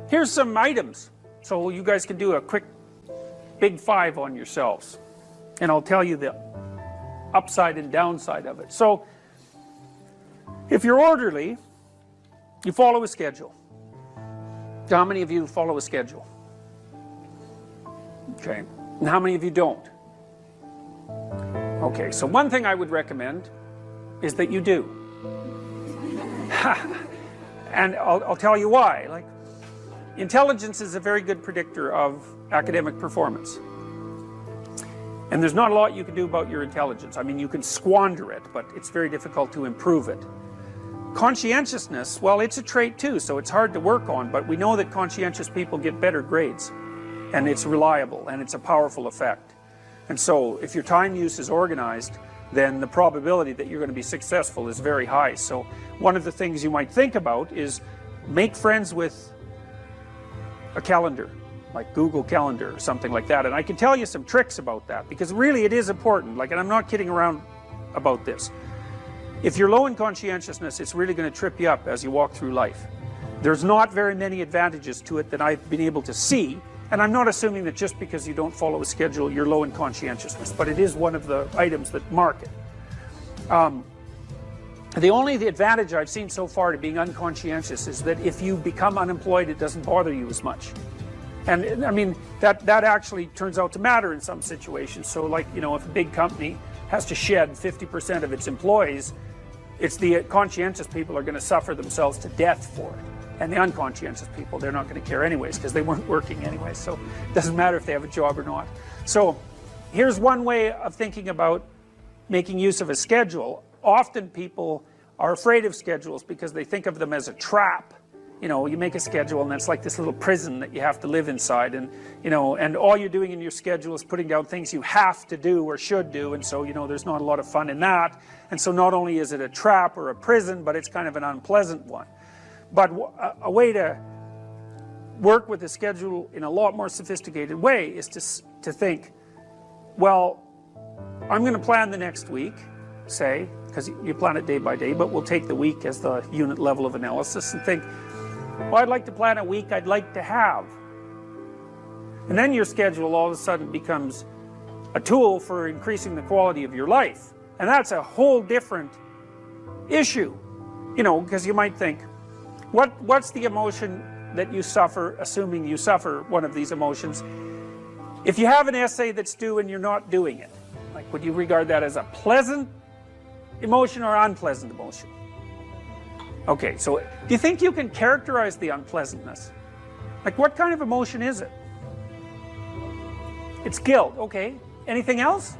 here's some items. So you guys can do a quick big 5 on yourselves. And I'll tell you the upside and downside of it. So, if you're orderly, you follow a schedule. How many of you follow a schedule? Okay. And how many of you don't? Okay, so one thing I would recommend is that you do. And I'll tell you why. Like, intelligence is a very good predictor of academic performance. And there's not a lot you can do about your intelligence. I mean, you can squander it, but it's very difficult to improve it. Conscientiousness, well, it's a trait too, so it's hard to work on, but we know that conscientious people get better grades. And it's reliable, and it's a powerful effect. And so, if your time use is organized, then the probability that you're going to be successful is very high. So, one of the things you might think about is make friends with a calendar, like Google Calendar or something like that. And I can tell you some tricks about that, because really it is important. Like, and I'm not kidding around about this. If you're low in conscientiousness, it's really going to trip you up as you walk through life. There's not very many advantages to it that I've been able to see. And I'm not assuming that just because you don't follow a schedule, you're low in conscientiousness, but it is one of the items that mark it. The advantage I've seen so far to being unconscientious is that if you become unemployed, it doesn't bother you as much. And I mean, that actually turns out to matter in some situations. So like, you know, if a big company has to shed 50% of its employees, it's the conscientious people are going to suffer themselves to death for it. And the unconscientious people, they're not going to care anyways, because they weren't working anyway, so it doesn't matter if they have a job or not. So here's one way of thinking about making use of a schedule. Often people are afraid of schedules because they think of them as a trap. You know, you make a schedule and it's like this little prison that you have to live inside, and you know, and all you're doing in your schedule is putting down things you have to do or should do, and so, you know, there's not a lot of fun in that. And so not only is it a trap or a prison, but it's kind of an unpleasant one. But a way to work with the schedule in a lot more sophisticated way is to think, well, I'm going to plan the next week, say, because you plan it day by day, but we'll take the week as the unit level of analysis and think, well, I'd like to plan a week I'd like to have. And then your schedule all of a sudden becomes a tool for increasing the quality of your life. And that's a whole different issue, you know, because you might think, what's the emotion that you suffer, assuming you suffer one of these emotions? If you have an essay that's due and you're not doing it, like, would you regard that as a pleasant emotion or unpleasant emotion? Okay, so do you think you can characterize the unpleasantness? Like, what kind of emotion is it? It's guilt, okay. Anything else?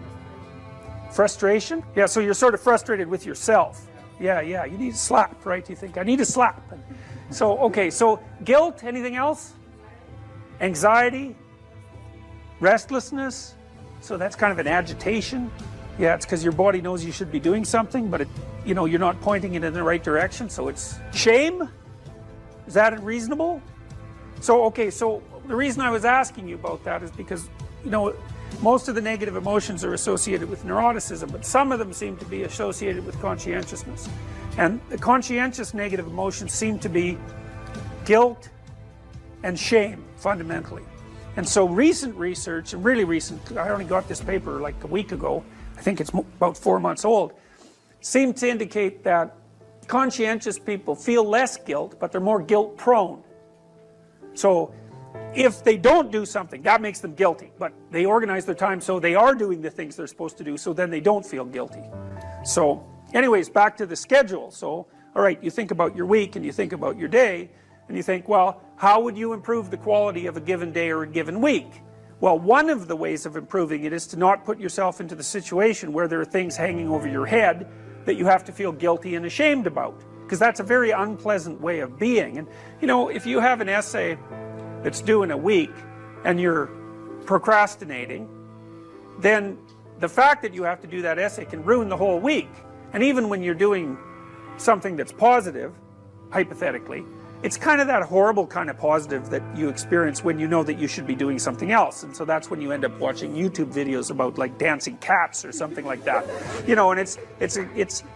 Frustration? Yeah, so you're sort of frustrated with yourself. Yeah, you need a slap, right? You think, I need a slap. So, okay, so guilt, anything else? Anxiety? Restlessness? So that's kind of an agitation. Yeah, it's because your body knows you should be doing something, but you know, you're not pointing it in the right direction, so it's shame? Is that reasonable? So, okay, so the reason I was asking you about that is because, you know, most of the negative emotions are associated with neuroticism, but some of them seem to be associated with conscientiousness. And the conscientious negative emotions seem to be guilt and shame, fundamentally. And so recent research, and really recent, I only got this paper like a week ago, I think it's about 4 months old, seem to indicate that conscientious people feel less guilt, but they're more guilt prone. So if they don't do something, that makes them guilty, but they organize their time so they are doing the things they're supposed to do, so then they don't feel guilty. So anyways, back to the schedule. So, all right, you think about your week and you think about your day, and you think, well, how would you improve the quality of a given day or a given week? Well, one of the ways of improving it is to not put yourself into the situation where there are things hanging over your head that you have to feel guilty and ashamed about, because that's a very unpleasant way of being. And you know, if you have an essay that's due in a week and you're procrastinating, then the fact that you have to do that essay can ruin the whole week. And even when you're doing something that's positive, hypothetically, it's kind of that horrible kind of positive that you experience when you know that you should be doing something else. And so that's when you end up watching YouTube videos about like dancing cats or something like that. You know, and it's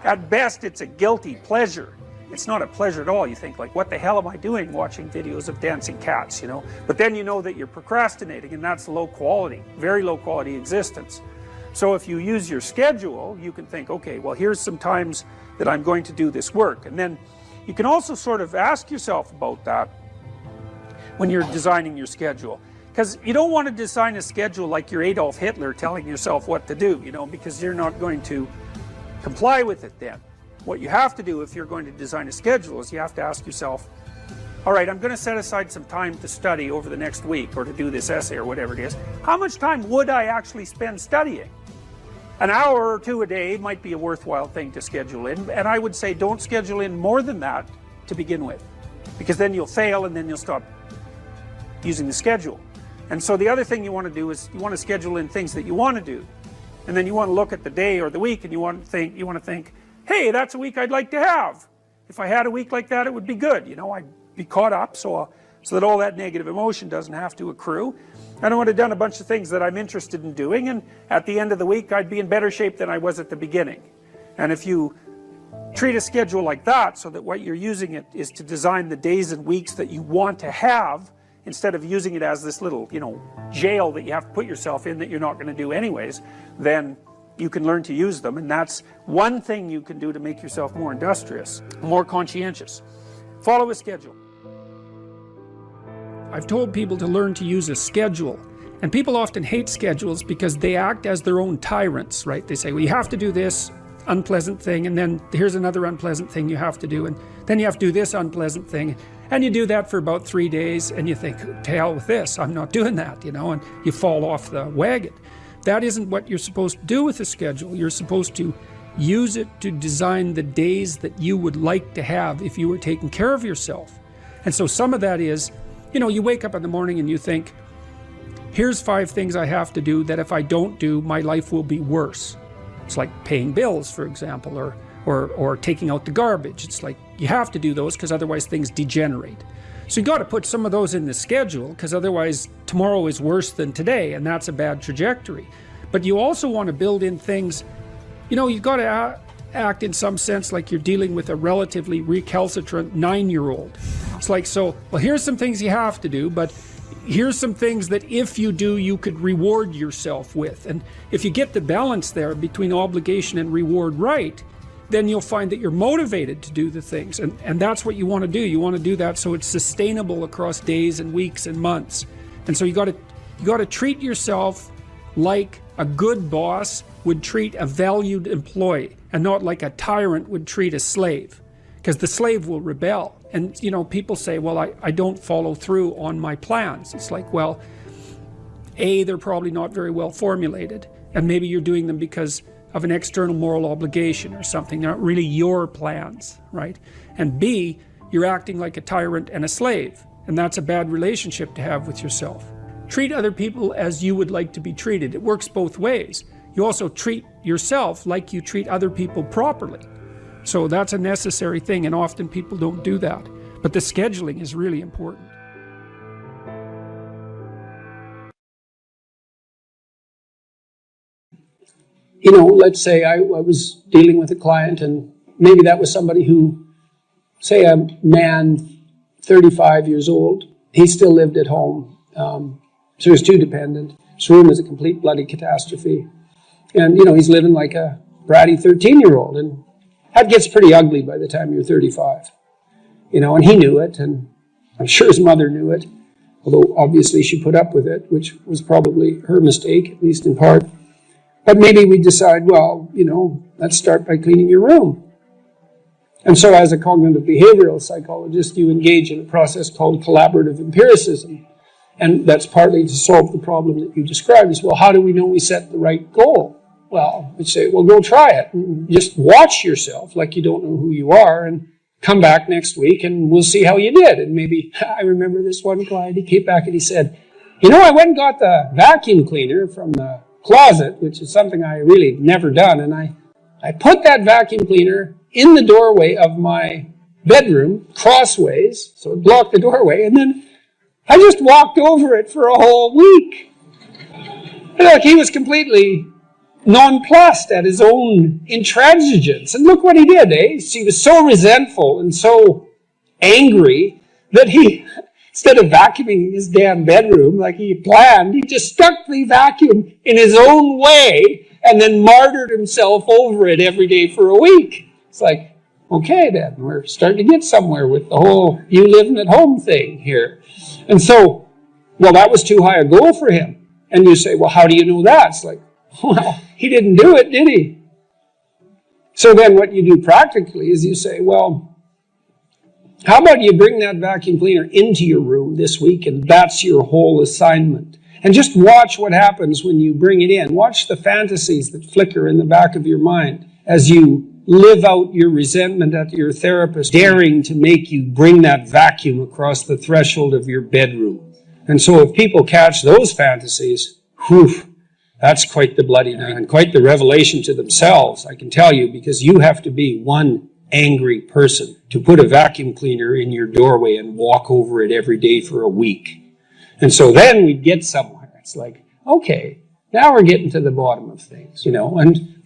at best it's a guilty pleasure. it's not a pleasure at all. You think like, what the hell am I doing watching videos of dancing cats, you know? But then you know that you're procrastinating, and that's low quality, very low quality existence. So if you use your schedule, you can think, okay, well, here's some times that I'm going to do this work. And then you can also sort of ask yourself about that when you're designing your schedule. Because you don't want to design a schedule like you're Adolf Hitler telling yourself what to do, you know, because you're not going to comply with it then. What you have to do if you're going to design a schedule is you have to ask yourself, all right, I'm going to set aside some time to study over the next week or to do this essay or whatever it is. How much time would I actually spend studying? An hour or two a day might be a worthwhile thing to schedule in, and I would say don't schedule in more than that to begin with, because then you'll fail and then you'll stop using the schedule. And so the other thing you want to do is you want to schedule in things that you want to do, and then you want to look at the day or the week and you want to think, hey, that's a week I'd like to have. If I had a week like that, it would be good, you know, I'd be caught up so that all that negative emotion doesn't have to accrue. And I would have done a bunch of things that I'm interested in doing, and at the end of the week I'd be in better shape than I was at the beginning. And if you treat a schedule like that, so that what you're using it is to design the days and weeks that you want to have, instead of using it as this little, you know, jail that you have to put yourself in that you're not going to do anyways, then you can learn to use them. And that's one thing you can do to make yourself more industrious, more conscientious. Follow a schedule. I've told people to learn to use a schedule, and people often hate schedules because they act as their own tyrants, right? They say, well, you have to do this unpleasant thing, and then here's another unpleasant thing you have to do, and then you have to do this unpleasant thing, and you do that for about 3 days, and you think, to hell with this, I'm not doing that, you know, and you fall off the wagon. That isn't what you're supposed to do with a schedule. You're supposed to use it to design the days that you would like to have if you were taking care of yourself. And so some of that is, you know, you wake up in the morning and you think, here's 5 things I have to do that if I don't do, my life will be worse. It's like paying bills, for example, or taking out the garbage. It's like you have to do those because otherwise things degenerate. So you got to put some of those in the schedule, because otherwise tomorrow is worse than today, and that's a bad trajectory. But you also want to build in things, you know, you've got to act in some sense like you're dealing with a relatively recalcitrant 9-year-old. It's like, so, well, here's some things you have to do, but here's some things that if you do, you could reward yourself with. And if you get the balance there between obligation and reward right, then you'll find that you're motivated to do the things. And that's what you want to do. You want to do that so it's sustainable across days and weeks and months. And so you got to treat yourself like a good boss would treat a valued employee, and not like a tyrant would treat a slave, because the slave will rebel. And, you know, people say, well, I don't follow through on my plans. It's like, well, A, they're probably not very well formulated, and maybe you're doing them because of an external moral obligation or something. They're not really your plans, right? And B, you're acting like a tyrant and a slave, and that's a bad relationship to have with yourself. Treat other people as you would like to be treated. It works both ways. You also treat yourself like you treat other people properly. So that's a necessary thing, and often people don't do that. But the scheduling is really important. You know, let's say I was dealing with a client, and maybe that was somebody who, say a man, 35 years old, he still lived at home. So he was too dependent. His room is a complete bloody catastrophe. And, you know, he's living like a bratty 13-year-old, and that gets pretty ugly by the time you're 35. You know, and he knew it, and I'm sure his mother knew it, although obviously she put up with it, which was probably her mistake, at least in part. But maybe we decide, well, you know, let's start by cleaning your room. And so as a cognitive behavioral psychologist, you engage in a process called collaborative empiricism. And that's partly to solve the problem that you described. Is, well, how do we know we set the right goal? Well, we'd say, well, go try it. And just watch yourself like you don't know who you are, and come back next week and we'll see how you did. And maybe, I remember this one client, he came back and he said, you know, I went and got the vacuum cleaner from the closet, which is something I really never done. And I put that vacuum cleaner in the doorway of my bedroom, crossways, so it blocked the doorway. And then I just walked over it for a whole week. And look, he was completely nonplussed at his own intransigence. And look what he did, eh? He was so resentful and so angry that he, instead of vacuuming his damn bedroom like he planned, he just stuck the vacuum in his own way and then martyred himself over it every day for a week. It's like, okay then, we're starting to get somewhere with the whole you living at home thing here. And so, well, that was too high a goal for him. And you say, well, how do you know that? It's like, well, he didn't do it, did he? So then what you do practically is you say, well, how about you bring that vacuum cleaner into your room this week, and that's your whole assignment. And just watch what happens when you bring it in. Watch the fantasies that flicker in the back of your mind as you live out your resentment at your therapist, daring to make you bring that vacuum across the threshold of your bedroom. And so if people catch those fantasies, whew, that's quite the bloody night and quite the revelation to themselves, I can tell you, because you have to be one angry person to put a vacuum cleaner in your doorway and walk over it every day for a week. And so then we get somewhere. It's like, okay, now we're getting to the bottom of things,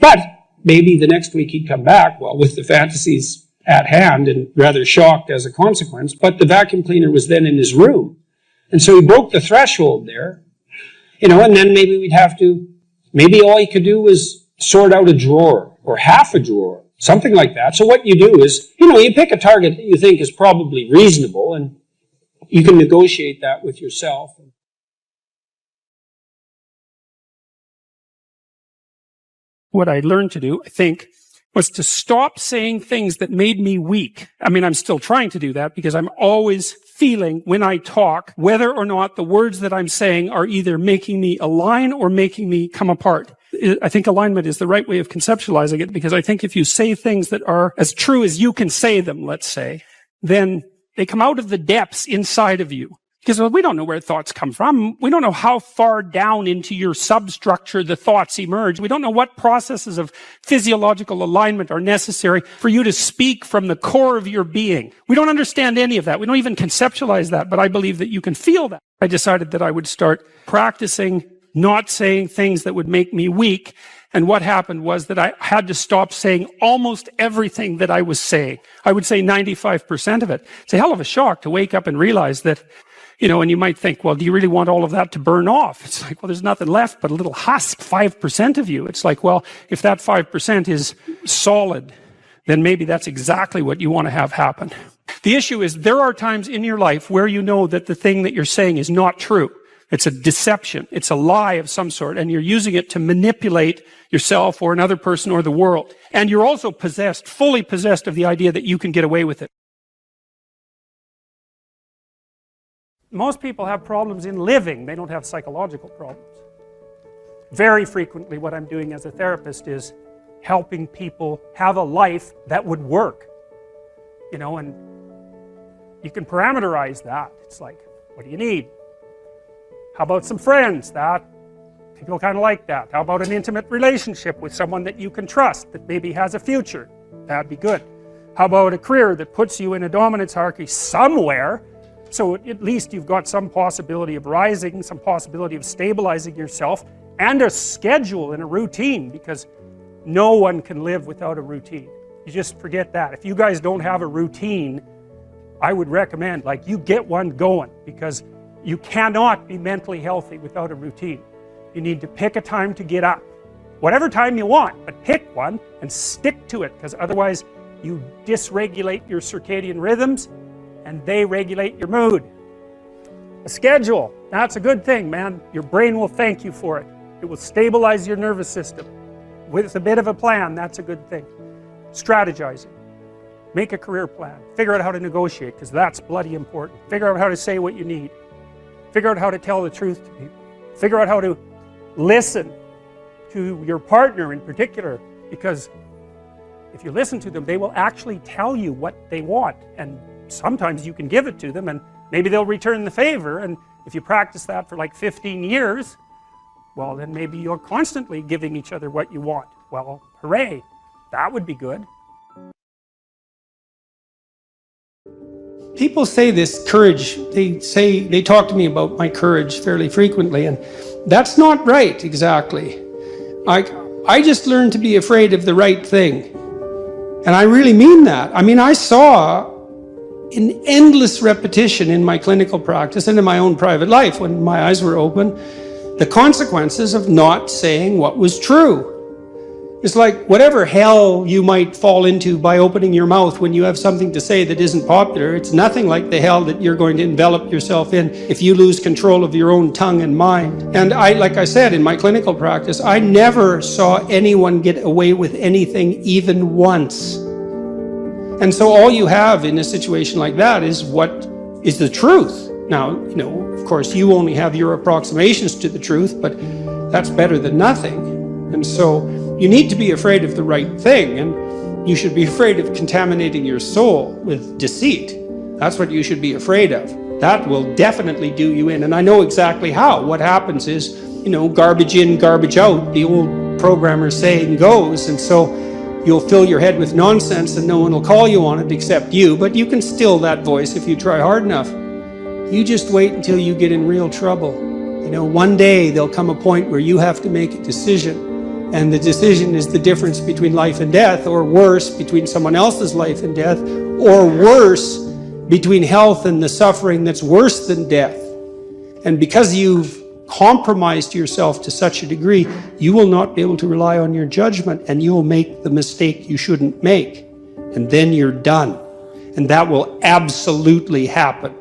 but maybe the next week he'd come back, well, with the fantasies at hand and rather shocked as a consequence, but the vacuum cleaner was then in his room. And so he broke the threshold there, and then maybe all he could do was sort out a drawer or half a drawer, something like that. So what you do is, you pick a target that you think is probably reasonable, and you can negotiate that with yourself. What I learned to do, I think, was to stop saying things that made me weak. I mean, I'm still trying to do that because I'm always feeling when I talk whether or not the words that I'm saying are either making me align or making me come apart. I think alignment is the right way of conceptualizing it, because I think if you say things that are as true as you can say them, let's say, then they come out of the depths inside of you. Because we don't know where thoughts come from. We don't know how far down into your substructure the thoughts emerge. We don't know what processes of physiological alignment are necessary for you to speak from the core of your being. We don't understand any of that. We don't even conceptualize that, but I believe that you can feel that. I decided that I would start practicing not saying things that would make me weak. And what happened was that I had to stop saying almost everything that I was saying. I would say 95% of it. It's a hell of a shock to wake up and realize that, and you might think, well, do you really want all of that to burn off? It's like, well, there's nothing left but a little husk, 5% of you. It's like, well, if that 5% is solid, then maybe that's exactly what you want to have happen. The issue is there are times in your life where you know that the thing that you're saying is not true. It's a deception. It's a lie of some sort, and you're using it to manipulate yourself or another person or the world. And you're also fully possessed of the idea that you can get away with it. Most people have problems in living. They don't have psychological problems. Very frequently what I'm doing as a therapist is helping people have a life that would work. And you can parameterize that. It's like, what do you need? How about some friends? That people kind of like that. How about an intimate relationship with someone that you can trust, that maybe has a future? That'd be good. How about a career that puts you in a dominance hierarchy somewhere, so at least you've got some possibility of rising, some possibility of stabilizing yourself, and a schedule and a routine, because no one can live without a routine. You just forget that. If you guys don't have a routine, I would recommend, you get one going, because you cannot be mentally healthy without a routine. You need to pick a time to get up. Whatever time you want, but pick one and stick to it, because otherwise you dysregulate your circadian rhythms and they regulate your mood. A schedule, that's a good thing, man. Your brain will thank you for it. It will stabilize your nervous system. With a bit of a plan, that's a good thing. Strategizing. Make a career plan. Figure out how to negotiate, because that's bloody important. Figure out how to say what you need. Figure out how to tell the truth to people. Figure out how to listen to your partner in particular, because if you listen to them, they will actually tell you what they want, and sometimes you can give it to them and maybe they'll return the favor. And if you practice that for 15 years, well, then maybe you're constantly giving each other what you want. Well, hooray, that would be good. People say this courage, they talk to me about my courage fairly frequently, and that's not right exactly. I just learned to be afraid of the right thing. And I really mean that. I mean, I saw in endless repetition in my clinical practice and in my own private life, when my eyes were open, the consequences of not saying what was true. It's like whatever hell you might fall into by opening your mouth when you have something to say that isn't popular, it's nothing like the hell that you're going to envelop yourself in if you lose control of your own tongue and mind. And like I said, in my clinical practice, I never saw anyone get away with anything even once. And so all you have in a situation like that is what is the truth. Now, of course, you only have your approximations to the truth, but that's better than nothing. And so you need to be afraid of the right thing, and you should be afraid of contaminating your soul with deceit. That's what you should be afraid of. That will definitely do you in, and I know exactly how. What happens is, garbage in, garbage out, the old programmer saying goes, and so you'll fill your head with nonsense and no one will call you on it except you, but you can still that voice if you try hard enough. You just wait until you get in real trouble. One day there'll come a point where you have to make a decision. And the decision is the difference between life and death, or worse, between someone else's life and death, or worse, between health and the suffering that's worse than death. And because you've compromised yourself to such a degree, you will not be able to rely on your judgment, and you will make the mistake you shouldn't make. And then you're done. And that will absolutely happen.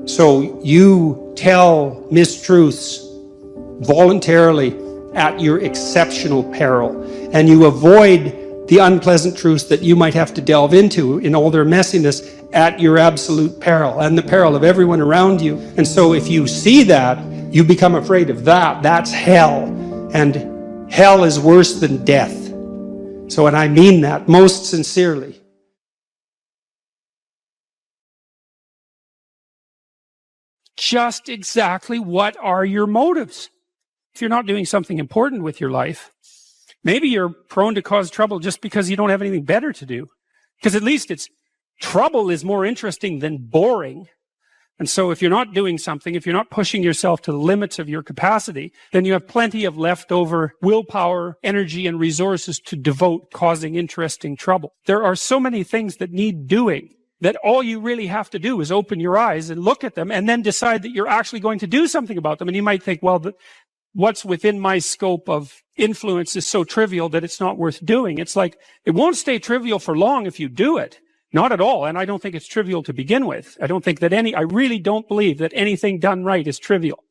So you tell mistruths voluntarily at your exceptional peril, and you avoid the unpleasant truths that you might have to delve into in all their messiness at your absolute peril and the peril of everyone around you. And so if you see that, you become afraid of that. That's hell, and hell is worse than death. So, and I mean that most sincerely. Just exactly what are your motives? If you're not doing something important with your life, maybe you're prone to cause trouble just because you don't have anything better to do. Because at least trouble is more interesting than boring. And so if you're not doing something, if you're not pushing yourself to the limits of your capacity, then you have plenty of leftover willpower, energy, and resources to devote causing interesting trouble. There are so many things that need doing that all you really have to do is open your eyes and look at them and then decide that you're actually going to do something about them. And you might think, well, what's within my scope of influence is so trivial that it's not worth doing. It's like, it won't stay trivial for long if you do it. Not at all. And I don't think it's trivial to begin with. I really don't believe that anything done right is trivial.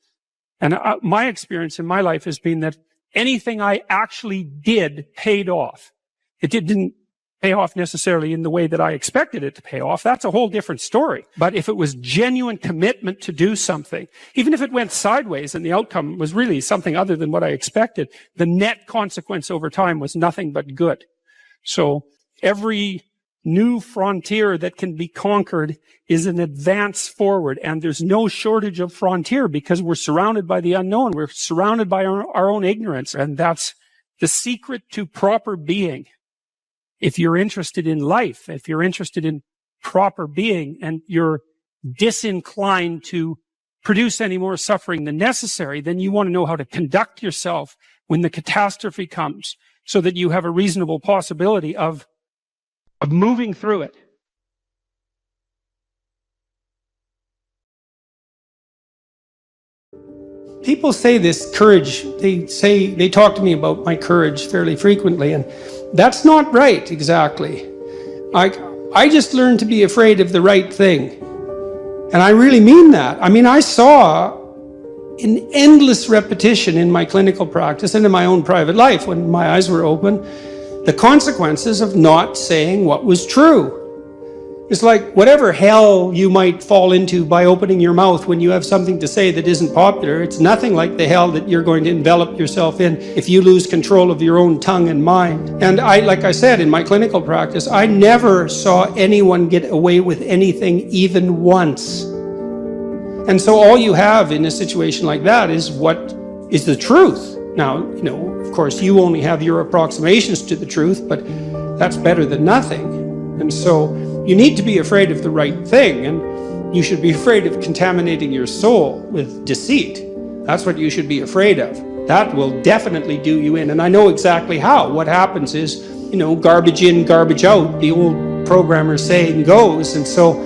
And my experience in my life has been that anything I actually did paid off. It didn't pay off necessarily in the way that I expected it to pay off. That's a whole different story. But if it was genuine commitment to do something, even if it went sideways and the outcome was really something other than what I expected, the net consequence over time was nothing but good. So every new frontier that can be conquered is an advance forward, and there's no shortage of frontier because we're surrounded by the unknown. We're surrounded by our own ignorance, and that's the secret to proper being. If you're interested in life, if you're interested in proper being, and you're disinclined to produce any more suffering than necessary, then you want to know how to conduct yourself when the catastrophe comes so that you have a reasonable possibility of moving through it. People say this courage, they talk to me about my courage fairly frequently, and that's not right exactly. I just learned to be afraid of the right thing. And I really mean that. I mean, I saw in endless repetition in my clinical practice and in my own private life, when my eyes were open, the consequences of not saying what was true. It's like whatever hell you might fall into by opening your mouth when you have something to say that isn't popular, it's nothing like the hell that you're going to envelop yourself in if you lose control of your own tongue and mind. And like I said, in my clinical practice, I never saw anyone get away with anything even once. And so all you have in a situation like that is what is the truth. Now, of course, you only have your approximations to the truth, but that's better than nothing. And so you need to be afraid of the right thing, and you should be afraid of contaminating your soul with deceit. That's what you should be afraid of. that will definitely do you in. And I know exactly how. What happens is, garbage in, garbage out, the old programmer saying goes. And so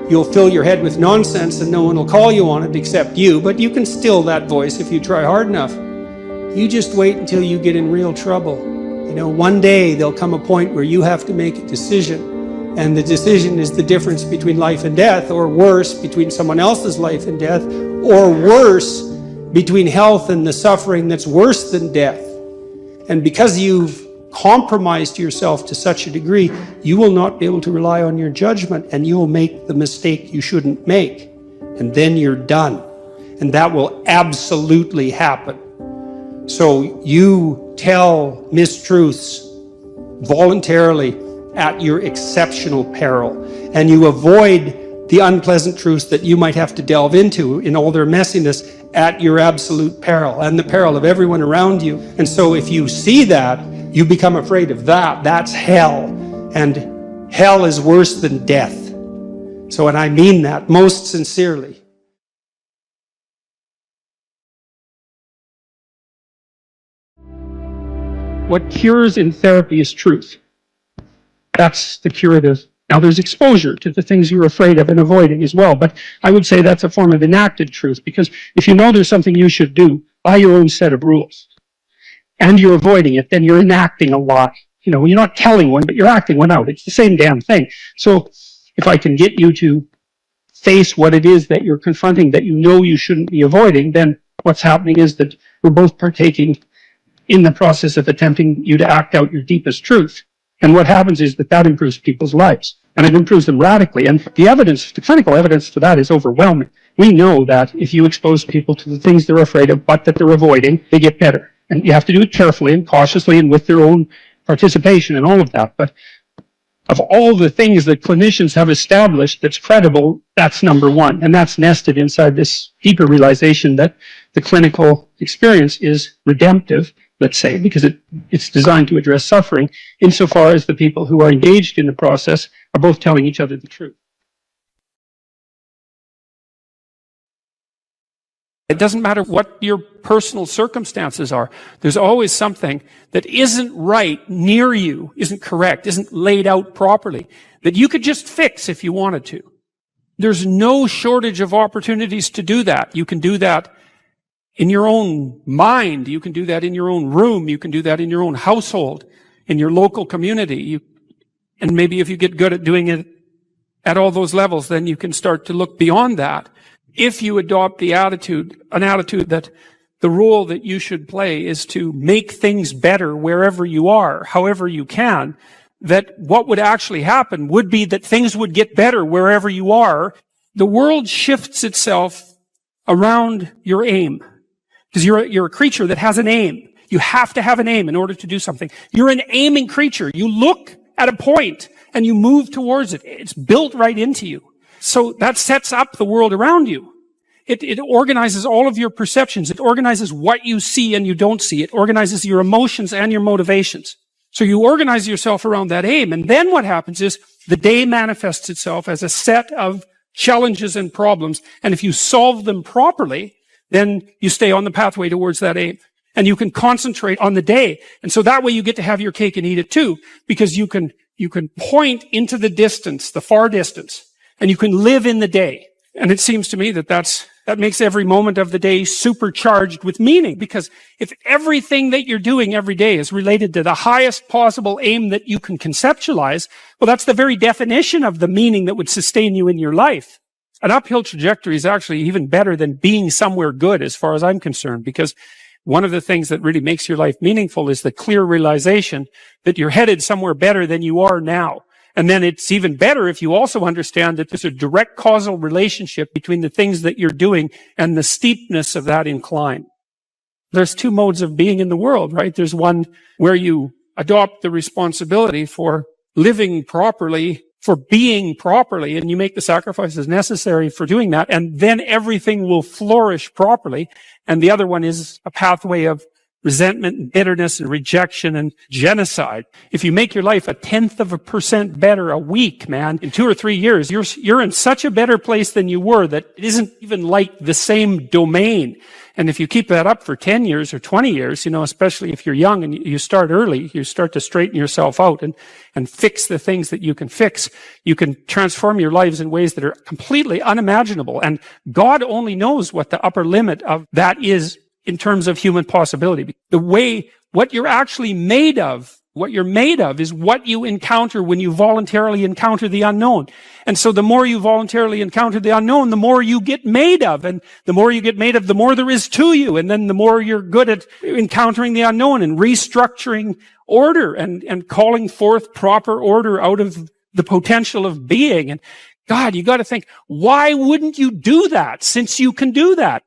you'll fill your head with nonsense and no one will call you on it except you. But you can still that voice if you try hard enough. You just wait until you get in real trouble. One day there'll come a point where you have to make a decision. And the decision is the difference between life and death, or worse, between someone else's life and death, or worse, between health and the suffering that's worse than death. And because you've compromised yourself to such a degree, you will not be able to rely on your judgment, and you will make the mistake you shouldn't make. And then you're done. And that will absolutely happen. So you tell mistruths voluntarily at your exceptional peril, and you avoid the unpleasant truths that you might have to delve into in all their messiness at your absolute peril and the peril of everyone around you. And so if you see that, you become afraid of that. That's hell. And hell is worse than death. So, and I mean that most sincerely. What cures in therapy is truth. That's the curative. Now, there's exposure to the things you're afraid of and avoiding as well, but I would say that's a form of enacted truth, because if you know there's something you should do by your own set of rules, and you're avoiding it, then you're enacting a lie. You're not telling one, but you're acting one out. It's the same damn thing. So if I can get you to face what it is that you're confronting that you know you shouldn't be avoiding, then what's happening is that we're both partaking in the process of attempting you to act out your deepest truth. And what happens is that improves people's lives. And it improves them radically. And the clinical evidence for that is overwhelming. We know that if you expose people to the things they're afraid of, but that they're avoiding, they get better. And you have to do it carefully and cautiously and with their own participation and all of that. But of all the things that clinicians have established that's credible, that's number one. And that's nested inside this deeper realization that the clinical experience is redemptive, let's say, because it's designed to address suffering, insofar as the people who are engaged in the process are both telling each other the truth. It doesn't matter what your personal circumstances are. There's always something that isn't right near you, isn't correct, isn't laid out properly, that you could just fix if you wanted to. There's no shortage of opportunities to do that. You can do that in your own mind. You can do that in your own room. You can do that in your own household, in your local community. And maybe if you get good at doing it at all those levels, then you can start to look beyond that. If you adopt an attitude that the role that you should play is to make things better wherever you are, however you can, that what would actually happen would be that things would get better wherever you are. The world shifts itself around your aim. Because you're a creature that has an aim. You have to have an aim in order to do something. You're an aiming creature. You look at a point and you move towards it. It's built right into you. So that sets up the world around you. It organizes all of your perceptions. It organizes what you see and you don't see. It organizes your emotions and your motivations. So you organize yourself around that aim. And then what happens is the day manifests itself as a set of challenges and problems. And if you solve them properly, then you stay on the pathway towards that aim. And you can concentrate on the day. And so that way you get to have your cake and eat it too, because you can point into the distance, the far distance, and you can live in the day. And it seems to me that makes every moment of the day supercharged with meaning, because if everything that you're doing every day is related to the highest possible aim that you can conceptualize, well, that's the very definition of the meaning that would sustain you in your life. An uphill trajectory is actually even better than being somewhere good, as far as I'm concerned, because one of the things that really makes your life meaningful is the clear realization that you're headed somewhere better than you are now. And then it's even better if you also understand that there's a direct causal relationship between the things that you're doing and the steepness of that incline. There's two modes of being in the world, right? There's one where you adopt the responsibility for living properly, for being properly, and you make the sacrifices necessary for doing that, and then everything will flourish properly. And the other one is a pathway of resentment and bitterness and rejection and genocide. If you make your life 0.1% better a week, man, in 2 or 3 years, you're in such a better place than you were that it isn't even like the same domain. And if you keep that up for 10 years or 20 years, especially if you're young and you start early, you start to straighten yourself out and fix the things that you can fix. You can transform your lives in ways that are completely unimaginable. And God only knows what the upper limit of that is in terms of human possibility. What you're actually made of, what you're made of is what you encounter when you voluntarily encounter the unknown. And so the more you voluntarily encounter the unknown, the more you get made of. And the more you get made of, the more there is to you. And then the more you're good at encountering the unknown and restructuring order and calling forth proper order out of the potential of being. And God, you got to think, why wouldn't you do that since you can do that?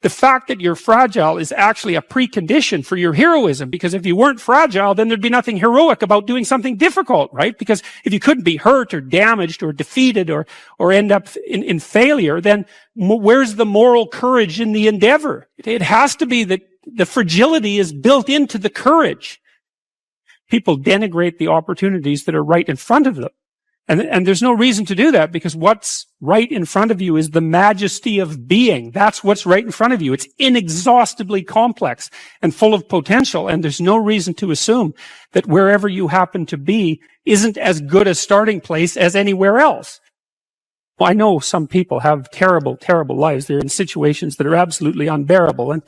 The fact that you're fragile is actually a precondition for your heroism, because if you weren't fragile, then there'd be nothing heroic about doing something difficult, right? Because if you couldn't be hurt or damaged or defeated or end up in failure, then where's the moral courage in the endeavor? It has to be that the fragility is built into the courage. People denigrate the opportunities that are right in front of them. And there's no reason to do that, because what's right in front of you is the majesty of being. That's what's right in front of you. It's inexhaustibly complex and full of potential. And there's no reason to assume that wherever you happen to be isn't as good a starting place as anywhere else. Well, I know some people have terrible, terrible lives. They're in situations that are absolutely unbearable.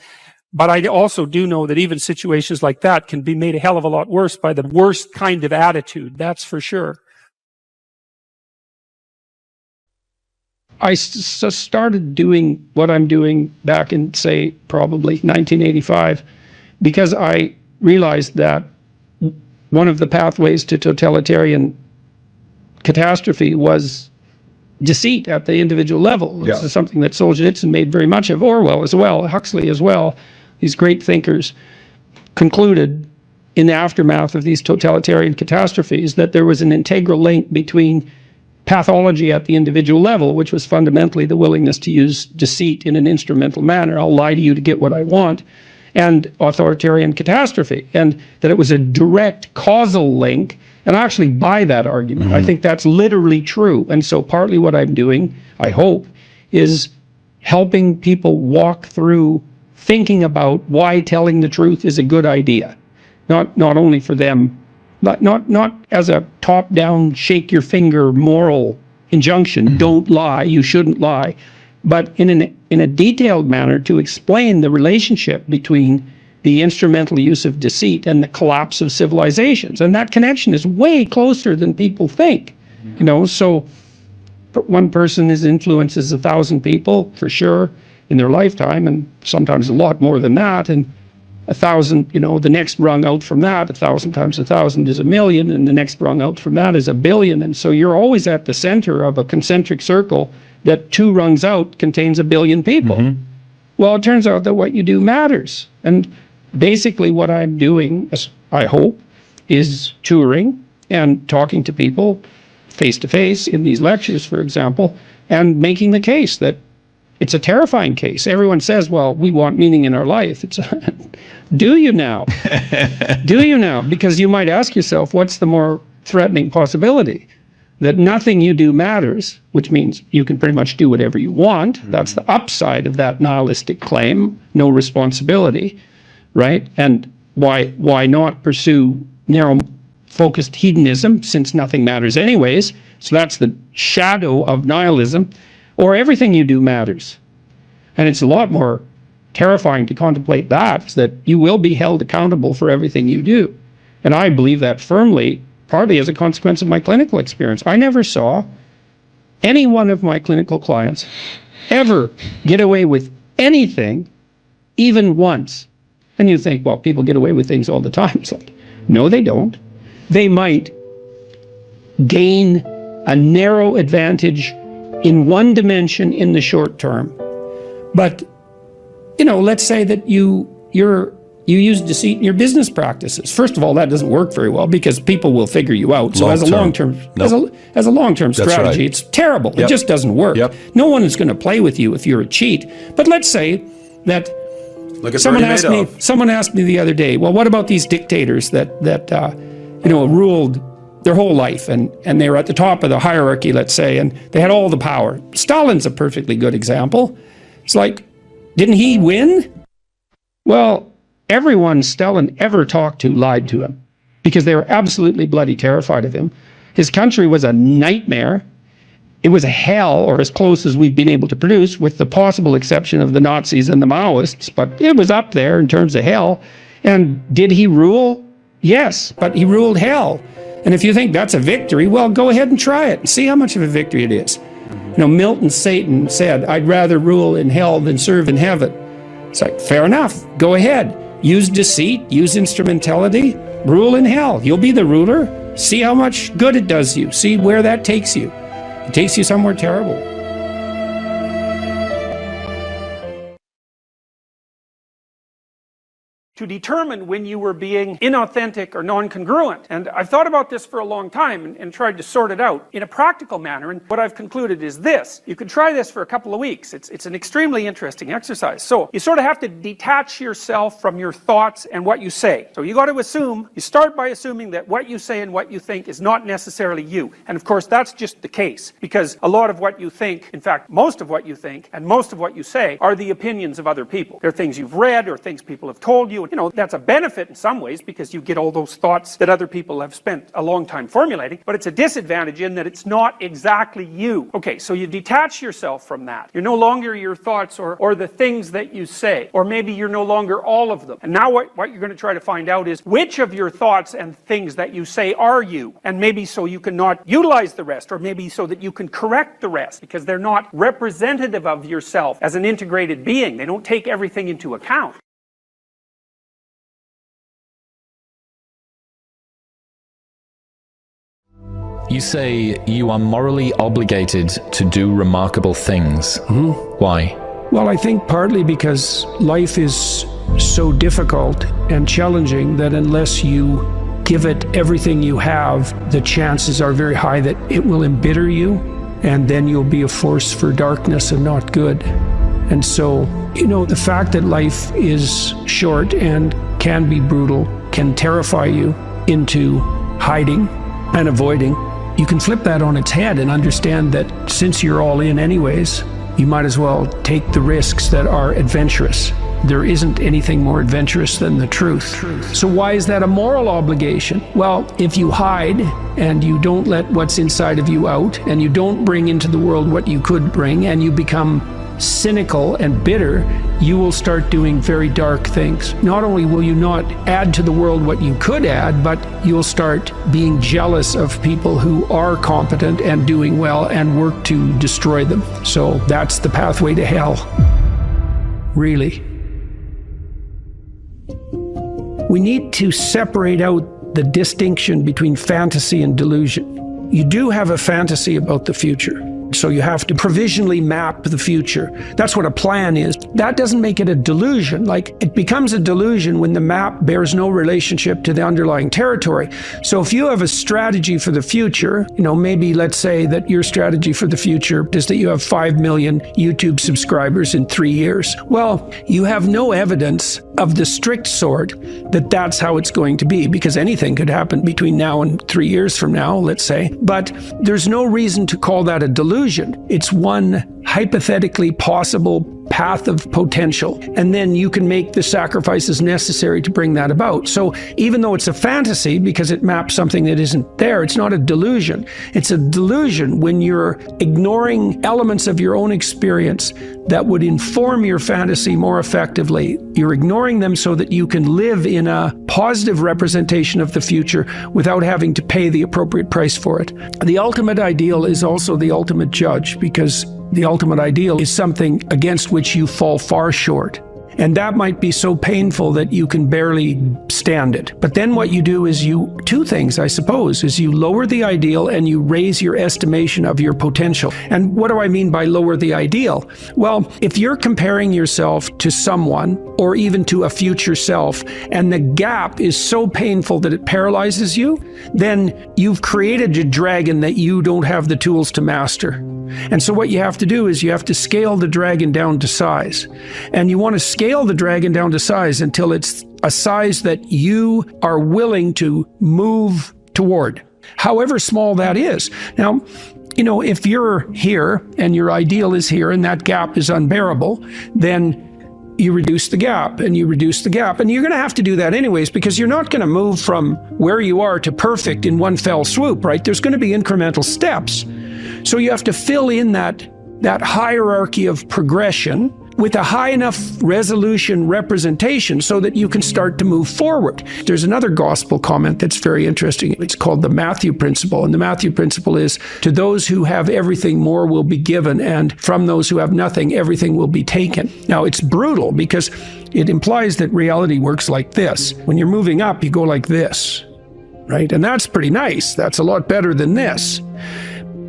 But I also do know that even situations like that can be made a hell of a lot worse by the worst kind of attitude. That's for sure. I started doing what I'm doing back in, say, probably 1985, because I realized that one of the pathways to totalitarian catastrophe was deceit at the individual level. This is something that Solzhenitsyn made very much of, Orwell as well, Huxley as well. These great thinkers concluded in the aftermath of these totalitarian catastrophes that there was an integral link between pathology at the individual level, which was fundamentally the willingness to use deceit in an instrumental manner. I'll lie to you to get what I want, and authoritarian catastrophe, and that it was a direct causal link. And I actually buy that argument. I think that's literally true. And so partly what I'm doing, I hope, is helping people walk through thinking about why telling the truth is a good idea. Not only for them, not as a top-down, shake your finger moral injunction, don't lie, you shouldn't lie, but in a detailed manner to explain the relationship between the instrumental use of deceit and the collapse of civilizations. And that connection is way closer than people think. So one person influences 1,000 people, for sure, in their lifetime, and sometimes a lot more than that, and 1,000, the next rung out from that, 1,000 times 1,000 is 1,000,000, and the next rung out from that is 1,000,000,000. And so you're always at the center of a concentric circle that 2 rungs out contains 1,000,000,000 people. Well, it turns out that what you do matters. And basically what I'm doing, I hope, is touring and talking to people face to face in these lectures, for example, and making the case that it's a terrifying case. Everyone says, well, we want meaning in our life. Do you now? Do you now? Because you might ask yourself, what's the more threatening possibility? That nothing you do matters, which means you can pretty much do whatever you want. That's the upside of that nihilistic claim, no responsibility, right? And why not pursue narrow-focused hedonism, since nothing matters anyways? So that's the shadow of nihilism. Or everything you do matters. And it's a lot more terrifying to contemplate that you will be held accountable for everything you do. And I believe that firmly, partly as a consequence of my clinical experience. I never saw any one of my clinical clients ever get away with anything, even once. And you think, well, people get away with things all the time. It's like, no, they don't. They might gain a narrow advantage in one dimension in the short term. But, let's say that you use deceit in your business practices. First of all, that doesn't work very well because people will figure you out. So as a long-term strategy, it's terrible. It just doesn't work. No one is going to play with you if you're a cheat. But let's say that Like it's already made of. Someone asked me the other day, well, what about these dictators that ruled their whole life, and they were at the top of the hierarchy, let's say, and they had all the power. Stalin's a perfectly good example. It's like, didn't he win? Well, everyone Stalin ever talked to lied to him because they were absolutely bloody terrified of him. His country was a nightmare. It was a hell, or as close as we've been able to produce, with the possible exception of the Nazis and the Maoists, but it was up there in terms of hell. And did he rule? Yes, but he ruled hell. And if you think that's a victory, well, go ahead and try it and see how much of a victory it is. Milton Satan said, I'd rather rule in hell than serve in heaven. It's like, fair enough, go ahead. Use deceit, use instrumentality, rule in hell. You'll be the ruler. See how much good it does you. See where that takes you. It takes you somewhere terrible. To determine when you were being inauthentic or non-congruent. And I've thought about this for a long time and tried to sort it out in a practical manner, and what I've concluded is this. You can try this for a couple of weeks. It's an extremely interesting exercise. So you sort of have to detach yourself from your thoughts and what you say. So you got to assume, you start by assuming that what you say and what you think is not necessarily you. And of course that's just the case, because a lot of what you think, in fact most of what you think and most of what you say, are the opinions of other people. They're things you've read or things people have told you. That's a benefit in some ways because you get all those thoughts that other people have spent a long time formulating, but it's a disadvantage in that it's not exactly you. Okay, so you detach yourself from that. You're no longer your thoughts or the things that you say, or maybe you're no longer all of them. And now what you're going to try to find out is which of your thoughts and things that you say are you, and maybe so you can not utilize the rest, or maybe so that you can correct the rest, because they're not representative of yourself as an integrated being. They don't take everything into account. You say you are morally obligated to do remarkable things. Why? Well, I think partly because life is so difficult and challenging that unless you give it everything you have, the chances are very high that it will embitter you, and then you'll be a force for darkness and not good. And so, the fact that life is short and can be brutal can terrify you into hiding and avoiding. You can flip that on its head and understand that since you're all in anyways, you might as well take the risks that are adventurous. There isn't anything more adventurous than the truth. So why is that a moral obligation? Well, if you hide and you don't let what's inside of you out, and you don't bring into the world what you could bring, and you become cynical and bitter, you will start doing very dark things. Not only will you not add to the world what you could add, but you'll start being jealous of people who are competent and doing well and work to destroy them. So that's the pathway to hell, really. We need to separate out the distinction between fantasy and delusion. You do have a fantasy about the future. So you have to provisionally map the future. That's what a plan is. That doesn't make it a delusion. It becomes a delusion when the map bears no relationship to the underlying territory. So if you have a strategy for the future, maybe let's say that your strategy for the future is that you have 5 million YouTube subscribers in 3 years. Well, you have no evidence of the strict sort that that's how it's going to be, because anything could happen between now and 3 years from now, let's say. But there's no reason to call that a delusion. It's one hypothetically possible path of potential, and then you can make the sacrifices necessary to bring that about. So even though it's a fantasy because it maps something that isn't there, it's not a delusion. It's a delusion when you're ignoring elements of your own experience that would inform your fantasy more effectively. You're ignoring them so that you can live in a positive representation of the future without having to pay the appropriate price for it. The ultimate ideal is also the ultimate judge, because the ultimate ideal is something against which you fall far short. And that might be so painful that you can barely stand it. But then what you do is two things, I suppose, is you lower the ideal and you raise your estimation of your potential. And what do I mean by lower the ideal? Well, if you're comparing yourself to someone or even to a future self, and the gap is so painful that it paralyzes you, then you've created a dragon that you don't have the tools to master. And so what you have to do is you have to scale the dragon down to size. And you want to scale the dragon down to size until it's a size that you are willing to move toward, however small that is. Now, if you're here and your ideal is here and that gap is unbearable, then you reduce the gap and you reduce the gap. And you're going to have to do that anyways, because you're not going to move from where you are to perfect in one fell swoop, right? There's going to be incremental steps. So you have to fill in that hierarchy of progression with a high enough resolution representation so that you can start to move forward. There's another gospel comment that's very interesting. It's called the Matthew principle. And the Matthew principle is, to those who have everything, more will be given. And from those who have nothing, everything will be taken. Now, it's brutal because it implies that reality works like this. When you're moving up, you go like this, right? And that's pretty nice. That's a lot better than this.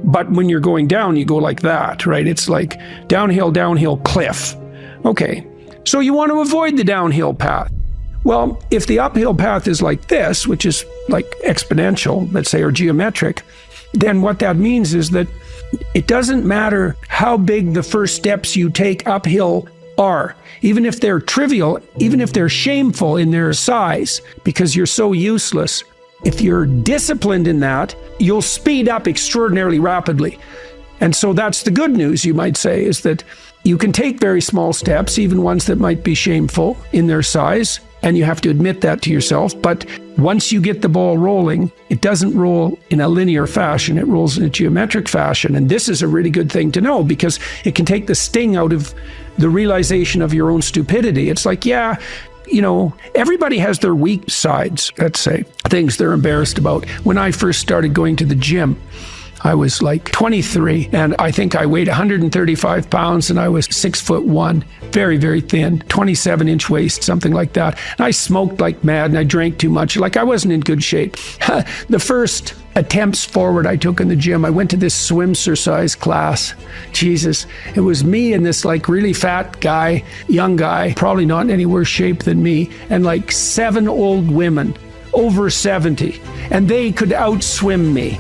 But when you're going down, you go like that, right? It's like downhill, cliff. Okay, so you want to avoid the downhill path. Well, if the uphill path is like this, which is like exponential, let's say, or geometric, then what that means is that it doesn't matter how big the first steps you take uphill are, even if they're trivial, even if they're shameful in their size, because you're so useless. If you're disciplined in that, you'll speed up extraordinarily rapidly. And so that's the good news, you might say, is that you can take very small steps, even ones that might be shameful in their size, and you have to admit that to yourself. But once you get the ball rolling, it doesn't roll in a linear fashion, it rolls in a geometric fashion. And this is a really good thing to know, because it can take the sting out of the realization of your own stupidity. It's like, everybody has their weak sides, let's say, things they're embarrassed about. When I first started going to the gym, I was like 23, and I think I weighed 135 pounds, and I was 6'1", very, very thin, 27-inch waist, something like that. And I smoked like mad, and I drank too much. Like, I wasn't in good shape. The first attempts forward I took in the gym, I went to this swimmercise class. Jesus, it was me and this like really fat guy, young guy, probably not in any worse shape than me, and like 7 old women over 70, and they could outswim me.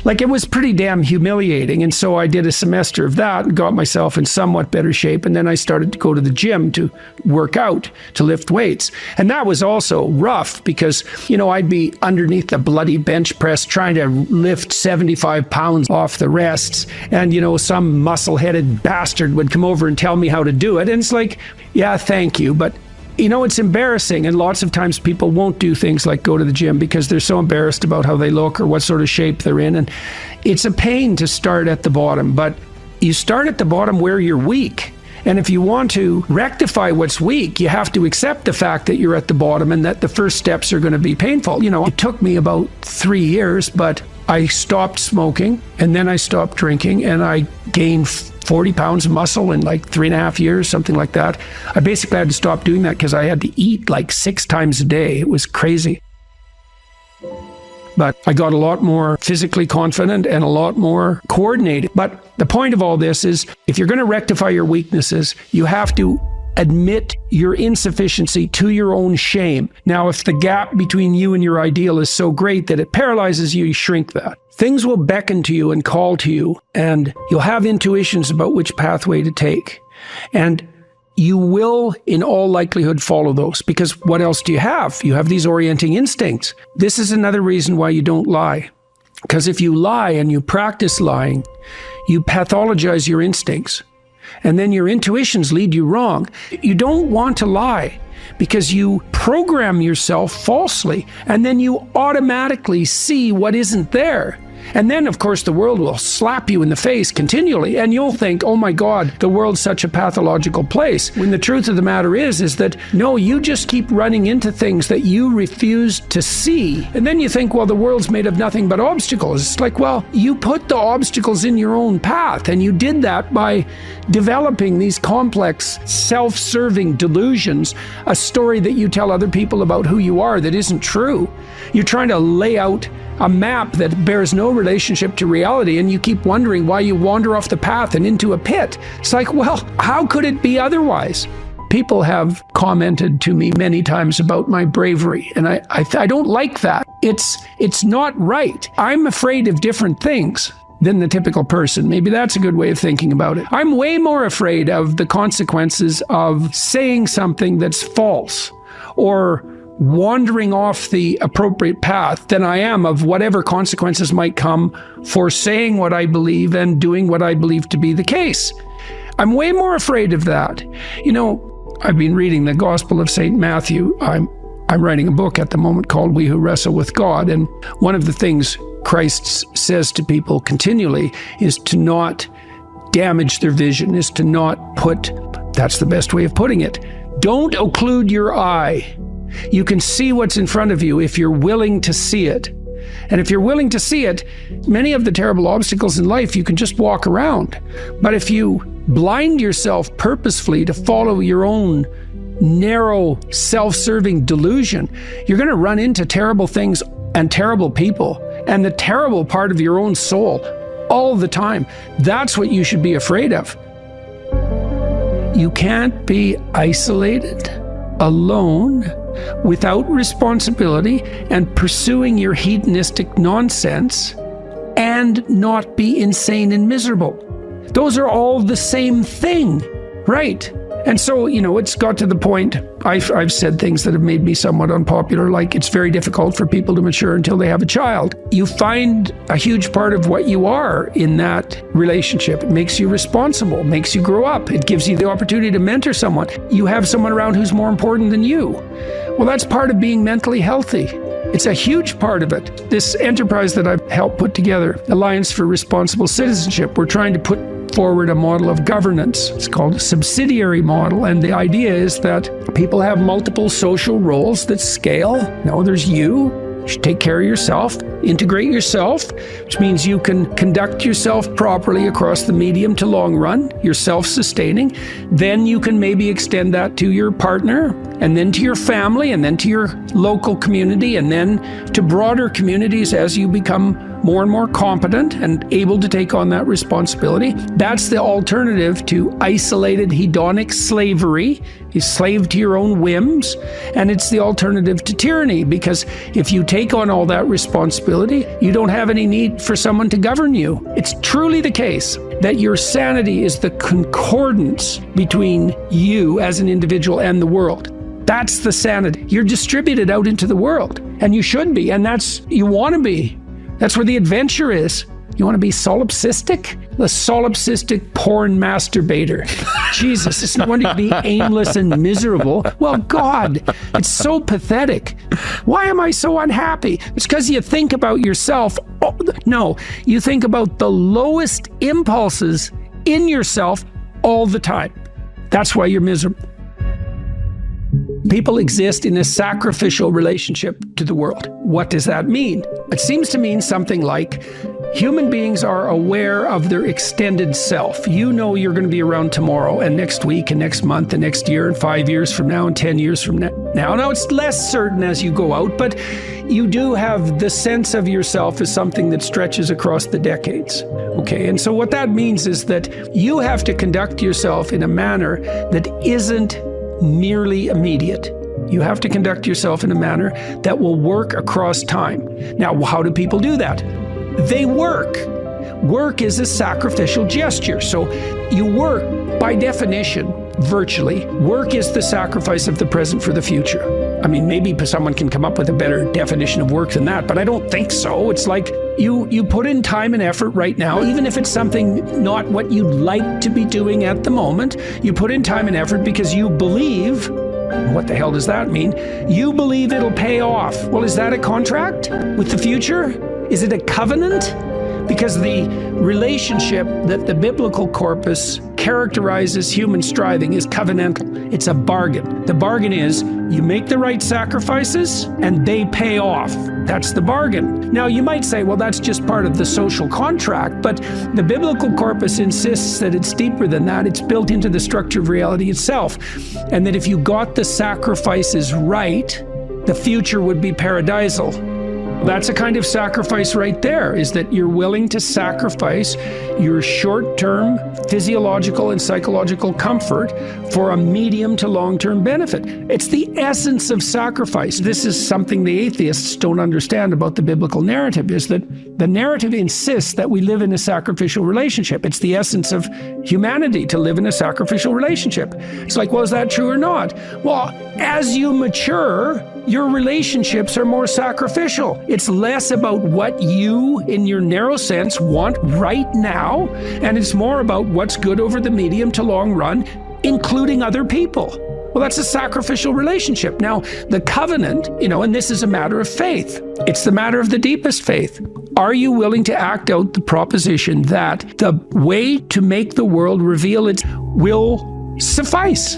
Like, it was pretty damn humiliating. And so I did a semester of that and got myself in somewhat better shape. And then I started to go to the gym to work out, to lift weights. And that was also rough because, I'd be underneath the bloody bench press trying to lift 75 pounds off the rests. And, some muscle-headed bastard would come over and tell me how to do it. And it's like, yeah, thank you. But it's embarrassing, and lots of times people won't do things like go to the gym because they're so embarrassed about how they look or what sort of shape they're in. And it's a pain to start at the bottom, but you start at the bottom where you're weak. And if you want to rectify what's weak, you have to accept the fact that you're at the bottom and that the first steps are going to be painful. It took me about 3 years, but I stopped smoking, and then I stopped drinking, and I gained 40 pounds of muscle in like 3.5 years, something like that. I basically had to stop doing that because I had to eat like 6 times a day. It was crazy. But I got a lot more physically confident and a lot more coordinated. But the point of all this is, if you're going to rectify your weaknesses, you have to admit your insufficiency to your own shame. Now, if the gap between you and your ideal is so great that it paralyzes you, you shrink that. Things will beckon to you and call to you, and you'll have intuitions about which pathway to take. And you will, in all likelihood, follow those, because what else do you have? You have these orienting instincts. This is another reason why you don't lie. Because if you lie and you practice lying, you pathologize your instincts. And then your intuitions lead you wrong. You don't want to lie because you program yourself falsely, and then you automatically see what isn't there. And then, of course, the world will slap you in the face continually, and you'll think, oh my God, the world's such a pathological place. When the truth of the matter is that, no, you just keep running into things that you refuse to see. And then you think, well, the world's made of nothing but obstacles. It's like, well, you put the obstacles in your own path, and you did that by developing these complex, self-serving delusions, a story that you tell other people about who you are that isn't true. You're trying to lay out a map that bears no relationship to reality, and you keep wondering why you wander off the path and into a pit. It's like, well, how could it be otherwise? People have commented to me many times about my bravery, and I don't like that. It's not right. I'm afraid of different things. than the typical person. Maybe that's a good way of thinking about it. I'm way more afraid of the consequences of saying something that's false or wandering off the appropriate path than I am of whatever consequences might come for saying what I believe and doing what I believe to be the case. I'm way more afraid of that. You know, I've been reading the Gospel of St. Matthew. I'm writing a book at the moment called We Who Wrestle with God, and one of the things Christ says to people continually is to not damage their vision, is to not put, that's the best way of putting it, don't occlude your eye. You can see what's in front of you if you're willing to see it. And if you're willing to see it, many of the terrible obstacles in life you can just walk around. But if you blind yourself purposefully to follow your own narrow, self-serving delusion, you're going to run into terrible things and terrible people and the terrible part of your own soul all the time. That's what you should be afraid of. You can't be isolated, alone, without responsibility and pursuing your hedonistic nonsense and not be insane and miserable. Those are all the same thing, right? And so, you know, it's got to the point, I've said things that have made me somewhat unpopular, like it's very difficult for people to mature until they have a child. You find a huge part of what you are in that relationship. It makes you responsible, makes you grow up. It gives you the opportunity to mentor someone. You have someone around who's more important than you. Well, that's part of being mentally healthy. It's a huge part of it. This enterprise that I've helped put together, Alliance for Responsible Citizenship, we're trying to put forward a model of governance. It's called a subsidiary model, and the idea is that people have multiple social roles that scale. No, there's you should take care of yourself, integrate yourself, which means you can conduct yourself properly across the medium to long run. You're self-sustaining. Then you can maybe extend that to your partner, and then to your family, and then to your local community, and then to broader communities as you become more and more competent and able to take on that responsibility. That's the alternative to isolated hedonic slavery. You slave to your own whims. And it's the alternative to tyranny, because if you take on all that responsibility, you don't have any need for someone to govern you. It's truly the case that your sanity is the concordance between you as an individual and the world. That's the sanity. You're distributed out into the world, and you should be, and you want to be. That's where the adventure is. You want to be solipsistic? The solipsistic porn masturbator. Jesus, it's no wonder you be aimless and miserable. Well, God, it's so pathetic. Why am I so unhappy? It's because you think about yourself. Oh, no, you think about the lowest impulses in yourself all the time. That's why you're miserable. People exist in a sacrificial relationship to the world. What does that mean? It seems to mean something like human beings are aware of their extended self. You know you're going to be around tomorrow and next week and next month and next year and 5 years from now and 10 years from now. Now it's less certain as you go out, but you do have the sense of yourself as something that stretches across the decades. Okay, and so what that means is that you have to conduct yourself in a manner that isn't merely immediate. You have to conduct yourself in a manner that will work across time. Now, how do people do that? They work. Work is a sacrificial gesture. So you work, by definition, virtually. Work is the sacrifice of the present for the future. I mean, maybe someone can come up with a better definition of work than that, but I don't think so. It's like you put in time and effort right now, even if it's something not what you'd like to be doing at the moment. You put in time and effort because you believe. What the hell does that mean? You believe it'll pay off. Well, is that a contract with the future? Is it a covenant? Because the relationship that the biblical corpus characterizes human striving is covenantal. It's a bargain. The bargain is you make the right sacrifices and they pay off. That's the bargain. Now, you might say, well, that's just part of the social contract, but the biblical corpus insists that it's deeper than that. It's built into the structure of reality itself. And that if you got the sacrifices right, the future would be paradisal. That's a kind of sacrifice right there, is that you're willing to sacrifice your short-term physiological and psychological comfort for a medium to long-term benefit. It's the essence of sacrifice. This is something the atheists don't understand about the biblical narrative, is that the narrative insists that we live in a sacrificial relationship. It's the essence of humanity to live in a sacrificial relationship. It's like, well, is that true or not? Well, as you mature, your relationships are more sacrificial. It's less about what you, in your narrow sense, want right now, and it's more about what's good over the medium to long run, including other people. Well, that's a sacrificial relationship. Now, the covenant, and this is a matter of faith. It's the matter of the deepest faith. Are you willing to act out the proposition that the way to make the world reveal its will suffice?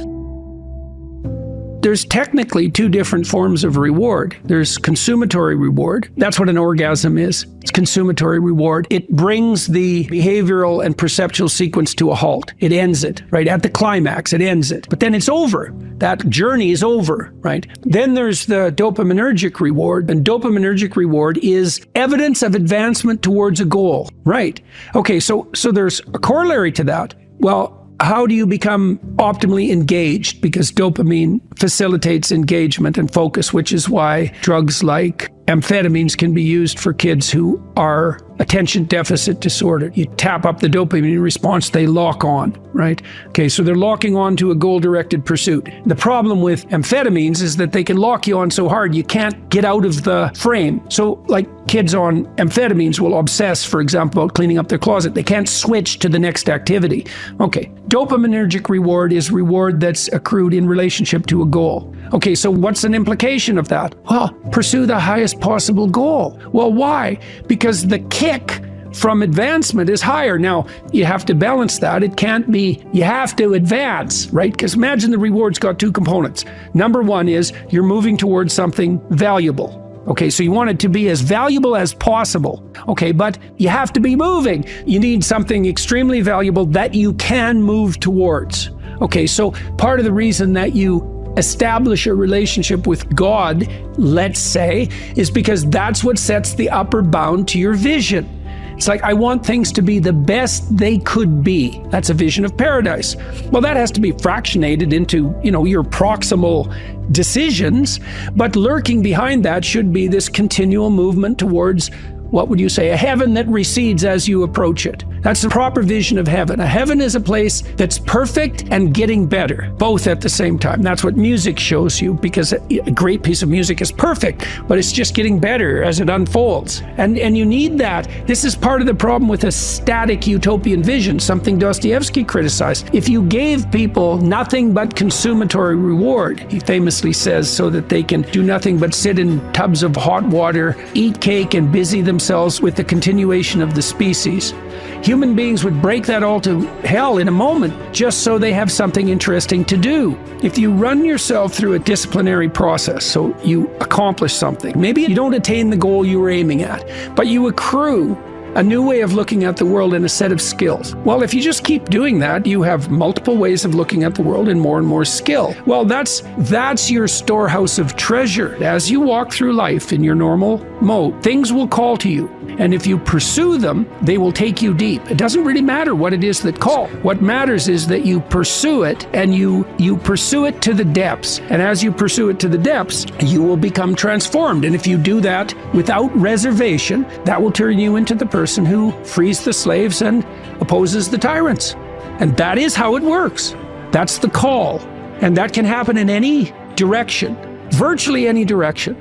There's technically two different forms of reward. There's consumatory reward. That's what an orgasm is. It's consumatory reward. It brings the behavioral and perceptual sequence to a halt. It ends it, right? At the climax, it ends it. But then it's over. That journey is over, right? Then there's the dopaminergic reward, and dopaminergic reward is evidence of advancement towards a goal, right? Okay, so there's a corollary to that. Well, how do you become optimally engaged? Because dopamine facilitates engagement and focus, which is why drugs like amphetamines can be used for kids who are attention deficit disordered. You tap up the dopamine response, they lock on, right? Okay, so they're locking on to a goal-directed pursuit. The problem with amphetamines is that they can lock you on so hard you can't get out of the frame. So like kids on amphetamines will obsess, for example, about cleaning up their closet. They can't switch to the next activity. Okay, dopaminergic reward is reward that's accrued in relationship to a goal. Okay, so what's an implication of that? Well, pursue the highest possible goal. Well, why? Because the kick from advancement is higher. Now, you have to balance that. It can't be, you have to advance, right? Because imagine the reward's got two components. Number one is you're moving towards something valuable. Okay, so you want it to be as valuable as possible. Okay, but you have to be moving. You need something extremely valuable that you can move towards. Okay, so part of the reason that you establish a relationship with God, let's say, is because that's what sets the upper bound to your vision. It's like, I want things to be the best they could be. That's a vision of paradise. Well, that has to be fractionated into, your proximal decisions, but lurking behind that should be this continual movement towards, what would you say, a heaven that recedes as you approach it. That's the proper vision of heaven. A heaven is a place that's perfect and getting better, both at the same time. That's what music shows you, because a great piece of music is perfect, but it's just getting better as it unfolds. And you need that. This is part of the problem with a static utopian vision, something Dostoevsky criticized. If you gave people nothing but consumatory reward, he famously says, so that they can do nothing but sit in tubs of hot water, eat cake, and busy themselves with the continuation of the species, human beings would break that all to hell in a moment just so they have something interesting to do. If you run yourself through a disciplinary process, so you accomplish something, maybe you don't attain the goal you were aiming at, but you accrue a new way of looking at the world and a set of skills. Well, if you just keep doing that, you have multiple ways of looking at the world and more skill. Well, that's your storehouse of treasure. As you walk through life in your normal mode, things will call to you. And if you pursue them, they will take you deep. It doesn't really matter what it is that call. What matters is that you pursue it, and you pursue it to the depths. And as you pursue it to the depths, you will become transformed. And if you do that without reservation, that will turn you into the person who frees the slaves and opposes the tyrants. And that is how it works. That's the call. And that can happen in any direction, virtually any direction.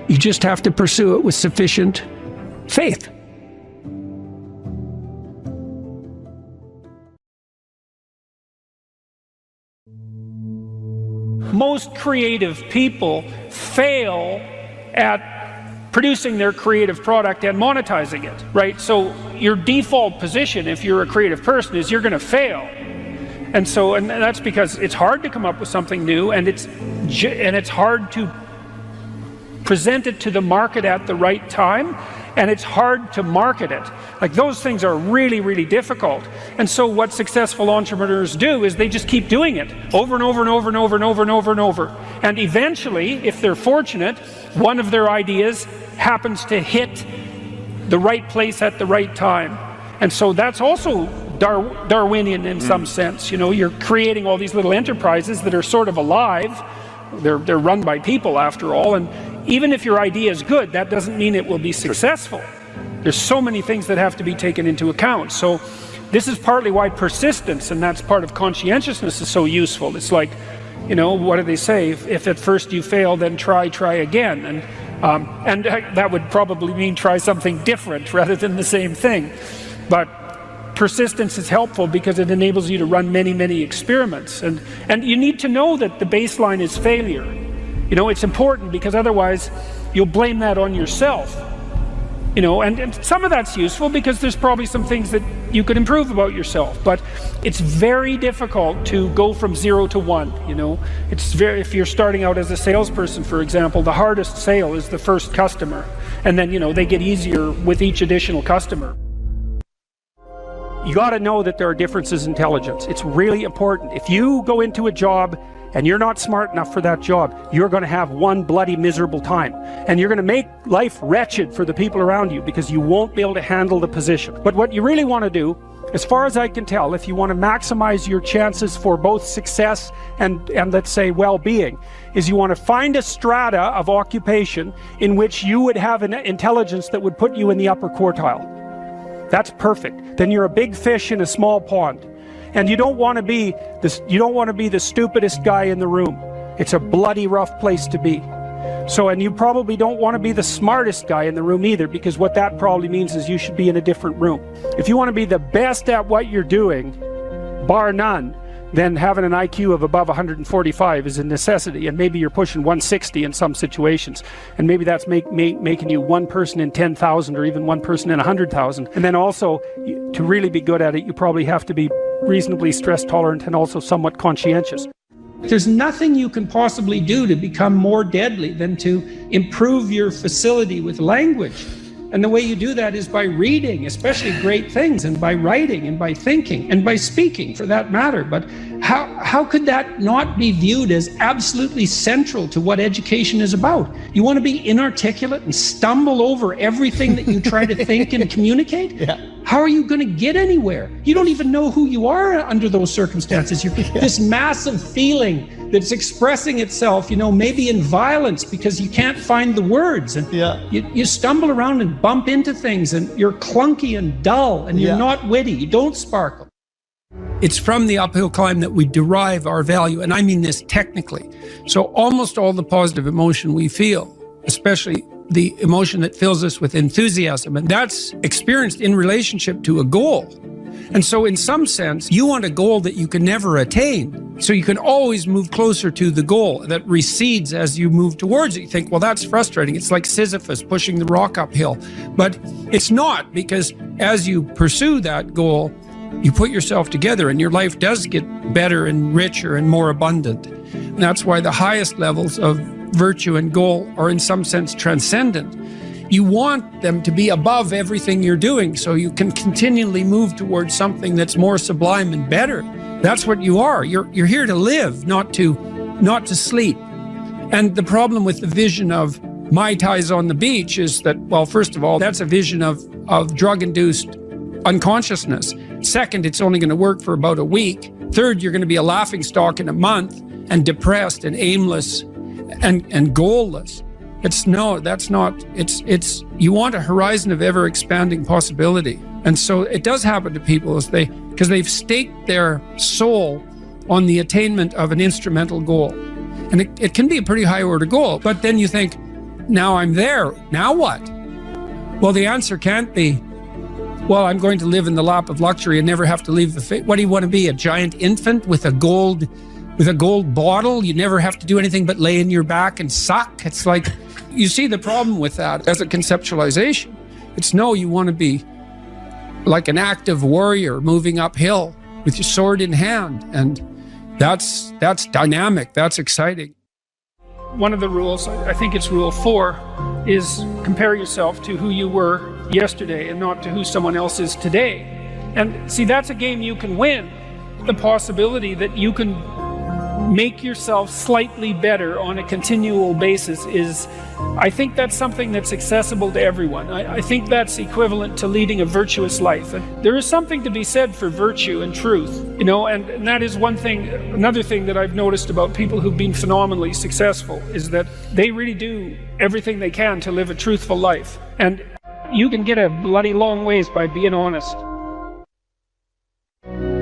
You just have to pursue it with sufficient faith. Most creative people fail at producing their creative product and monetizing it, right? So your default position, if you're a creative person, is you're going to fail. And that's because it's hard to come up with something new, and it's hard to present it to the market at the right time, and it's hard to market it. Like, those things are really, really difficult. And so what successful entrepreneurs do is they just keep doing it over and over and over and over and over and over and over. And eventually, if they're fortunate, one of their ideas happens to hit the right place at the right time. And so that's also Darwinian in some sense. You know, you're creating all these little enterprises that are sort of alive. They're run by people after all, and even if your idea is good, that doesn't mean it will be successful. There's so many things that have to be taken into account. So this is partly why persistence, and that's part of conscientiousness, is so useful. It's like, you know, what do they say? If at first you fail, then try again. And that would probably mean try something different rather than the same thing. But persistence is helpful because it enables you to run many experiments. And you need to know that the baseline is failure. You know, it's important because otherwise you'll blame that on yourself. You know, and some of that's useful because there's probably some things that you could improve about yourself, but it's very difficult to go from 0 to 1, you know. If you're starting out as a salesperson, for example, the hardest sale is the first customer, and then, you know, they get easier with each additional customer. You got to know that there are differences in intelligence. It's really important. If you go into a job and you're not smart enough for that job, you're going to have one bloody miserable time. And you're going to make life wretched for the people around you because you won't be able to handle the position. But what you really want to do, as far as I can tell, if you want to maximize your chances for both success and let's say well-being, is you want to find a strata of occupation in which you would have an intelligence that would put you in the upper quartile. That's perfect. Then you're a big fish in a small pond. And you don't want to be the stupidest guy in the room. It's a bloody rough place to be. So, and you probably don't want to be the smartest guy in the room either, because what that probably means is you should be in a different room. If you want to be the best at what you're doing, bar none, then having an IQ of above 145 is a necessity, and maybe you're pushing 160 in some situations, and maybe that's making you one person in 10,000 or even one person in 100,000. And then also, to really be good at it, you probably have to be reasonably stress tolerant and also somewhat conscientious. There's nothing you can possibly do to become more deadly than to improve your facility with language. And the way you do that is by reading, especially great things, and by writing, and by thinking, and by speaking, for that matter. But how could that not be viewed as absolutely central to what education is about? You want to be inarticulate and stumble over everything that you try to think and communicate? Yeah. How are you going to get anywhere? You don't even know who you are under those circumstances. You're this massive feeling that's expressing itself, you know, maybe in violence because you can't find the words, and you stumble around and bump into things, and you're clunky and dull, and you're not witty, you don't sparkle. It's from the uphill climb that we derive our value, and I mean this technically. So almost all the positive emotion we feel, especially the emotion that fills us with enthusiasm, and that's experienced in relationship to a goal. And so in some sense, you want a goal that you can never attain. So you can always move closer to the goal that recedes as you move towards it. You think, well, that's frustrating. It's like Sisyphus pushing the rock uphill. But it's not, because as you pursue that goal, you put yourself together and your life does get better and richer and more abundant. And that's why the highest levels of virtue and goal are in some sense transcendent. You want them to be above everything you're doing so you can continually move towards something that's more sublime and better. That's what you are. You're here to live, not to sleep. And the problem with the vision of Mai Tais on the beach is that, well, first of all, that's a vision of drug-induced unconsciousness. Second, it's only going to work for about a week. Third, you're going to be a laughingstock in a month and depressed and aimless and goalless. You want a horizon of ever expanding possibility. And so it does happen to people because they've staked their soul on the attainment of an instrumental goal. And it can be a pretty high order goal, but then you think, now I'm there, now what? Well, the answer can't be, well, I'm going to live in the lap of luxury and never have to leave the face. What do you want to be, a giant infant with a gold bottle? You never have to do anything but lay in your back and suck. It's like, you see the problem with that as a conceptualization. It's no, you want to be like an active warrior moving uphill with your sword in hand. And that's dynamic, that's exciting. One of the rules, I think it's rule 4, is compare yourself to who you were yesterday and not to who someone else is today. And see, that's a game you can win. The possibility that you can make yourself slightly better on a continual basis I think that's something that's accessible to everyone. I think that's equivalent to leading a virtuous life. And there is something to be said for virtue and truth, and that is another thing that I've noticed about people who've been phenomenally successful is that they really do everything they can to live a truthful life. And you can get a bloody long ways by being honest.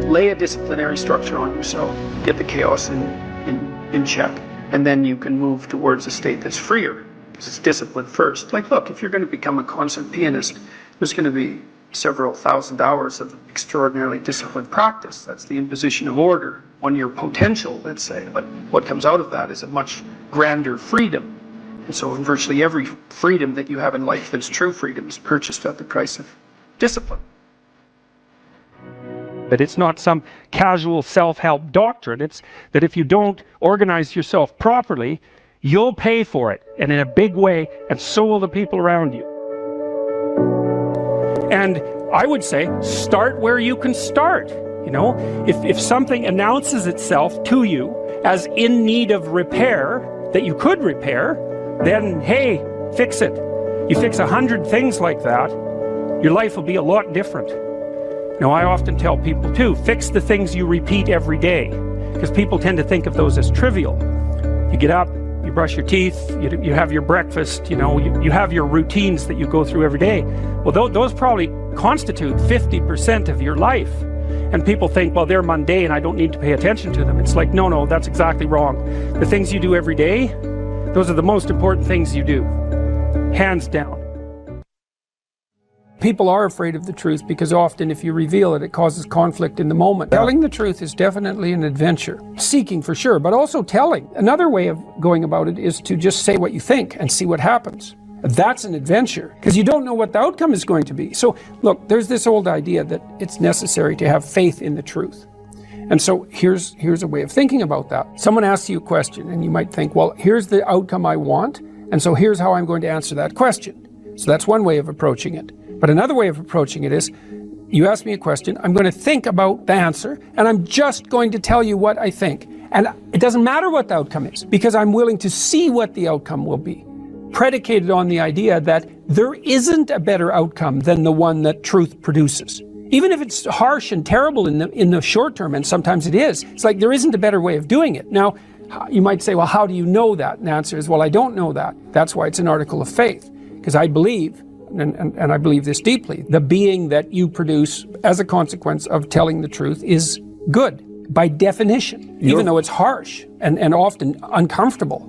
Lay a disciplinary structure on yourself, get the chaos in check, and then you can move towards a state that's freer, because it's discipline first. Like, look, if you're going to become a concert pianist, there's going to be several thousand hours of extraordinarily disciplined practice. That's the imposition of order on your potential, let's say. But what comes out of that is a much grander freedom. And so virtually every freedom that you have in life that's true freedom is purchased at the price of discipline. But it's not some casual self-help doctrine. It's that if you don't organize yourself properly, you'll pay for it, and in a big way, and so will the people around you. And I would say, start where you can start. If something announces itself to you as in need of repair, that you could repair, then hey, fix it. You fix 100 things like that, your life will be a lot different. I often tell people too, fix the things you repeat every day, because people tend to think of those as trivial. You get up, you brush your teeth, you have your breakfast, you have your routines that you go through every day. Well, those probably constitute 50% of your life. And people think, well, they're mundane, I don't need to pay attention to them. It's like, no, that's exactly wrong. The things you do every day, those are the most important things you do, hands down. People are afraid of the truth because often if you reveal it, it causes conflict in the moment. Telling the truth is definitely an adventure. Seeking for sure, but also telling. Another way of going about it is to just say what you think and see what happens. That's an adventure because you don't know what the outcome is going to be. So look, there's this old idea that it's necessary to have faith in the truth. And so here's a way of thinking about that. Someone asks you a question and you might think, well, here's the outcome I want, and so here's how I'm going to answer that question. So that's one way of approaching it. But another way of approaching it is, you ask me a question, I'm going to think about the answer, and I'm just going to tell you what I think. And it doesn't matter what the outcome is, because I'm willing to see what the outcome will be, predicated on the idea that there isn't a better outcome than the one that truth produces. Even if it's harsh and terrible in the short term, and sometimes it is, it's like there isn't a better way of doing it. Now, you might say, well, how do you know that? And the answer is, well, I don't know that. That's why it's an article of faith, because I believe, and I believe this deeply, the being that you produce as a consequence of telling the truth is good, by definition, even though it's harsh and often uncomfortable,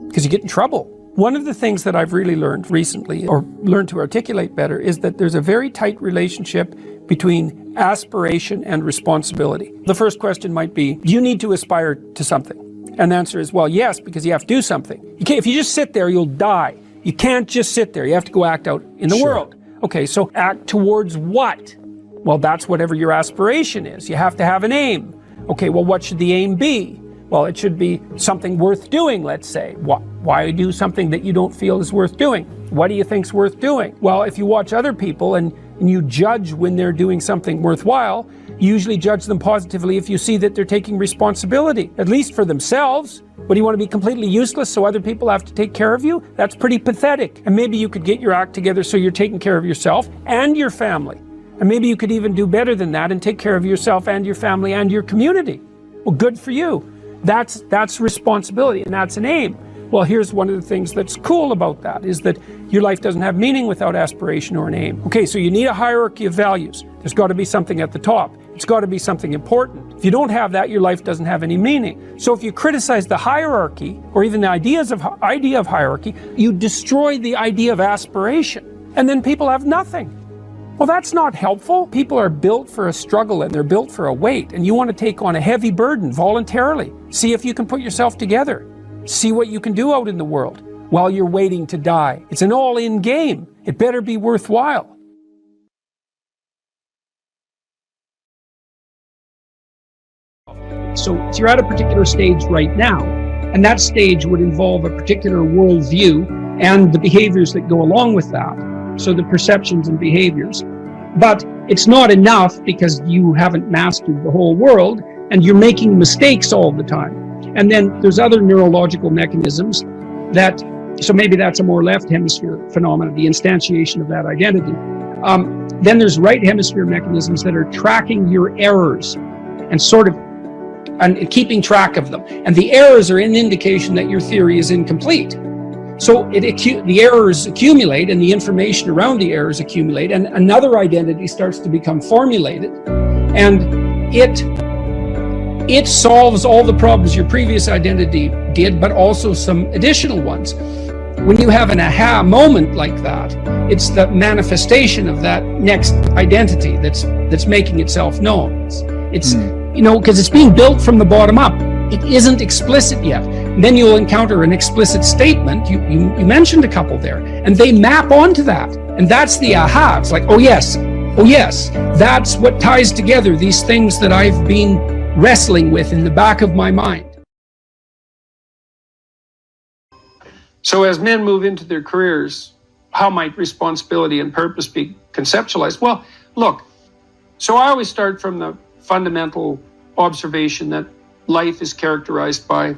because you get in trouble. One of the things that I've really learned recently, or learned to articulate better, is that there's a very tight relationship between aspiration and responsibility. The first question might be, do you need to aspire to something? And the answer is, well, yes, because you have to do something. If you just sit there, you'll die. You can't just sit there. You have to go act out in the world. Okay, so act towards what? Well, that's whatever your aspiration is. You have to have an aim. Okay, well, what should the aim be? Well, it should be something worth doing, let's say. Why do something that you don't feel is worth doing? What do you think's worth doing? Well, if you watch other people and you judge when they're doing something worthwhile, you usually judge them positively if you see that they're taking responsibility, at least for themselves. What, do you want to be completely useless so other people have to take care of you? That's pretty pathetic. And maybe you could get your act together so you're taking care of yourself and your family. And maybe you could even do better than that and take care of yourself and your family and your community. Well, good for you. That's responsibility, and that's an aim. Well, here's one of the things that's cool about that, is that your life doesn't have meaning without aspiration or an aim. Okay, so you need a hierarchy of values. There's got to be something at the top. It's got to be something important. If you don't have that, your life doesn't have any meaning. So if you criticize the hierarchy, or even the idea of hierarchy, you destroy the idea of aspiration. And then people have nothing. Well, that's not helpful. People are built for a struggle, and they're built for a weight, and you want to take on a heavy burden voluntarily. See if you can put yourself together. See what you can do out in the world while you're waiting to die. It's an all-in game. It better be worthwhile. So you're at a particular stage right now, and that stage would involve a particular worldview and the behaviors that go along with that. So the perceptions and behaviors. But it's not enough, because you haven't mastered the whole world and you're making mistakes all the time. And then there's other neurological mechanisms that, so maybe that's a more left hemisphere phenomenon, the instantiation of that identity. Then there's right hemisphere mechanisms that are tracking your errors and sort of and keeping track of them. And the errors are an indication that your theory is incomplete. So the errors accumulate and the information around the errors accumulate, and another identity starts to become formulated, and it solves all the problems your previous identity did, but also some additional ones. When you have an aha moment like that, it's the manifestation of that next identity that's making itself known. It's because it's being built from the bottom up. It isn't explicit yet. And then you'll encounter an explicit statement. You mentioned a couple there, and they map onto that. And that's the aha. It's like, oh yes, that's what ties together these things that I've been wrestling with in the back of my mind. So as men move into their careers, how might responsibility and purpose be conceptualized? Well, look, so I always start from the fundamental observation that life is characterized by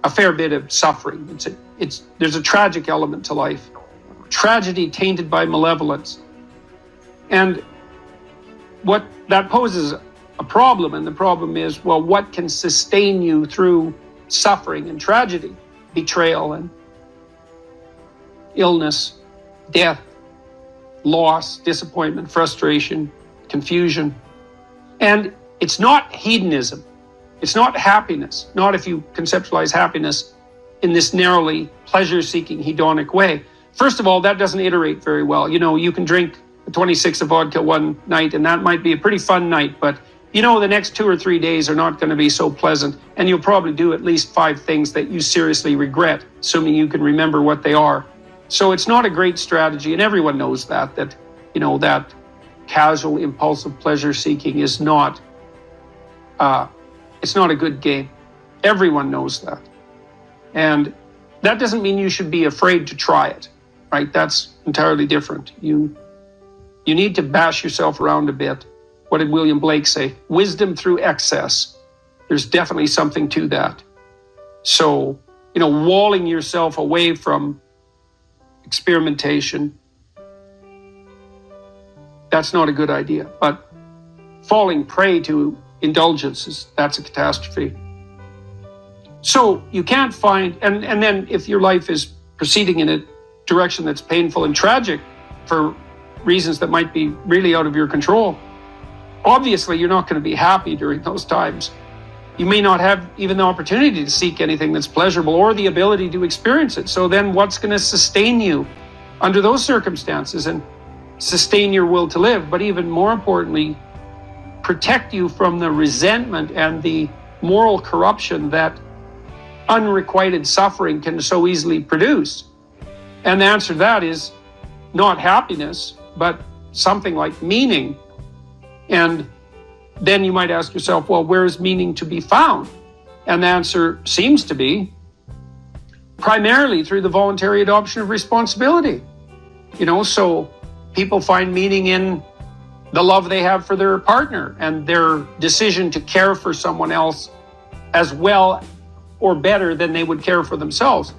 a fair bit of suffering. There's a tragic element to life. Tragedy tainted by malevolence. And what that poses a problem, and the problem is, well, what can sustain you through suffering and tragedy? Betrayal and illness, death, loss, disappointment, frustration, confusion. And it's not hedonism. It's not happiness. Not if you conceptualize happiness in this narrowly pleasure-seeking hedonic way. First of all, that doesn't iterate very well. You can drink 26 of vodka one night, and that might be a pretty fun night, but the next 2 or 3 days are not going to be so pleasant, and you'll probably do at least 5 things that you seriously regret, assuming you can remember what they are. So it's not a great strategy, and everyone knows that that casual, impulsive pleasure-seeking is not, it's not a good game. Everyone knows that. And that doesn't mean you should be afraid to try it, right? That's entirely different. You need to bash yourself around a bit. What did William Blake say? Wisdom through excess. There's definitely something to that. So, walling yourself away from experimentation, that's not a good idea. But falling prey to indulgences, that's a catastrophe. So you can't find, and then if your life is proceeding in a direction that's painful and tragic for reasons that might be really out of your control, obviously you're not going to be happy during those times. You may not have even the opportunity to seek anything that's pleasurable or the ability to experience it. So then what's going to sustain you under those circumstances and sustain your will to live, but even more importantly, protect you from the resentment and the moral corruption that unrequited suffering can so easily produce? And the answer to that is not happiness, but something like meaning. And then you might ask yourself, well, where is meaning to be found? And the answer seems to be primarily through the voluntary adoption of responsibility. So people find meaning in the love they have for their partner and their decision to care for someone else as well or better than they would care for themselves.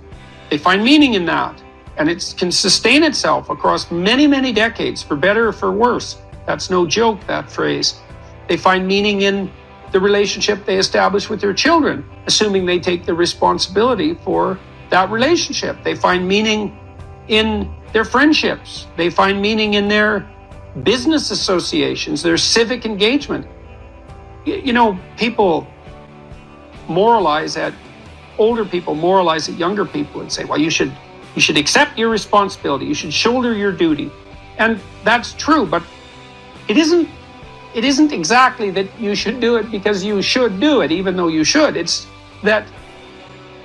They find meaning in that, and it can sustain itself across many, many decades, for better or for worse. That's no joke, that phrase. They find meaning in the relationship they establish with their children, assuming they take the responsibility for that relationship. They find meaning in their friendships. They find meaning in their business associations, their civic engagement. People moralize at older people, moralize at younger people and say, well, you should accept your responsibility. You should shoulder your duty. And that's true, but it isn't exactly that you should do it because you should do it, even though you should. It's that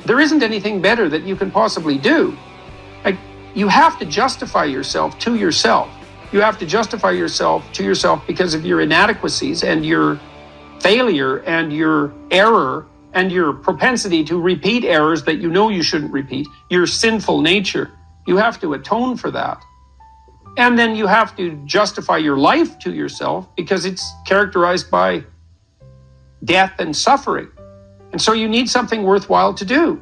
there isn't anything better that you can possibly do. Like, you have to justify yourself to yourself. You have to justify yourself to yourself because of your inadequacies and your failure and your error and your propensity to repeat errors that you shouldn't repeat, your sinful nature. You have to atone for that. And then you have to justify your life to yourself because it's characterized by death and suffering. And so you need something worthwhile to do.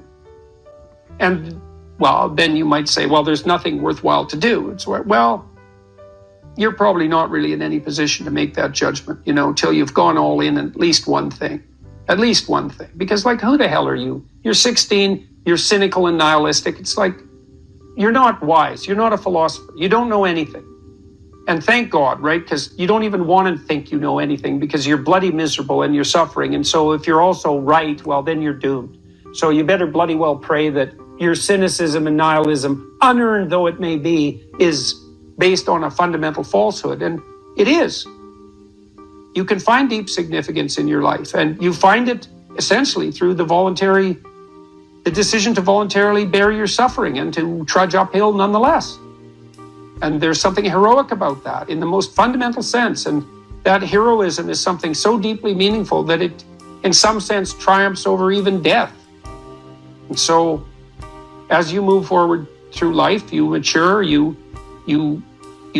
And, well, then you might say, well, there's nothing worthwhile to do. It's well, you're probably not really in any position to make that judgment, till you've gone all in at least one thing. At least one thing. Because, who the hell are you? You're 16, you're cynical and nihilistic. It's like, you're not wise. You're not a philosopher. You don't know anything. And thank God, right? Because you don't even want to think you know anything because you're bloody miserable and you're suffering. And so if you're also right, well, then you're doomed. So you better bloody well pray that your cynicism and nihilism, unearned though it may be, is based on a fundamental falsehood. And it is. You can find deep significance in your life, and you find it essentially through the decision to voluntarily bear your suffering and to trudge uphill nonetheless. And there's something heroic about that in the most fundamental sense. And that heroism is something so deeply meaningful that it, in some sense, triumphs over even death. And so, as you move forward through life, you mature, you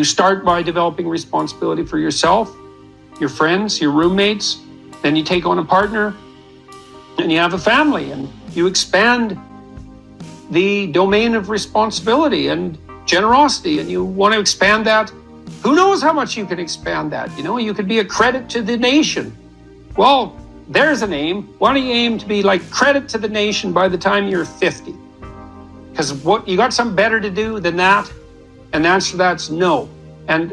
start by developing responsibility for yourself, your friends, your roommates, then you take on a partner, and you have a family, and you expand the domain of responsibility and generosity, and you want to expand that. Who knows how much you can expand that? You could be a credit to the nation. Well, there's an aim. Why don't you aim to be like credit to the nation by the time you're 50? Because what you got something better to do than that? And the answer to that's no. And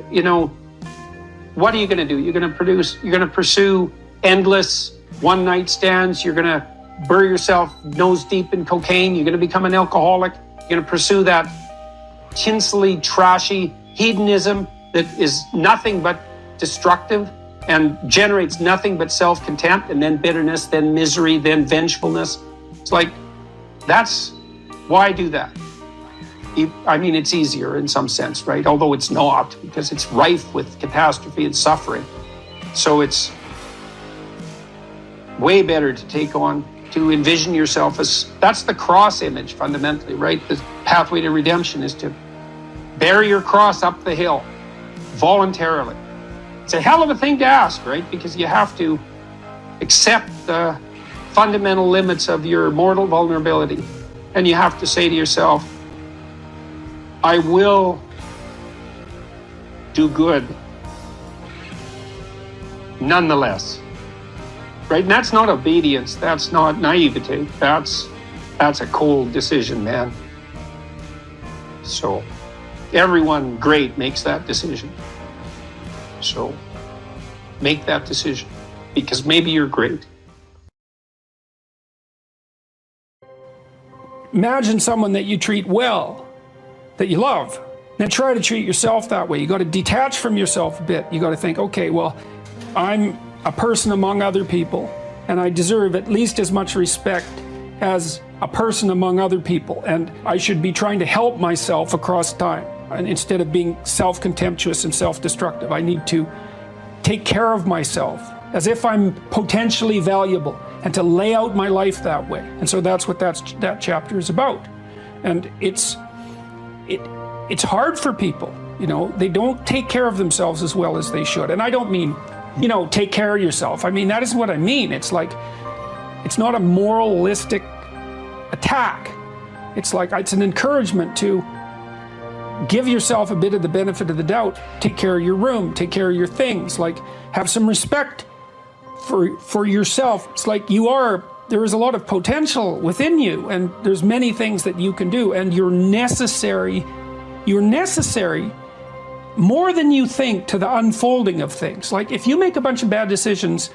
what are you going to do? You're going to pursue endless one-night stands. You're going to bury yourself nose deep in cocaine. You're going to become an alcoholic. You're going to pursue that tinsely, trashy hedonism that is nothing but destructive and generates nothing but self-contempt, and then bitterness, then misery, then vengefulness. It's like, that's why do that? It's easier in some sense, right? Although it's not, because it's rife with catastrophe and suffering. So it's way better to envision yourself as, that's the cross image fundamentally, right? The pathway to redemption is to bear your cross up the hill voluntarily. It's a hell of a thing to ask, right? Because you have to accept the fundamental limits of your mortal vulnerability. And you have to say to yourself, I will do good nonetheless. Right? And that's not obedience. That's not naivete. That's a cold decision, man. So everyone great makes that decision. So make that decision, because maybe you're great. Imagine someone that you treat well, that you love. Then try to treat yourself that way. You got to detach from yourself a bit. You got to think, okay, well, I'm a person among other people, and I deserve at least as much respect as a person among other people, and I should be trying to help myself across time. And instead of being self-contemptuous and self-destructive, I need to take care of myself as if I'm potentially valuable, and to lay out my life that way. And so that's what that chapter is about. And it's hard for people, they don't take care of themselves as well as they should. And I don't mean, take care of yourself. That isn't what I mean. It's like, it's not a moralistic attack. It's an encouragement to give yourself a bit of the benefit of the doubt. Take care of your room, take care of your things, have some respect for yourself. It's like there is a lot of potential within you, and there's many things that you can do, and you're necessary more than you think to the unfolding of things. If you make a bunch of bad decisions,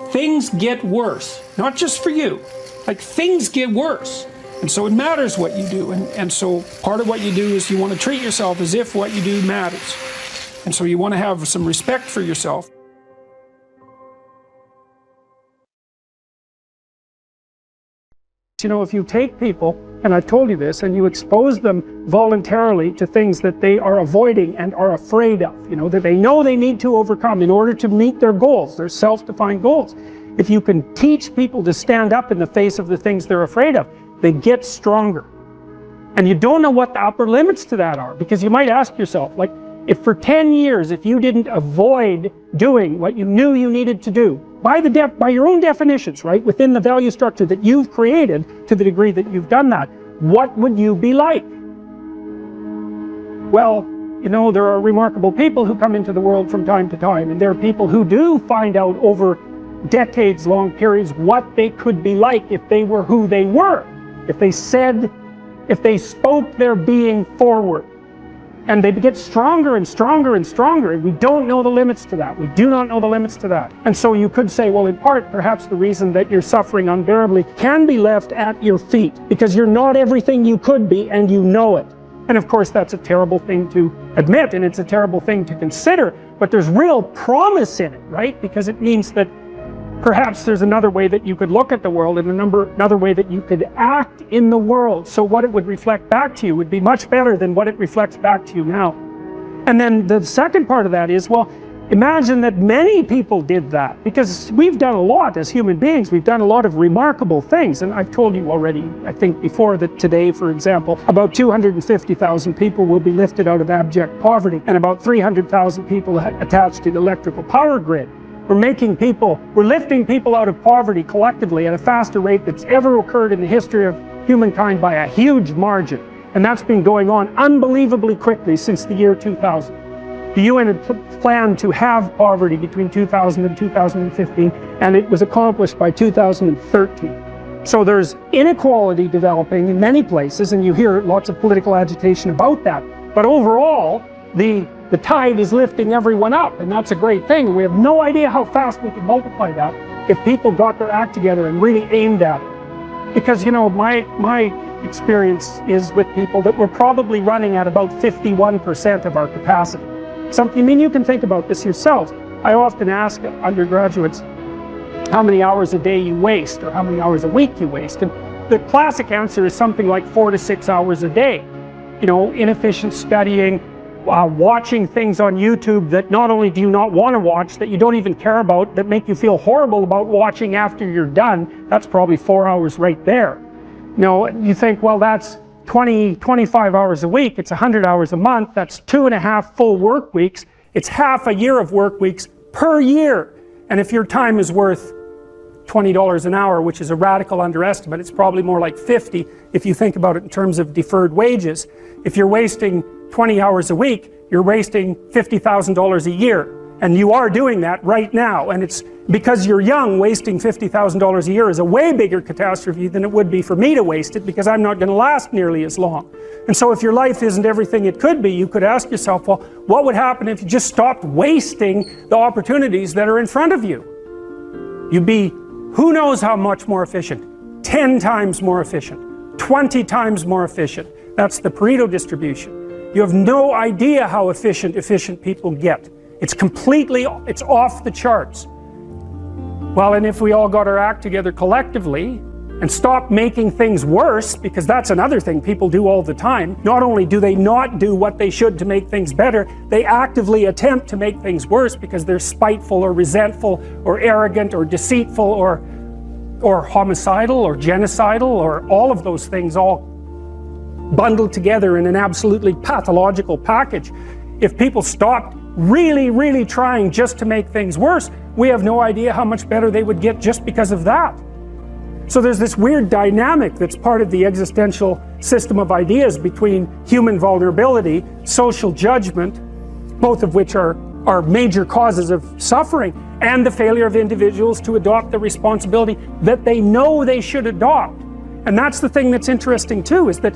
things get worse, not just for you, things get worse. And so it matters what you do. And so part of what you do is you want to treat yourself as if what you do matters. And so you want to have some respect for yourself. If you take people, and I've told you this, and you expose them voluntarily to things that they are avoiding and are afraid of, that they know they need to overcome in order to meet their goals, their self-defined goals. If you can teach people to stand up in the face of the things they're afraid of, they get stronger. And you don't know what the upper limits to that are, because you might ask yourself, if for 10 years, if you didn't avoid doing what you knew you needed to do, by your own definitions, right, within the value structure that you've created, to the degree that you've done that, what would you be like? Well, you know, there are remarkable people who come into the world from time to time, and there are people who do find out over decades-long periods what they could be like if they were who they were, if they spoke their being forward. And they get stronger and stronger and stronger, and we don't know the limits to that. We do not know the limits to that. And so you could say, well, in part, perhaps the reason that you're suffering unbearably can be left at your feet, because you're not everything you could be, and you know it. And of course, that's a terrible thing to admit, and it's a terrible thing to consider, but there's real promise in it, right? Because it means that perhaps there's another way that you could look at the world, and another way that you could act in the world. So what it would reflect back to you would be much better than what it reflects back to you now. And then the second part of that is, well, imagine that many people did that, because we've done a lot as human beings. We've done a lot of remarkable things, and I've told you already, I think before, that today, for example, about 250,000 people will be lifted out of abject poverty, and about 300,000 people attached to the electrical power grid. We're lifting people out of poverty collectively at a faster rate that's ever occurred in the history of humankind by a huge margin. And that's been going on unbelievably quickly since the year 2000. The UN had planned to have poverty between 2000 and 2015, and it was accomplished by 2013. So there's inequality developing in many places, and you hear lots of political agitation about that. But overall, the tide is lifting everyone up, and that's a great thing. We have no idea how fast we can multiply that if people got their act together and really aimed at it. Because, you know, my experience is with people that we're probably running at about 51% of our capacity. I mean, you can think about this yourselves. I often ask undergraduates how many hours a day you waste, or how many hours a week you waste, and the classic answer is something like 4 to 6 hours a day. You know, inefficient studying, watching things on YouTube that not only do you not want to watch, that you don't even care about, that make you feel horrible about watching after you're done. That's probably 4 hours right there. You know, you think, well, that's 25 hours a week, it's 100 hours a month, that's 2.5 full work weeks, it's half a year of work weeks per year. And if your time is worth $20 an hour, which is a radical underestimate, it's probably more like 50 if you think about it in terms of deferred wages. If you're wasting 20 hours a week, you're wasting $50,000 a year. And you are doing that right now. And it's because you're young, wasting $50,000 a year is a way bigger catastrophe than it would be for me to waste it, because I'm not going to last nearly as long. And so if your life isn't everything it could be, you could ask yourself, well, what would happen if you just stopped wasting the opportunities that are in front of you? You'd be, who knows how much more efficient? 10 times more efficient, 20 times more efficient. That's the Pareto distribution. You have no idea how efficient people get. It's off the charts. Well, and if we all got our act together collectively and stopped making things worse, because that's another thing people do all the time. Not only do they not do what they should to make things better, they actively attempt to make things worse because they're spiteful or resentful or arrogant or deceitful or homicidal or genocidal, or all of those things all bundled together in an absolutely pathological package. If people stopped really trying just to make things worse, we have no idea how much better they would get just because of that. So there's this weird dynamic that's part of the existential system of ideas between human vulnerability, social judgment, both of which are major causes of suffering, and the failure of individuals to adopt the responsibility that they know they should adopt. And that's the thing that's interesting too, is that,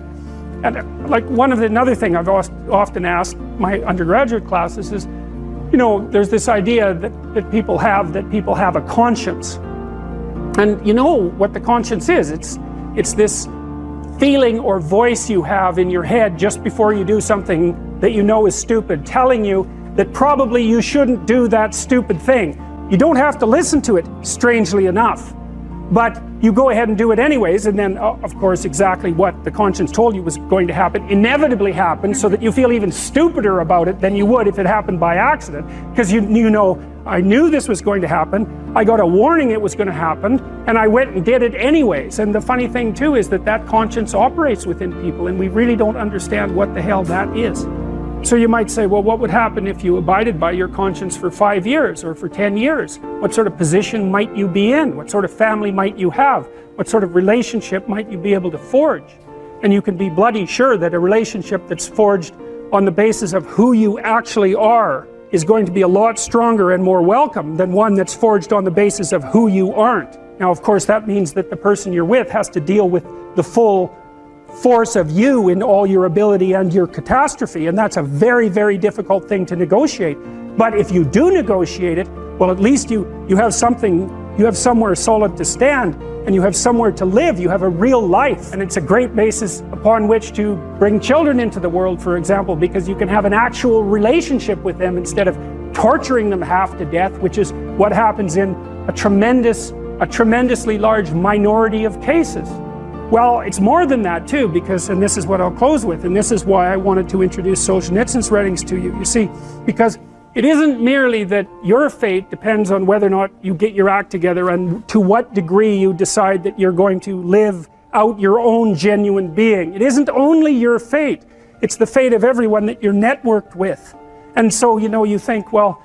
like another thing I've often asked my undergraduate classes is, you know, there's this idea that people have a conscience. And you know what the conscience is. It's this feeling or voice you have in your head just before you do something that you know is stupid, telling you that probably you shouldn't do that stupid thing. You don't have to listen to it, strangely enough. But you go ahead and do it anyways, and then, of course, exactly what the conscience told you was going to happen inevitably happens, so that you feel even stupider about it than you would if it happened by accident. Because you know, I knew this was going to happen, I got a warning it was going to happen, and I went and did it anyways. And the funny thing too is that conscience operates within people, and we really don't understand what the hell that is. So you might say, well, what would happen if you abided by your conscience for 5 years or for 10 years? What sort of position might you be in? What sort of family might you have? What sort of relationship might you be able to forge? And you can be bloody sure that a relationship that's forged on the basis of who you actually are is going to be a lot stronger and more welcome than one that's forged on the basis of who you aren't. Now, of course, that means that the person you're with has to deal with the full force of you in all your ability and your catastrophe, and that's a very, very difficult thing to negotiate. But if you do negotiate it, well, at least you have something, you have somewhere solid to stand, and you have somewhere to live. You have a real life, and it's a great basis upon which to bring children into the world, for example, because you can have an actual relationship with them instead of torturing them half to death, which is what happens in a tremendously large minority of cases. Well, it's more than that too, because, and this is what I'll close with, and this is why I wanted to introduce Solzhenitsyn's writings to you. You see, because it isn't merely that your fate depends on whether or not you get your act together and to what degree you decide that you're going to live out your own genuine being. It isn't only your fate, it's the fate of everyone that you're networked with. And so, you know, you think, well,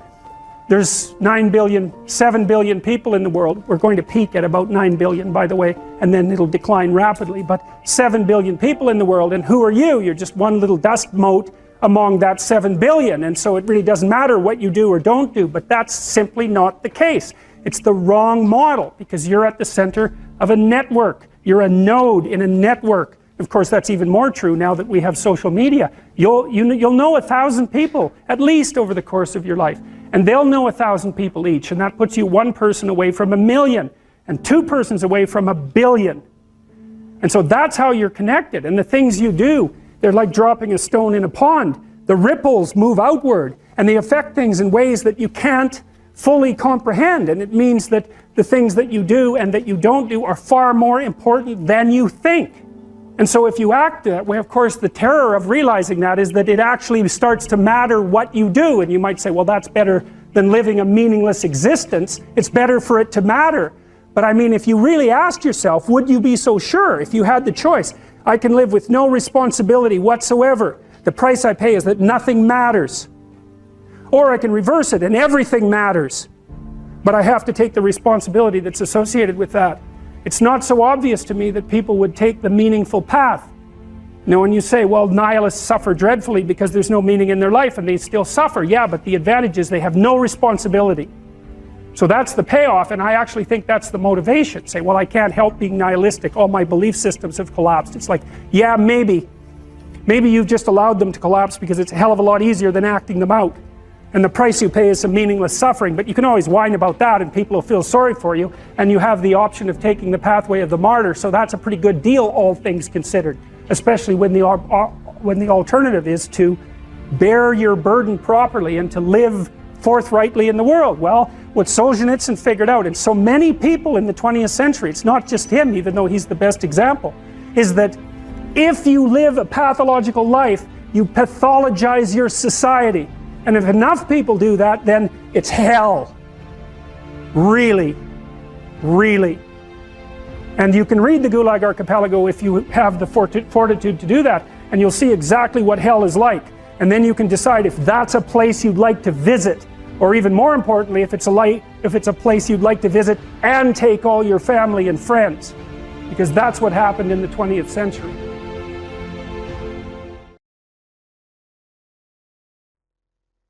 there's 9 billion, 7 billion people in the world. We're going to peak at about 9 billion, by the way, and then it'll decline rapidly. But 7 billion people in the world, and who are you? You're just one little dust mote among that 7 billion. And so it really doesn't matter what you do or don't do, but that's simply not the case. It's the wrong model, because you're at the center of a network. You're a node in a network. Of course, that's even more true now that we have social media. You'll know 1,000 people, at least, over the course of your life. And they'll know 1,000 people each, and that puts you one person away from 1,000,000, and two persons away from 1,000,000,000. And so that's how you're connected. And the things you do, they're like dropping a stone in a pond. The ripples move outward, and they affect things in ways that you can't fully comprehend. And it means that the things that you do and that you don't do are far more important than you think. And so if you act that way, of course, the terror of realizing that is that it actually starts to matter what you do. And you might say, well, that's better than living a meaningless existence. It's better for it to matter. But I mean, if you really ask yourself, would you be so sure if you had the choice? I can live with no responsibility whatsoever. The price I pay is that nothing matters. Or I can reverse it and everything matters. But I have to take the responsibility that's associated with that. It's not so obvious to me that people would take the meaningful path. You know, when you say, well, nihilists suffer dreadfully because there's no meaning in their life and they still suffer. Yeah, but the advantage is they have no responsibility. So that's the payoff, and I actually think that's the motivation. Say, well, I can't help being nihilistic. All my belief systems have collapsed. It's like, yeah, maybe. Maybe you've just allowed them to collapse because it's a hell of a lot easier than acting them out. And the price you pay is some meaningless suffering, but you can always whine about that and people will feel sorry for you, and you have the option of taking the pathway of the martyr, so that's a pretty good deal, all things considered, especially when the alternative is to bear your burden properly and to live forthrightly in the world. Well, what Solzhenitsyn figured out, and so many people in the 20th century, it's not just him, even though he's the best example, is that if you live a pathological life, you pathologize your society. And if enough people do that, then it's hell. Really, really. And you can read the Gulag Archipelago if you have the fortitude to do that, and you'll see exactly what hell is like. And then you can decide if that's a place you'd like to visit, or even more importantly, if it's a place you'd like to visit and take all your family and friends, because that's what happened in the 20th century.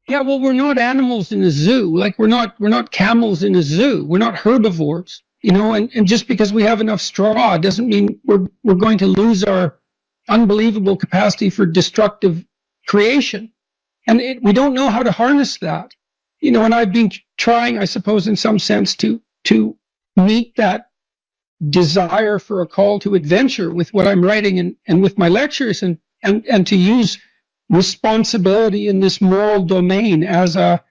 Yeah, well, we're not animals in a zoo. Like we're not camels in a zoo. We're not herbivores, you know. And just because we have enough straw doesn't mean we're going to lose our unbelievable capacity for destructive creation. And we don't know how to harness that, you know. And I've been trying, I suppose, in some sense, to meet that desire for a call to adventure with what I'm writing and with my lectures, and to use responsibility in this moral domain as a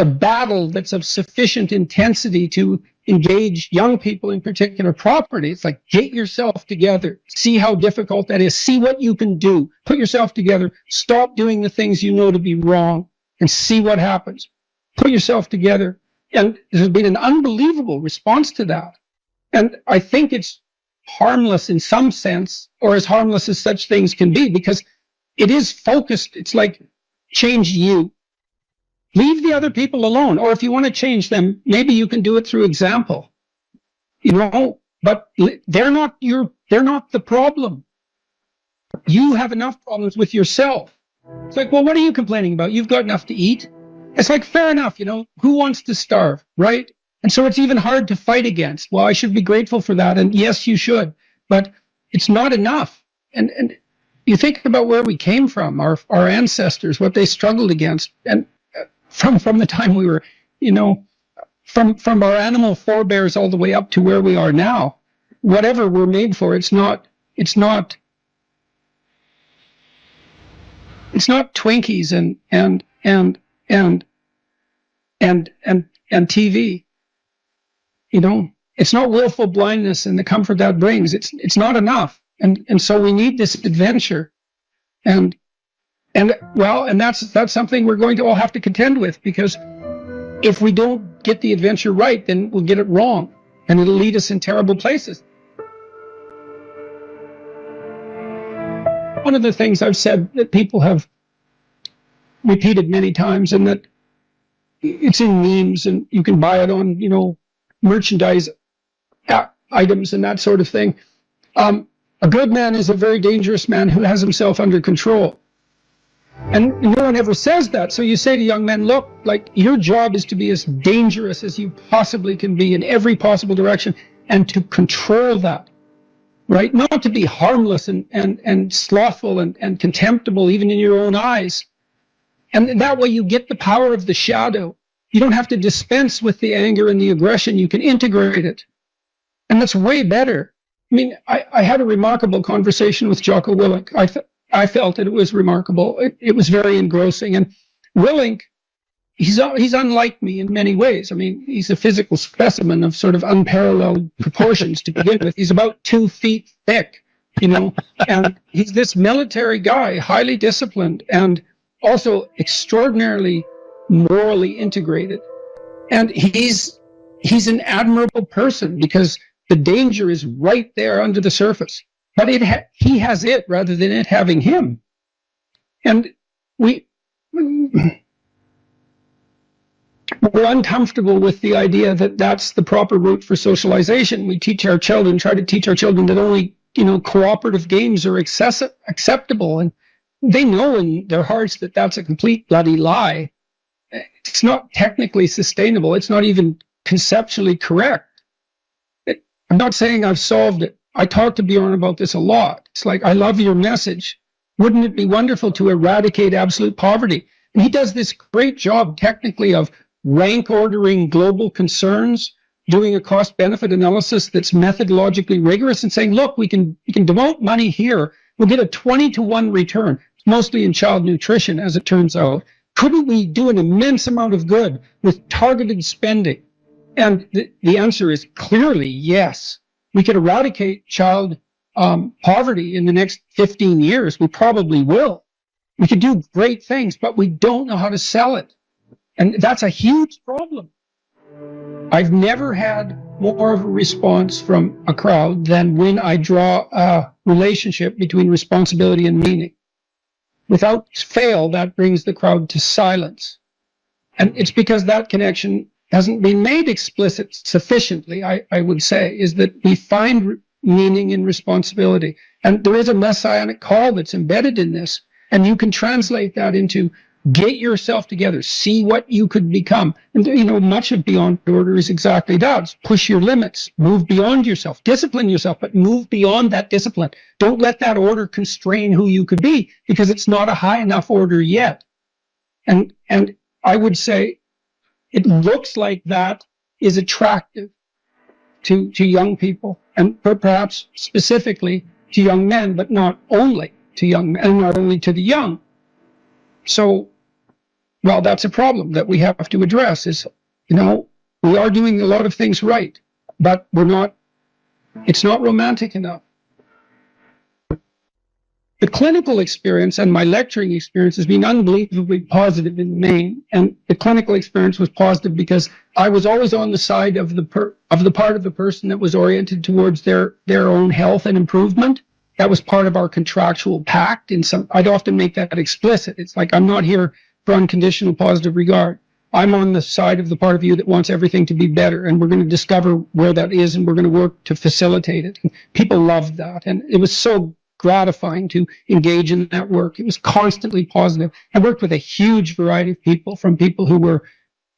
battle that's of sufficient intensity to engage young people in particular property. It's like, get yourself together, see how difficult that is, see what you can do, put yourself together, stop doing the things you know to be wrong, and see what happens. Put yourself together. And there's been an unbelievable response to that. And I think it's harmless in some sense, or as harmless as such things can be, because it is focused. It's like, change you. Leave the other people alone. Or if you want to change them, maybe you can do it through example. But they're not the problem. You have enough problems with yourself. It's like, well, what are you complaining about? You've got enough to eat. It's like, fair enough, who wants to starve, right? And so it's even hard to fight against. Well, I should be grateful for that. And yes, you should, but it's not enough. And you think about where we came from, our ancestors, what they struggled against. And from the time we were, from our animal forebears all the way up to where we are now, whatever we're made for, it's not Twinkies and TV. It's not willful blindness and the comfort that brings. It's not enough. And so we need this adventure. And that's something we're going to all have to contend with, because if we don't get the adventure right, then we'll get it wrong, and it'll lead us in terrible places. One of the things I've said that people have repeated many times, and that it's in memes, and you can buy it on, merchandise items and that sort of thing. A good man is a very dangerous man who has himself under control. And no one ever says that. So you say to young men, look, like, your job is to be as dangerous as you possibly can be in every possible direction, and to control that, right? Not to be harmless and slothful and contemptible even in your own eyes. And that way you get the power of the shadow. You don't have to dispense with the anger and the aggression. You can integrate it. And that's way better. I mean, I had a remarkable conversation with Jocko Willink. I felt that it was remarkable. It was very engrossing. And Willink, he's unlike me in many ways. I mean, he's a physical specimen of sort of unparalleled proportions to begin with. He's about 2 feet thick, and he's this military guy, highly disciplined, and also extraordinarily morally integrated. And he's an admirable person, because the danger is right there under the surface. But he has it rather than it having him. And we're uncomfortable with the idea that that's the proper route for socialization. We try to teach our children that only, cooperative games are acceptable. And they know in their hearts that that's a complete bloody lie. It's not technically sustainable. It's not even conceptually correct. I'm not saying I've solved it. I talk to Bjorn about this a lot. It's like, I love your message. Wouldn't it be wonderful to eradicate absolute poverty? And he does this great job technically of rank ordering global concerns, doing a cost-benefit analysis that's methodologically rigorous, and saying, look, we can devote money here. We'll get a 20-to-1 return, mostly in child nutrition, as it turns out. Couldn't we do an immense amount of good with targeted spending? And the answer is clearly yes. We could eradicate child poverty in the next 15 years. We probably will. We could do great things, but we don't know how to sell it. And that's a huge problem. I've never had more of a response from a crowd than when I draw a relationship between responsibility and meaning. Without fail, that brings the crowd to silence. And it's because that connection hasn't been made explicit sufficiently, I would say, is that we find meaning in responsibility. And there is a messianic call that's embedded in this. And you can translate that into get yourself together, see what you could become. And, much of Beyond Order is exactly that. It's push your limits, move beyond yourself, discipline yourself, but move beyond that discipline. Don't let that order constrain who you could be, because it's not a high enough order yet. And I would say, it looks like that is attractive to young people, and perhaps specifically to young men, but not only to young men, not only to the young. So, well, that's a problem that we have to address is, we are doing a lot of things right, but it's not romantic enough. The clinical experience and my lecturing experience has been unbelievably positive in the main, and the clinical experience was positive because I was always on the side of the part of the person that was oriented towards their own health and improvement, that was part of our contractual pact. I'd often make that explicit. It's like, I'm not here for unconditional positive regard. I'm on the side of the part of you that wants everything to be better, and we're going to discover where that is, and we're going to work to facilitate it. And people loved that, and it was so gratifying to engage in that work. It was constantly positive. I worked with a huge variety of people, from people who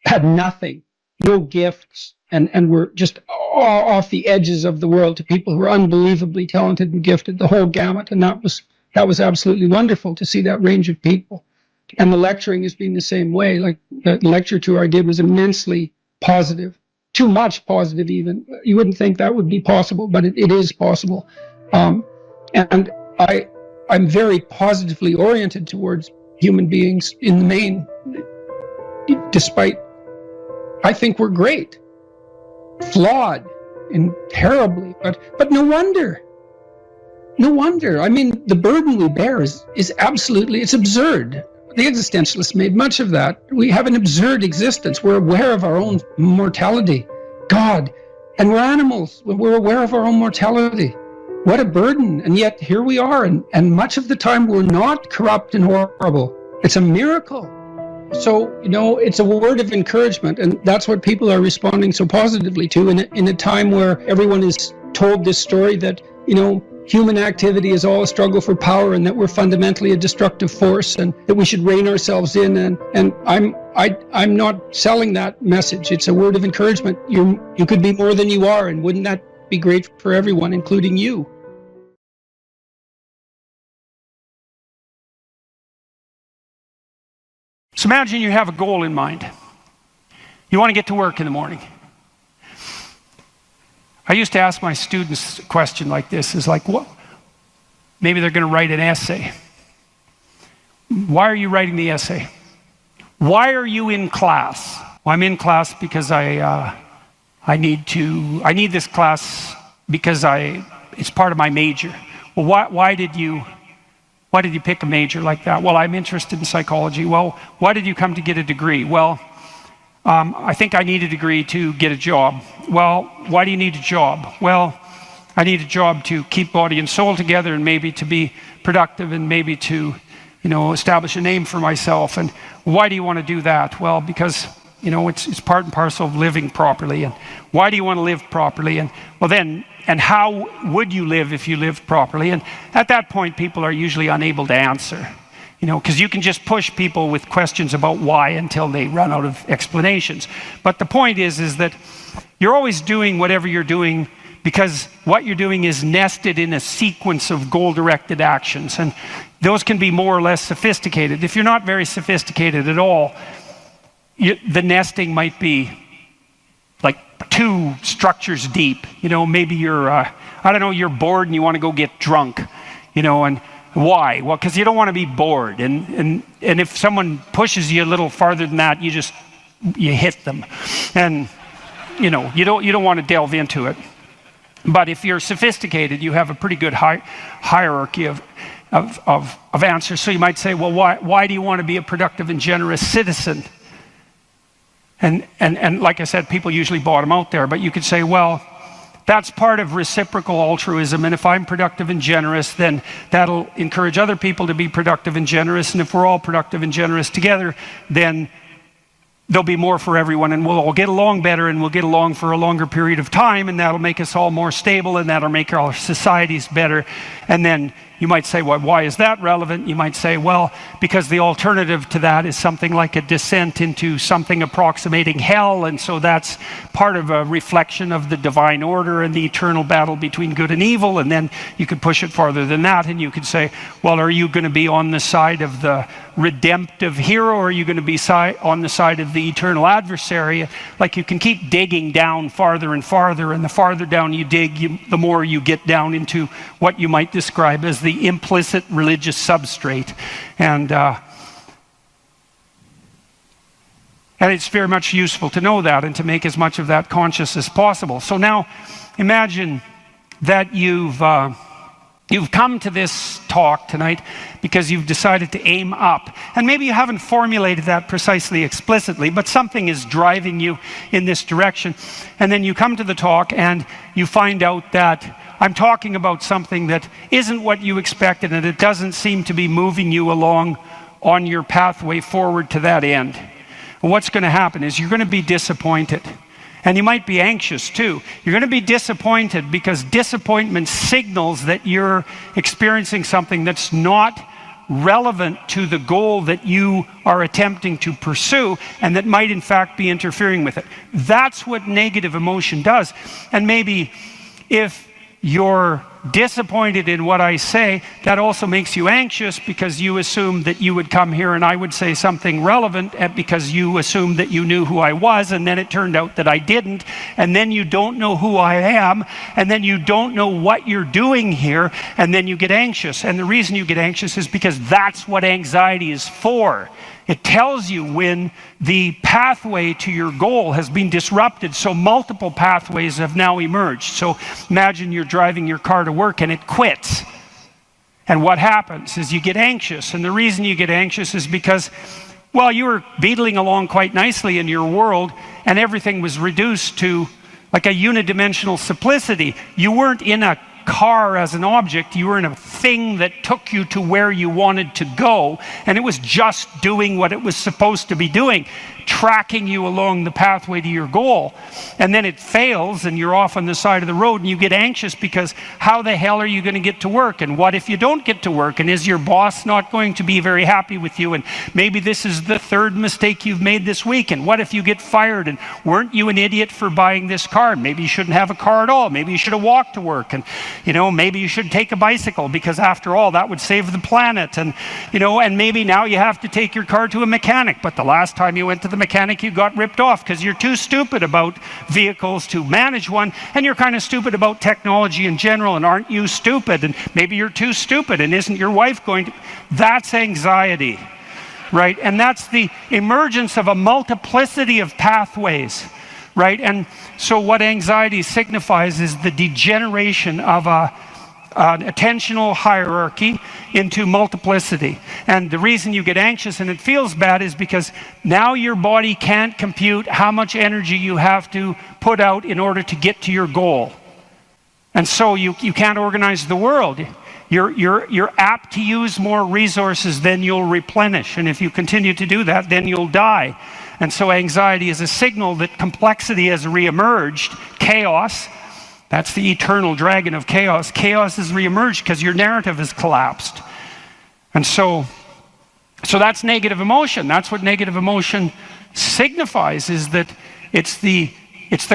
had nothing, no gifts, and were just off the edges of the world, to people who were unbelievably talented and gifted, the whole gamut. And that was absolutely wonderful to see that range of people. And the lecturing has been the same way. Like, the lecture tour I did was immensely positive, too much positive even. You wouldn't think that would be possible, but it is possible. And I'm very positively oriented towards human beings in the main, despite, I think we're great, flawed and terribly, but no wonder. No wonder. I mean, the burden we bear is absolutely, it's absurd. The existentialists made much of that. We have an absurd existence. We're aware of our own mortality. God. And we're animals. We're aware of our own mortality. What a burden. And yet here we are. And much of the time we're not corrupt and horrible. It's a miracle. So, it's a word of encouragement. And that's what people are responding so positively to in a time where everyone is told this story that, human activity is all a struggle for power, and that we're fundamentally a destructive force, and that we should rein ourselves in. And I'm not selling that message. It's a word of encouragement. You could be more than you are, and wouldn't that be great for everyone, including you? So imagine you have a goal in mind. You want to get to work in the morning. I used to ask my students a question like this, is like, what? Maybe they're going to write an essay. Why are you writing the essay? Why are you in class? Well, I'm in class because I need this class because it's part of my major. Well, why did you pick a major like that? Well, I'm interested in psychology. Well, why did you come to get a degree? Well, I think I need a degree to get a job. Well, why do you need a job? Well, I need a job to keep body and soul together, and maybe to be productive, and maybe to, establish a name for myself. And why do you want to do that? Well, because, it's part and parcel of living properly. And why do you want to live properly? And and how would you live if you lived properly? And at that point, people are usually unable to answer. Because you can just push people with questions about why until they run out of explanations. But the point is that you're always doing whatever you're doing because what you're doing is nested in a sequence of goal-directed actions. And those can be more or less sophisticated. If you're not very sophisticated at all, the nesting might be like 2 structures deep. Maybe you're, you're bored and you want to go get drunk, and why? Well, because you don't want to be bored, and if someone pushes you a little farther than that, you hit them, and you don't want to delve into it. But if you're sophisticated, you have a pretty good hierarchy of answers. So you might say, well, why do you want to be a productive and generous citizen? And like I said, people usually bottom out there, but you could say, well, that's part of reciprocal altruism, and if I'm productive and generous, then that'll encourage other people to be productive and generous, and if we're all productive and generous together, then there'll be more for everyone, and we'll all get along better, and we'll get along for a longer period of time, and that'll make us all more stable, and that'll make our societies better. And then you might say, well, why is that relevant? You might say, well, because the alternative to that is something like a descent into something approximating hell, and so that's part of a reflection of the divine order and the eternal battle between good and evil. And then you could push it farther than that, and you could say, well, are you going to be on the side of the redemptive hero, or are you going to be on the side of the eternal adversary? Like, you can keep digging down farther and farther, and the farther down you dig, the more you get down into what you might describe as the implicit religious substrate. And it's very much useful to know that and to make as much of that conscious as possible. So now imagine that you've come to this talk tonight because you've decided to aim up. And maybe you haven't formulated that precisely explicitly, but something is driving you in this direction. And then you come to the talk and you find out that I'm talking about something that isn't what you expected, and it doesn't seem to be moving you along on your pathway forward to that end. And what's going to happen is you're going to be disappointed. And you might be anxious too. You're going to be disappointed because disappointment signals that you're experiencing something that's not relevant to the goal that you are attempting to pursue, and that might in fact be interfering with it. That's what negative emotion does. And maybe if you're disappointed in what I say, that also makes you anxious because you assumed that you would come here and I would say something relevant, because you assumed that you knew who I was, and then it turned out that I didn't, and then you don't know who I am, and then you don't know what you're doing here, and then you get anxious. And the reason you get anxious is because that's what anxiety is for. It tells you when the pathway to your goal has been disrupted, so multiple pathways have now emerged. So imagine you're driving your car to work and it quits. And what happens is you get anxious. And the reason you get anxious is because, well, you were beetling along quite nicely in your world, and everything was reduced to like a unidimensional simplicity. You weren't in a car as an object, you were in a thing that took you to where you wanted to go, and it was just doing what it was supposed to be doing, tracking you along the pathway to your goal. And then it fails and you're off on the side of the road, and you get anxious because how the hell are you going to get to work? And what if you don't get to work? And is your boss not going to be very happy with you? And maybe this is the third mistake you've made this week. And what if you get fired? And weren't you an idiot for buying this car? Maybe you shouldn't have a car at all. Maybe you should have walked to work. And maybe you should take a bicycle, because after all, that would save the planet. And and maybe now you have to take your car to a mechanic, but the last time you went to the mechanic you got ripped off because you're too stupid about vehicles to manage one, and you're kind of stupid about technology in general. And aren't you stupid? And maybe you're too stupid, and isn't your wife going to... That's anxiety, right? And that's the emergence of a multiplicity of pathways, right? And so what anxiety signifies is the degeneration of an attentional hierarchy into multiplicity. And the reason you get anxious and it feels bad is because now your body can't compute how much energy you have to put out in order to get to your goal. And so you can't organize the world. You're apt to use more resources than you'll replenish. And if you continue to do that, then you'll die. And so anxiety is a signal that complexity has reemerged. Chaos, that's the eternal dragon of chaos. Chaos has reemerged because your narrative has collapsed. And so that's negative emotion. That's what negative emotion signifies, is that it's the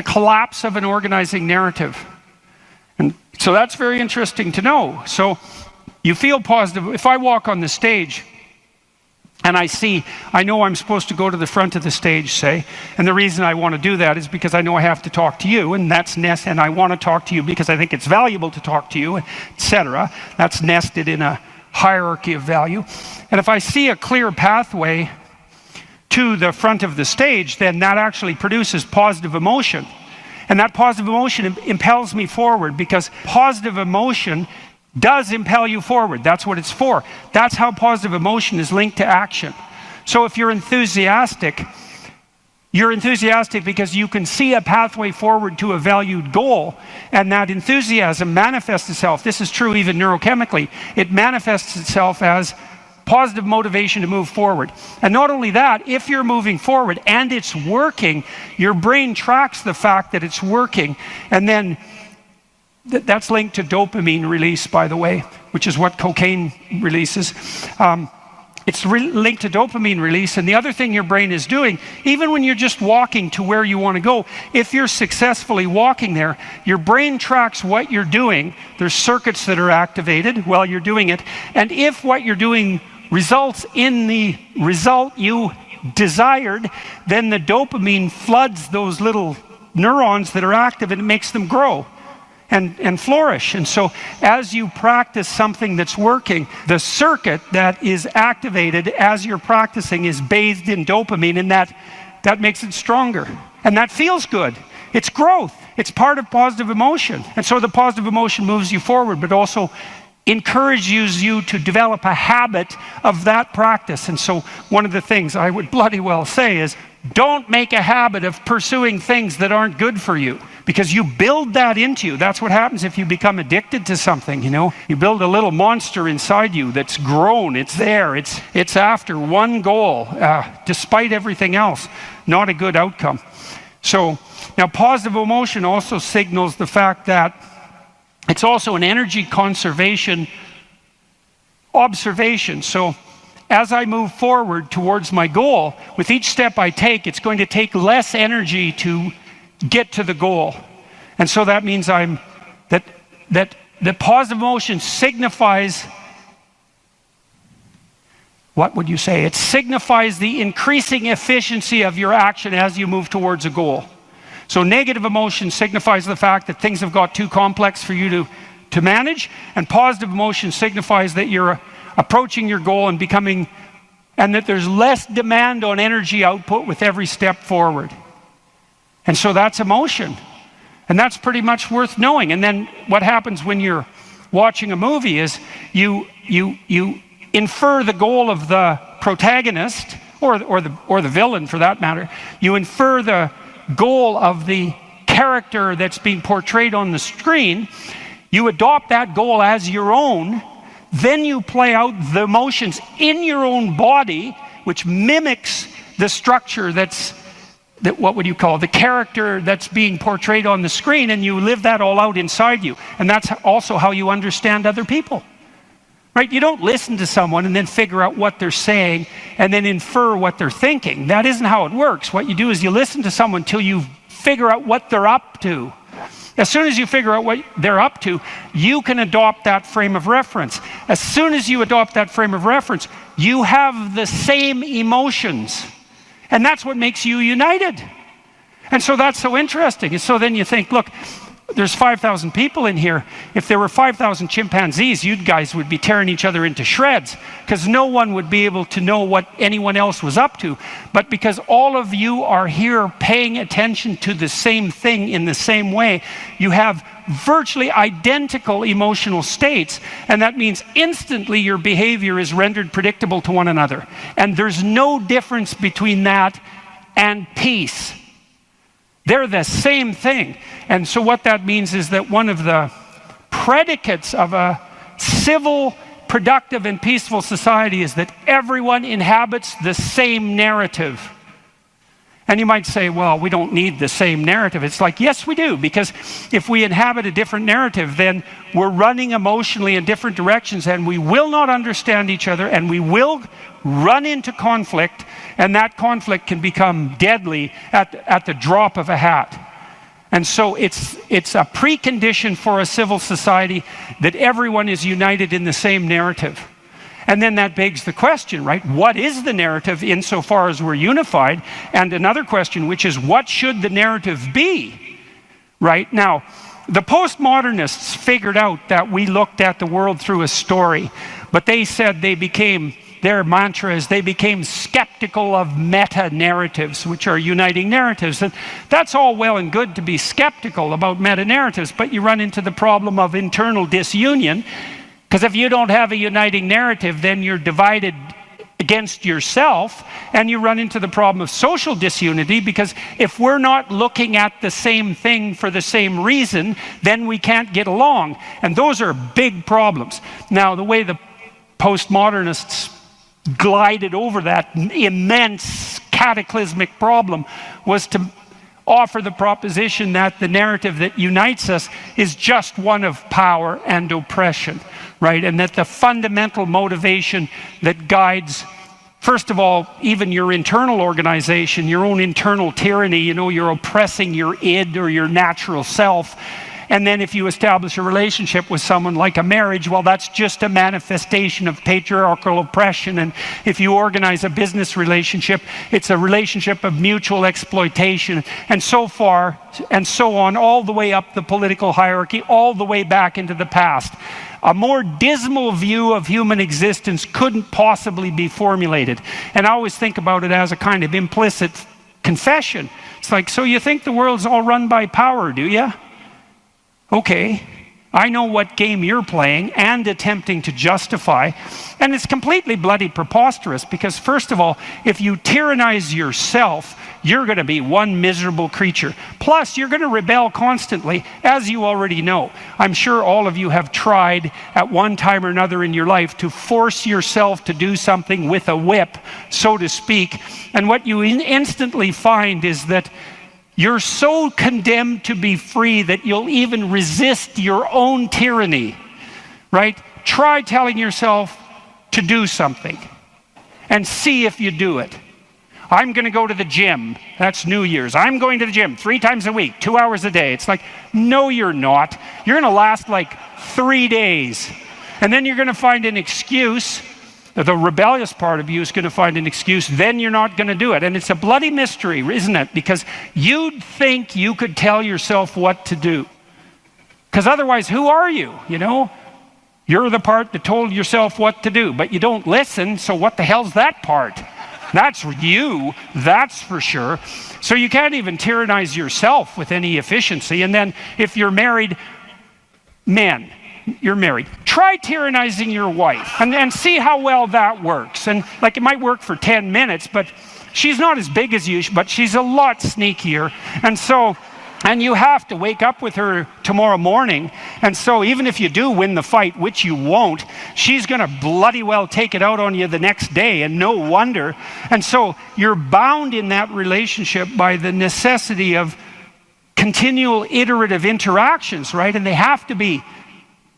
collapse of an organizing narrative. And so that's very interesting to know. So you feel positive. If I walk on the stage and I know I'm supposed to go to the front of the stage, say, and the reason I want to do that is because I know I have to talk to you, and that's and I want to talk to you because I think it's valuable to talk to you, etc. That's nested in a hierarchy of value. And if I see a clear pathway to the front of the stage, then that actually produces positive emotion. And that positive emotion impels me forward, because positive emotion does impel you forward. That's what it's for. That's how positive emotion is linked to action. So if you're enthusiastic because you can see a pathway forward to a valued goal, and that enthusiasm manifests itself. This is true even neurochemically. It manifests itself as positive motivation to move forward. And not only that, if you're moving forward and it's working, your brain tracks the fact that it's working, and then that's linked to dopamine release, by the way, which is what cocaine releases. It's linked to dopamine release. And the other thing your brain is doing, even when you're just walking to where you want to go, if you're successfully walking there, your brain tracks what you're doing. There's circuits that are activated while you're doing it. And if what you're doing results in the result you desired, then the dopamine floods those little neurons that are active, and it makes them grow and flourish. And so as you practice something that's working, the circuit that is activated as you're practicing is bathed in dopamine, and that makes it stronger. And that feels good. It's growth. It's part of positive emotion. And so the positive emotion moves you forward, but also encourages you to develop a habit of that practice. And so one of the things I would bloody well say is, don't make a habit of pursuing things that aren't good for you. because you build that into you. That's what happens if you become addicted to something, you know. You build a little monster inside you that's grown, it's there, it's after one goal, despite everything else. Not a good outcome. So, now positive emotion also signals the fact that it's also an energy conservation observation. So, as I move forward towards my goal, with each step I take, it's going to take less energy to get to the goal. And so that means that the positive emotion signifies, what would you say? It signifies the increasing efficiency of your action as you move towards a goal. So negative emotion signifies the fact that things have got too complex for you to manage, and positive emotion signifies that you're approaching your goal and becoming, and that there's less demand on energy output with every step forward. And so that's emotion. And that's pretty much worth knowing. And then what happens when you're watching a movie is you infer the goal of the protagonist, or the villain for that matter. You infer the goal of the character that's being portrayed on the screen. You adopt that goal as your own. Then you play out the emotions in your own body, which mimics the structure what would you call the character that's being portrayed on the screen, and you live that all out inside you. And that's also how you understand other people. Right? You don't listen to someone and then figure out what they're saying and then infer what they're thinking. That isn't how it works. What you do is you listen to someone till you figure out what they're up to. As soon as you figure out what they're up to, you can adopt that frame of reference. As soon as you adopt that frame of reference, you have the same emotions. And that's what makes you united. And so that's so interesting. And so then you think, look, there's 5,000 people in here. If there were 5,000 chimpanzees, you guys would be tearing each other into shreds, because no one would be able to know what anyone else was up to. But because all of you are here paying attention to the same thing in the same way, you have virtually identical emotional states, and that means instantly your behavior is rendered predictable to one another. And there's no difference between that and peace. They're the same thing. And so what that means is that one of the predicates of a civil, productive, and peaceful society is that everyone inhabits the same narrative. And you might say, well, we don't need the same narrative. It's like, yes, we do, because if we inhabit a different narrative, then we're running emotionally in different directions, and we will not understand each other, and we will run into conflict, and that conflict can become deadly at the drop of a hat. And so it's a precondition for a civil society that everyone is united in the same narrative. And then that begs the question, right? What is the narrative insofar as we're unified? And another question, which is, what should the narrative be? Right? Now, the postmodernists figured out that we looked at the world through a story, but they said their mantra is they became skeptical of meta-narratives, which are uniting narratives. And that's all well and good to be skeptical about meta-narratives, but you run into the problem of internal disunion. Because if you don't have a uniting narrative, then you're divided against yourself, and you run into the problem of social disunity, because if we're not looking at the same thing for the same reason, then we can't get along. And those are big problems. Now, the way the postmodernists glided over that immense cataclysmic problem was to offer the proposition that the narrative that unites us is just one of power and oppression, right? And that the fundamental motivation that guides, first of all, even your internal organization, your own internal tyranny, you're oppressing your id or your natural self. And then if you establish a relationship with someone like a marriage, well, that's just a manifestation of patriarchal oppression. And if you organize a business relationship, it's a relationship of mutual exploitation, and so far and so on, all the way up the political hierarchy, all the way back into the past. A more dismal view of human existence couldn't possibly be formulated. And I always think about it as a kind of implicit confession. It's like, so you think the world's all run by power, do you? Okay, I know what game you're playing and attempting to justify. And it's completely bloody preposterous because, first of all, if you tyrannize yourself, you're going to be one miserable creature. Plus, you're going to rebel constantly, as you already know. I'm sure all of you have tried at one time or another in your life to force yourself to do something with a whip, so to speak. And what you instantly find is that you're so condemned to be free that you'll even resist your own tyranny, right? Try telling yourself to do something and see if you do it. I'm going to go to the gym. That's New Year's. I'm going to the gym 3 times a week, 2 hours a day. It's like, no, you're not. You're going to last like 3 days. And then you're going to find an excuse. The rebellious part of you is going to find an excuse, then you're not going to do it. And it's a bloody mystery, isn't it? Because you'd think you could tell yourself what to do. Because otherwise, who are you? You know? You're the part that told yourself what to do, but you don't listen, so what the hell's that part? That's you, that's for sure. So you can't even tyrannize yourself with any efficiency. And then if you're married, men, you're married, try tyrannizing your wife and see how well that works. And like, it might work for 10 minutes, but she's not as big as you, but she's a lot sneakier. And you have to wake up with her tomorrow morning. And so even if you do win the fight, which you won't, she's going to bloody well take it out on you the next day, and no wonder. And so you're bound in that relationship by the necessity of continual iterative interactions, right? And they have to be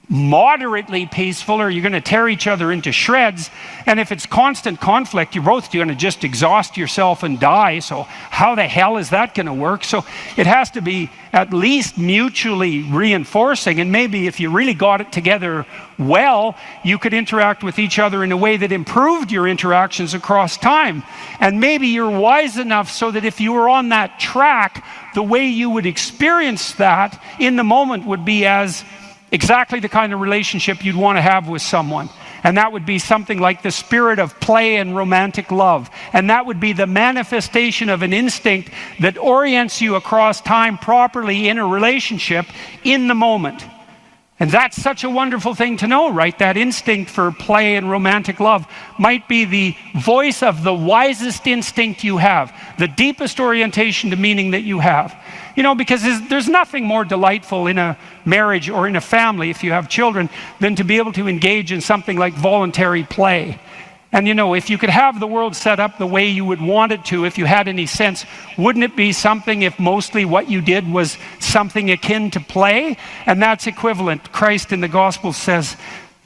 moderately peaceful, or you're going to tear each other into shreds. And if it's constant conflict, you're both going to just exhaust yourself and die. So how the hell is that going to work? So it has to be at least mutually reinforcing. And maybe if you really got it together well, you could interact with each other in a way that improved your interactions across time. And maybe you're wise enough so that if you were on that track, the way you would experience that in the moment would be as exactly the kind of relationship you'd want to have with someone. And that would be something like the spirit of play and romantic love. And that would be the manifestation of an instinct that orients you across time properly in a relationship in the moment. And that's such a wonderful thing to know, right? That instinct for play and romantic love might be the voice of the wisest instinct you have, the deepest orientation to meaning that you have. You know, because there's nothing more delightful in a marriage or in a family, if you have children, than to be able to engage in something like voluntary play. And you know, if you could have the world set up the way you would want it to, if you had any sense, wouldn't it be something if mostly what you did was something akin to play? And that's equivalent. Christ in the gospel says,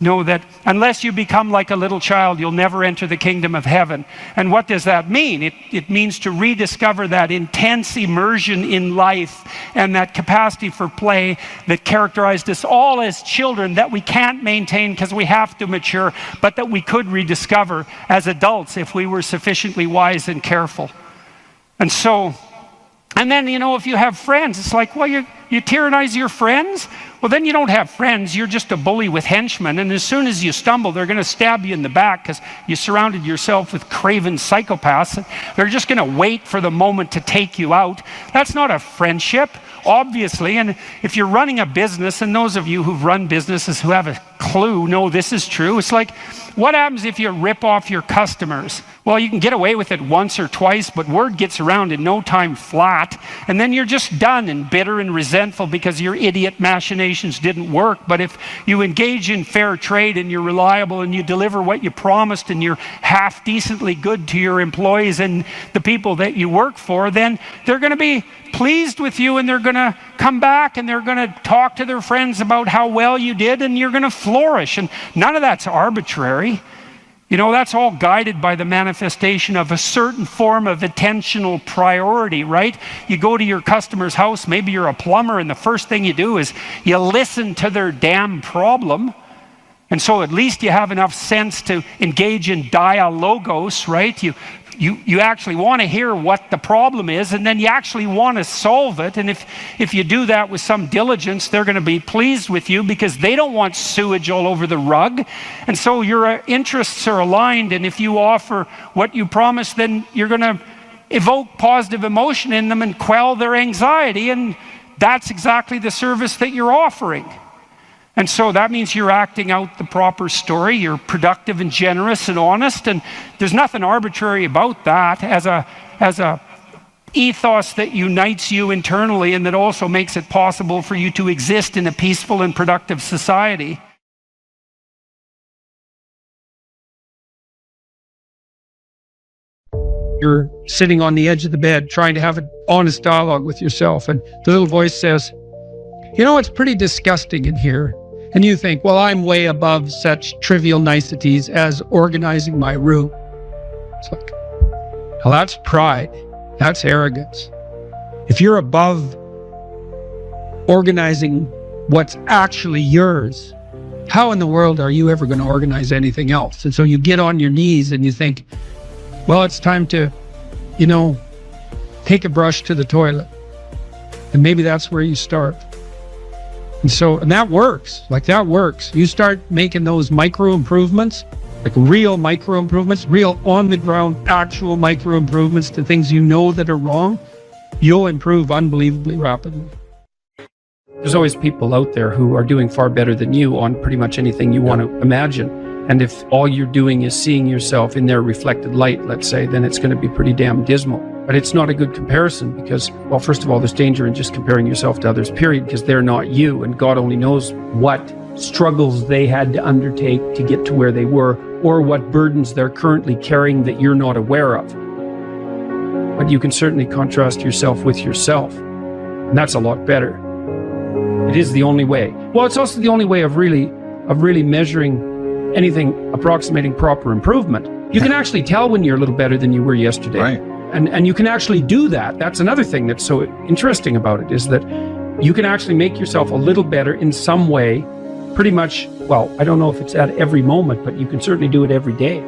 know that unless you become like a little child, you'll never enter the kingdom of heaven. And what does that mean? It means to rediscover that intense immersion in life and that capacity for play that characterized us all as children that we can't maintain because we have to mature, but that we could rediscover as adults if we were sufficiently wise and careful. And so, and then, you know, if you have friends, it's like, well, you tyrannize your friends? Well, then you don't have friends. You're just a bully with henchmen. And as soon as you stumble, they're going to stab you in the back because you surrounded yourself with craven psychopaths. They're just going to wait for the moment to take you out. That's not a friendship, obviously. And if you're running a business, and those of you who've run businesses who have a clue know this is true, it's like, what happens if you rip off your customers? Well, you can get away with it once or twice, but word gets around in no time flat, and then you're just done and bitter and resentful because your idiot machinations didn't work. But if you engage in fair trade and you're reliable and you deliver what you promised and you're half decently good to your employees and the people that you work for, then they're going to be pleased with you, and they're going to come back and they're going to talk to their friends about how well you did, and you're going to flourish. And none of that's arbitrary. You know, that's all guided by the manifestation of a certain form of attentional priority, right? You go to your customer's house, maybe you're a plumber, and the first thing you do is you listen to their damn problem. And so at least you have enough sense to engage in dialogos, right? You actually want to hear what the problem is, and then you actually want to solve it. And if you do that with some diligence, they're going to be pleased with you because they don't want sewage all over the rug. And so your interests are aligned, and if you offer what you promise, then you're going to evoke positive emotion in them and quell their anxiety, and that's exactly the service that you're offering. And so that means you're acting out the proper story, you're productive and generous and honest, and there's nothing arbitrary about that as a ethos that unites you internally and that also makes it possible for you to exist in a peaceful and productive society. You're sitting on the edge of the bed trying to have an honest dialogue with yourself, and the little voice says, you know, it's pretty disgusting in here. And you think, well, I'm way above such trivial niceties as organizing my room. It's like, well, that's pride. That's arrogance. If you're above organizing what's actually yours, how in the world are you ever going to organize anything else? And so you get on your knees and you think, well, it's time to, you know, take a brush to the toilet. And maybe that's where you start. And that works. Like, that works. You start making those micro improvements, like real micro improvements, real on the ground, actual micro improvements to things you know that are wrong, you'll improve unbelievably rapidly. There's always people out there who are doing far better than you on pretty much anything you want to imagine. And if all you're doing is seeing yourself in their reflected light, let's say, then it's going to be pretty damn dismal. But it's not a good comparison because, well, first of all, there's danger in just comparing yourself to others, period, because they're not you. And God only knows what struggles they had to undertake to get to where they were, or what burdens they're currently carrying that you're not aware of. But you can certainly contrast yourself with yourself. And that's a lot better. It is the only way. Well, it's also the only way of really measuring anything approximating proper improvement. You can actually tell when you're a little better than you were yesterday. Right. And you can actually do that. That's another thing that's so interesting about it, is that you can actually make yourself a little better in some way, pretty much, well, I don't know if it's at every moment, but you can certainly do it every day.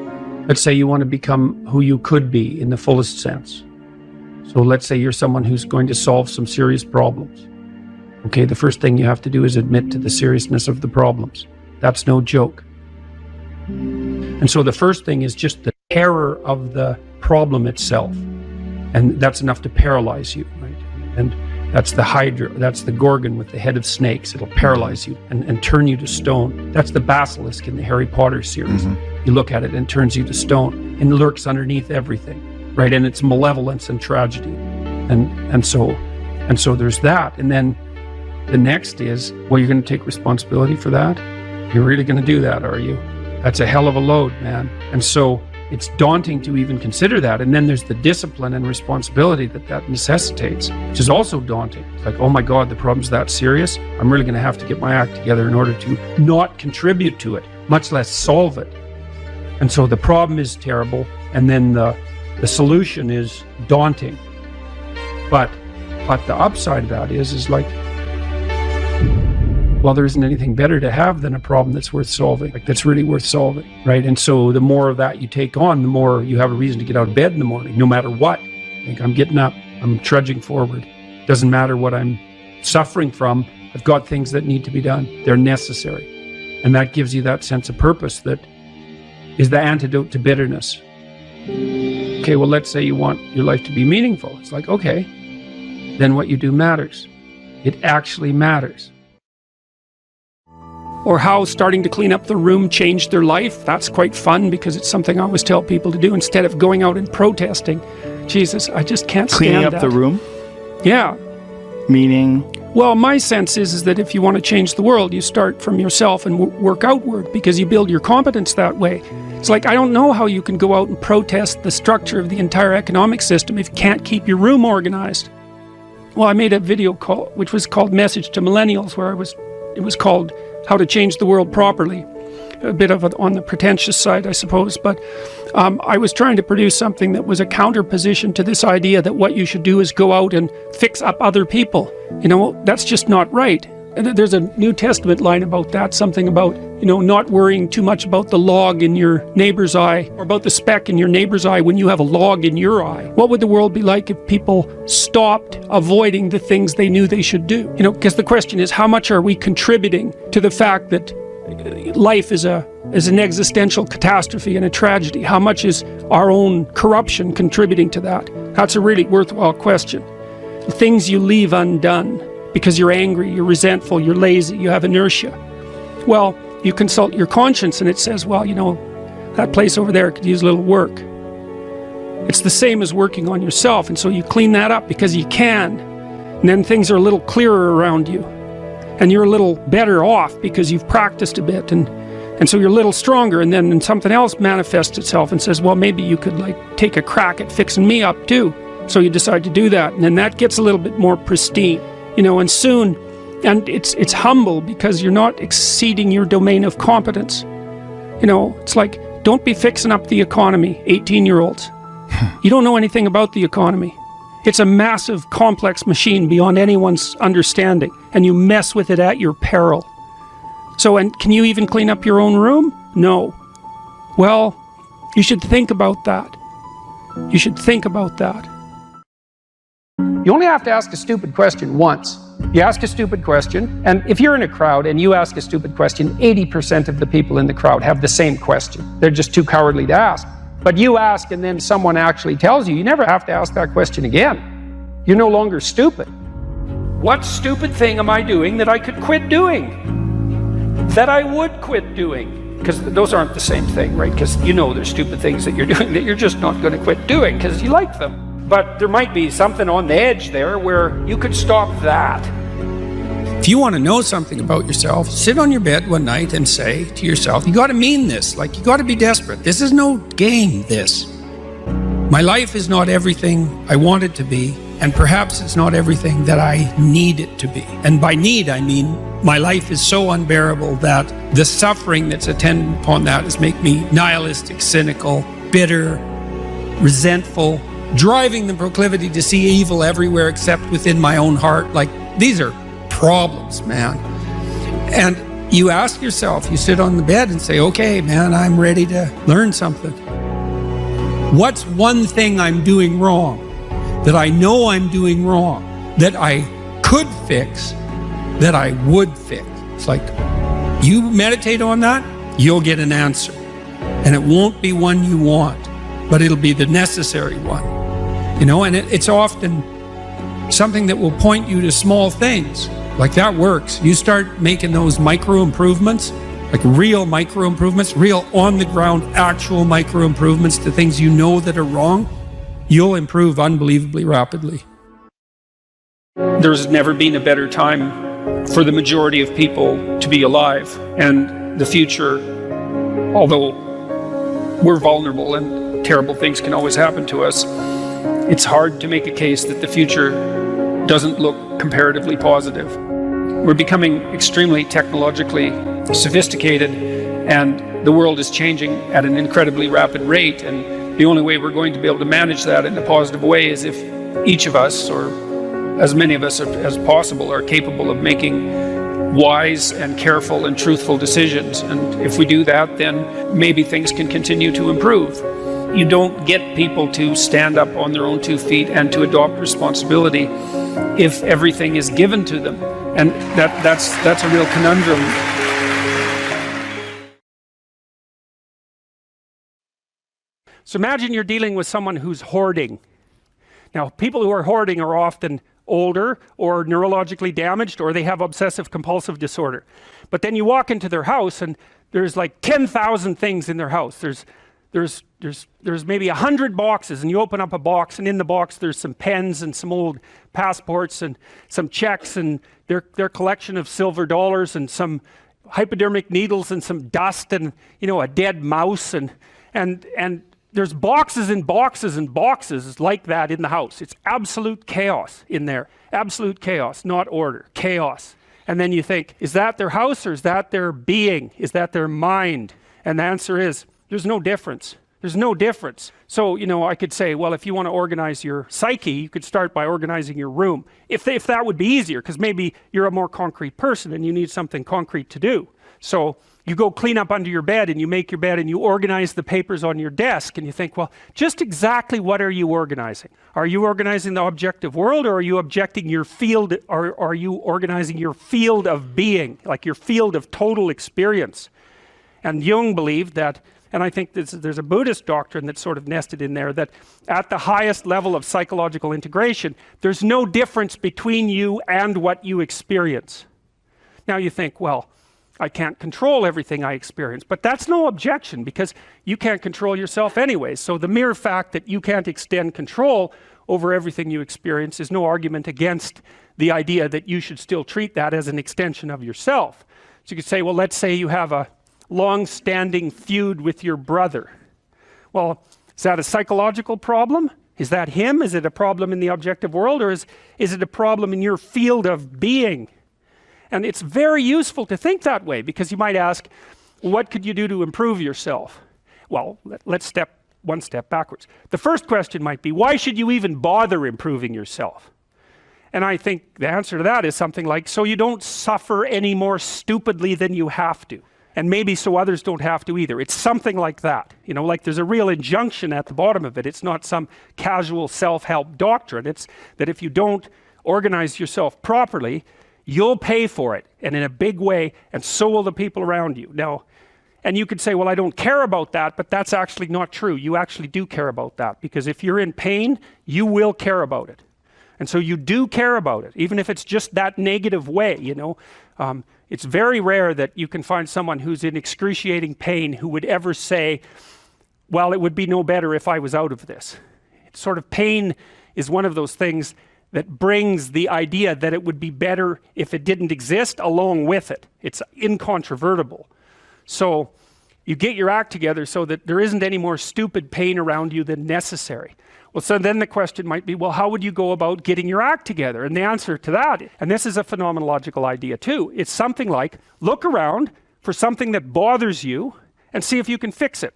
Let's say you want to become who you could be in the fullest sense. So let's say you're someone who's going to solve some serious problems. Okay, the first thing you have to do is admit to the seriousness of the problems. That's no joke. And so the first thing is just the terror of the problem itself. And that's enough to paralyze you, right? And that's the Hydra, that's the Gorgon with the head of snakes. It'll paralyze you and turn you to stone. That's the basilisk in the Harry Potter series. Mm-hmm. You look at it and it turns you to stone and lurks underneath everything, right? And it's malevolence and tragedy. And so there's that. And then the next is, well, you're going to take responsibility for that? You're really going to do that, are you? That's a hell of a load, man. And so it's daunting to even consider that. And then there's the discipline and responsibility that necessitates, which is also daunting. It's like, oh my God, the problem's that serious? I'm really going to have to get my act together in order to not contribute to it, much less solve it. And so the problem is terrible, and then the solution is daunting. But the upside of that is like, well, there isn't anything better to have than a problem that's worth solving, like that's really worth solving, right? And so the more of that you take on, the more you have a reason to get out of bed in the morning, no matter what. Like, I'm getting up, I'm trudging forward. Doesn't matter what I'm suffering from. I've got things that need to be done. They're necessary. And that gives you that sense of purpose that is the antidote to bitterness. Okay, well, let's say you want your life to be meaningful. It's like, okay, then what you do matters. It actually matters. Or how starting to clean up the room changed their life. That's quite fun because it's something I always tell people to do instead of going out and protesting. Jesus, I just can't stand Cleaning up that. the room? Yeah. Meaning? Well, my sense is that if you want to change the world, you start from yourself and work outward because you build your competence that way. It's like, I don't know how you can go out and protest the structure of the entire economic system if you can't keep your room organized. Well, I made a video which was called Message to Millennials, where it was called How to Change the World Properly. A bit of it on the pretentious side, I suppose, but I was trying to produce something that was a counterposition to this idea that what you should do is go out and fix up other people. You know, that's just not right. And there's a New Testament line about that, something about, you know, not worrying too much about the log in your neighbor's eye or about the speck in your neighbor's eye when you have a log in your eye. What would the world be like if people stopped avoiding the things they knew they should do? You know, because the question is, how much are we contributing to the fact that life is an existential catastrophe and a tragedy? How much is our own corruption contributing to that? That's a really worthwhile question. The things you leave undone because you're angry, you're resentful, you're lazy, you have inertia. Well, you consult your conscience and it says, well, you know, that place over there could use a little work. It's the same as working on yourself, and so you clean that up because you can. And then things are a little clearer around you. And you're a little better off because you've practiced a bit, and so you're a little stronger, and then something else manifests itself and says, well, maybe you could like take a crack at fixing me up too. So you decide to do that, and then that gets a little bit more pristine, you know, and soon, and it's humble because you're not exceeding your domain of competence. You know, it's like, don't be fixing up the economy, 18-year-olds. You don't know anything about the economy. It's a massive, complex machine beyond anyone's understanding, and you mess with it at your peril. So, and can you even clean up your own room? No. Well, you should think about that. You should think about that. You only have to ask a stupid question once. You ask a stupid question, and if you're in a crowd and you ask a stupid question, 80% of the people in the crowd have the same question. They're just too cowardly to ask. But you ask and then someone actually tells you, you never have to ask that question again. You're no longer stupid. What stupid thing am I doing that I could quit doing? That I would quit doing? Because those aren't the same thing, right? Because you know there's stupid things that you're doing that you're just not going to quit doing because you like them. But there might be something on the edge there where you could stop that. If you want to know something about yourself, sit on your bed one night and say to yourself, you got to mean this, like you got to be desperate. This is no game, this. My life is not everything I want it to be, and perhaps it's not everything that I need it to be. And by need, I mean my life is so unbearable that the suffering that's attendant upon that is make me nihilistic, cynical, bitter, resentful, driving the proclivity to see evil everywhere except within my own heart. Like, these are problems, man. And you ask yourself, you sit on the bed and say, okay, man, I'm ready to learn something. What's one thing I'm doing wrong that I know I'm doing wrong that I could fix, that I would fix? It's like, you meditate on that, you'll get an answer. And it won't be one you want, but it'll be the necessary one. You know, and it's often something that will point you to small things. Like, that works. You start making those micro improvements, like real micro improvements, real on the ground, actual micro improvements to things you know that are wrong, you'll improve unbelievably rapidly. There's never been a better time for the majority of people to be alive. And the future, although we're vulnerable and terrible things can always happen to us, it's hard to make a case that the future doesn't look comparatively positive. We're becoming extremely technologically sophisticated, and the world is changing at an incredibly rapid rate, and the only way we're going to be able to manage that in a positive way is if each of us, or as many of us as possible, are capable of making wise and careful and truthful decisions. And if we do that, then maybe things can continue to improve. You don't get people to stand up on their own 2 feet and to adopt responsibility if everything is given to them. And that's a real conundrum. So imagine you're dealing with someone who's hoarding. Now, people who are hoarding are often older or neurologically damaged, or they have obsessive compulsive disorder. But then you walk into their house and there's like 10,000 things in their house. There's maybe 100 boxes, and you open up a box, and in the box there's some pens and some old passports and some checks and their collection of silver dollars and some hypodermic needles and some dust and, you know, a dead mouse, and there's boxes and boxes and boxes like that in the house. It's absolute chaos in there. Absolute chaos, not order, chaos. And then you think, is that their house, or is that their being? Is that their mind? And the answer is, there's no difference. There's no difference. So, you know, I could say, well, if you want to organize your psyche, you could start by organizing your room. If that would be easier, because maybe you're a more concrete person and you need something concrete to do. So you go clean up under your bed and you make your bed and you organize the papers on your desk, and you think, well, just exactly what are you organizing? Are you organizing the objective world, or are you objecting your field, or are you organizing your field of being, like your field of total experience? And Jung believed that, and I think there's a Buddhist doctrine that's sort of nested in there, that at the highest level of psychological integration, there's no difference between you and what you experience. Now you think, well, I can't control everything I experience. But that's no objection, because you can't control yourself anyway. So the mere fact that you can't extend control over everything you experience is no argument against the idea that you should still treat that as an extension of yourself. So you could say, well, let's say you have a long-standing feud with your brother. Well, is that a psychological problem? Is that him? Is it a problem in the objective world, or is it a problem in your field of being? And it's very useful to think that way, because you might ask, what could you do to improve yourself? Well, let's step one step backwards. The first question might be, why should you even bother improving yourself? And I think the answer to that is something like, so you don't suffer any more stupidly than you have to. And maybe so others don't have to either. It's something like that. You know, like there's a real injunction at the bottom of it. It's not some casual self-help doctrine. It's that if you don't organize yourself properly, you'll pay for it, and in a big way, and so will the people around you. Now, and you could say, well, I don't care about that, but that's actually not true. You actually do care about that, because if you're in pain, you will care about it. And so you do care about it, even if it's just that negative way, you know. It's very rare that you can find someone who's in excruciating pain who would ever say, well, it would be no better if I was out of this. It's sort of, pain is one of those things that brings the idea that it would be better if it didn't exist along with it. It's incontrovertible. So you get your act together so that there isn't any more stupid pain around you than necessary. Well, so then the question might be, well, how would you go about getting your act together? And the answer to that, and this is a phenomenological idea too, it's something like, look around for something that bothers you and see if you can fix it.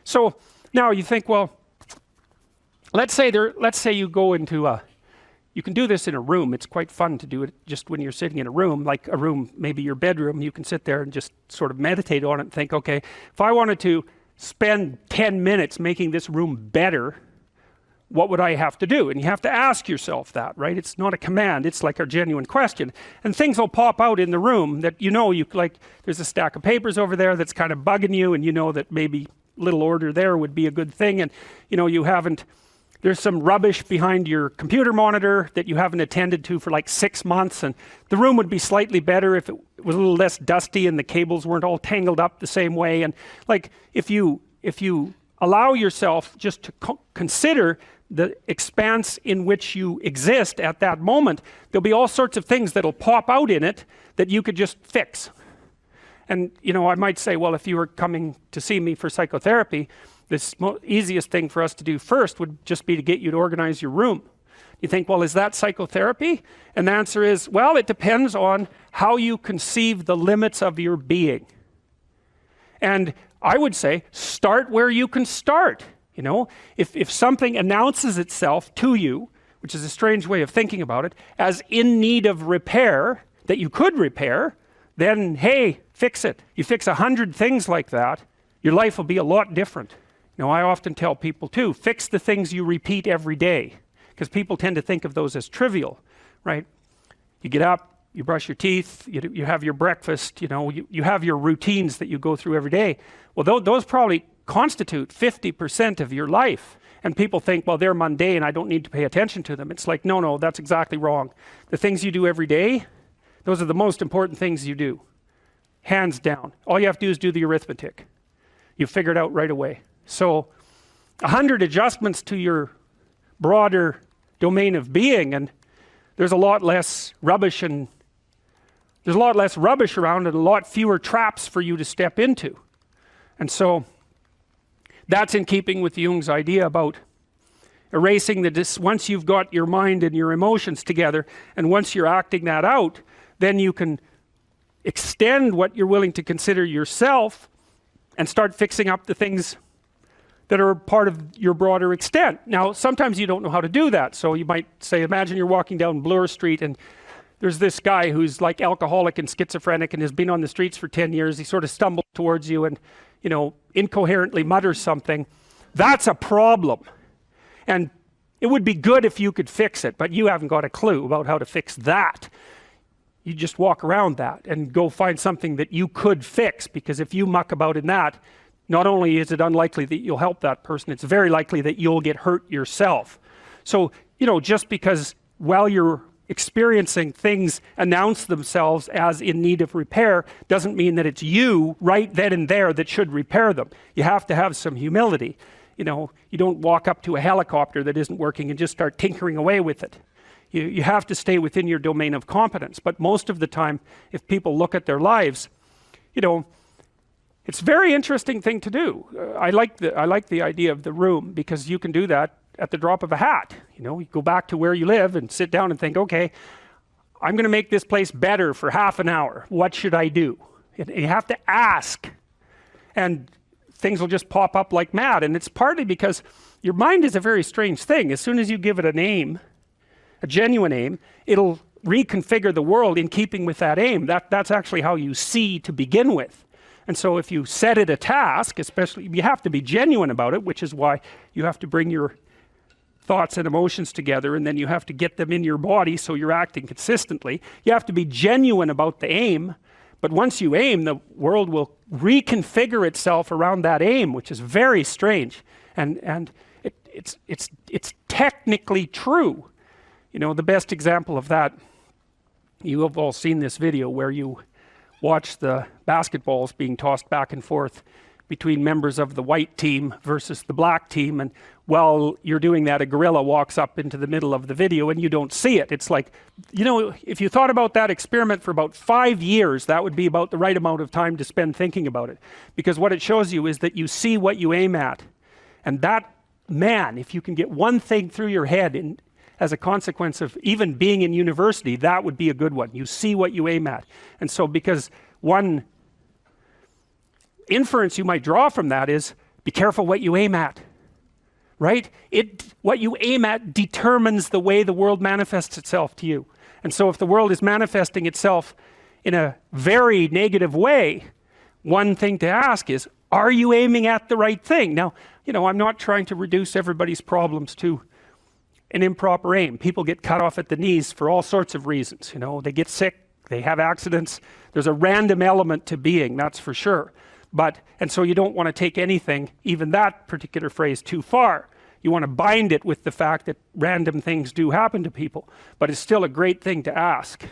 So now you think, well, let's say you go into you can do this in a room. It's quite fun to do it just when you're sitting in a room, like a room, maybe your bedroom. You can sit there and just sort of meditate on it and think, okay, if I wanted to spend 10 minutes making this room better, what would I have to do? And you have to ask yourself that, right? It's not a command, it's like a genuine question. And things will pop out in the room that you know, like there's a stack of papers over there that's kind of bugging you, and you know that maybe little order there would be a good thing, and you know, there's some rubbish behind your computer monitor that you haven't attended to for like 6 months, and the room would be slightly better if it was a little less dusty and the cables weren't all tangled up the same way. And like, if you allow yourself just to consider the expanse in which you exist at that moment, there'll be all sorts of things that'll pop out in it that you could just fix. And you know, I might say, well, if you were coming to see me for psychotherapy, the easiest thing for us to do first would just be to get you to organize your room. You think, well, is that psychotherapy? And the answer is, well, it depends on how you conceive the limits of your being. And I would say, start where you can start. You know, if something announces itself to you, which is a strange way of thinking about it, as in need of repair, that you could repair, then hey, fix it. You fix 100 things like that, your life will be a lot different. You know, I often tell people too, fix the things you repeat every day, because people tend to think of those as trivial, right? You get up, you brush your teeth, you have your breakfast, you know, you have your routines that you go through every day. Well, those probably constitute 50% of your life. And people think, well, they're mundane, I don't need to pay attention to them. It's like, no, that's exactly wrong. The things you do every day, those are the most important things you do. Hands down. All you have to do is do the arithmetic. You figure it out right away. So 100 adjustments to your broader domain of being, and there's a lot less rubbish around, and a lot fewer traps for you to step into. And so that's in keeping with Jung's idea about erasing once you've got your mind and your emotions together, and once you're acting that out, then you can extend what you're willing to consider yourself and start fixing up the things that are part of your broader extent. Now, sometimes you don't know how to do that. So you might say, imagine you're walking down Bloor Street and there's this guy who's like alcoholic and schizophrenic and has been on the streets for 10 years. He sort of stumbles towards you and, you know, incoherently mutters something. That's a problem. And it would be good if you could fix it, but you haven't got a clue about how to fix that. You just walk around that and go find something that you could fix, because if you muck about in that, not only is it unlikely that you'll help that person, it's very likely that you'll get hurt yourself. So, you know, just because while you're experiencing things announce themselves as in need of repair doesn't mean that it's you right then and there that should repair them. You have to have some humility. You know, you don't walk up to a helicopter that isn't working and just start tinkering away with it. You have to stay within your domain of competence. But most of the time, if people look at their lives, you know, it's a very interesting thing to do. I like the idea of the room, because you can do that at the drop of a hat. You know, you go back to where you live and sit down and think, okay, I'm going to make this place better for half an hour. What should I do? And you have to ask, and things will just pop up like mad. And it's partly because your mind is a very strange thing. As soon as you give it a name, a genuine aim, it'll reconfigure the world in keeping with that aim. That's actually how you see to begin with. And so if you set it a task, especially, you have to be genuine about it, which is why you have to bring your thoughts and emotions together, and then you have to get them in your body so you're acting consistently. You have to be genuine about the aim, but once you aim, the world will reconfigure itself around that aim, which is very strange. And it's technically true. You know, the best example of that, you have all seen this video where you watch the basketballs being tossed back and forth between members of the white team versus the black team, and while you're doing that, a gorilla walks up into the middle of the video and you don't see it. It's like, you know, if you thought about that experiment for about 5 years, that would be about the right amount of time to spend thinking about it, because what it shows you is that you see what you aim at. And that, man, if you can get one thing through your head as a consequence of even being in university, that would be a good one. You see what you aim at. And so, because one inference you might draw from that is, be careful what you aim at, right? What you aim at determines the way the world manifests itself to you. And so if the world is manifesting itself in a very negative way, one thing to ask is, are you aiming at the right thing? Now, you know, I'm not trying to reduce everybody's problems to an improper aim. People get cut off at the knees for all sorts of reasons. You know, they get sick, they have accidents. There's a random element to being, that's for sure. And so you don't want to take anything, even that particular phrase, too far. You want to bind it with the fact that random things do happen to people, but it's still a great thing to ask.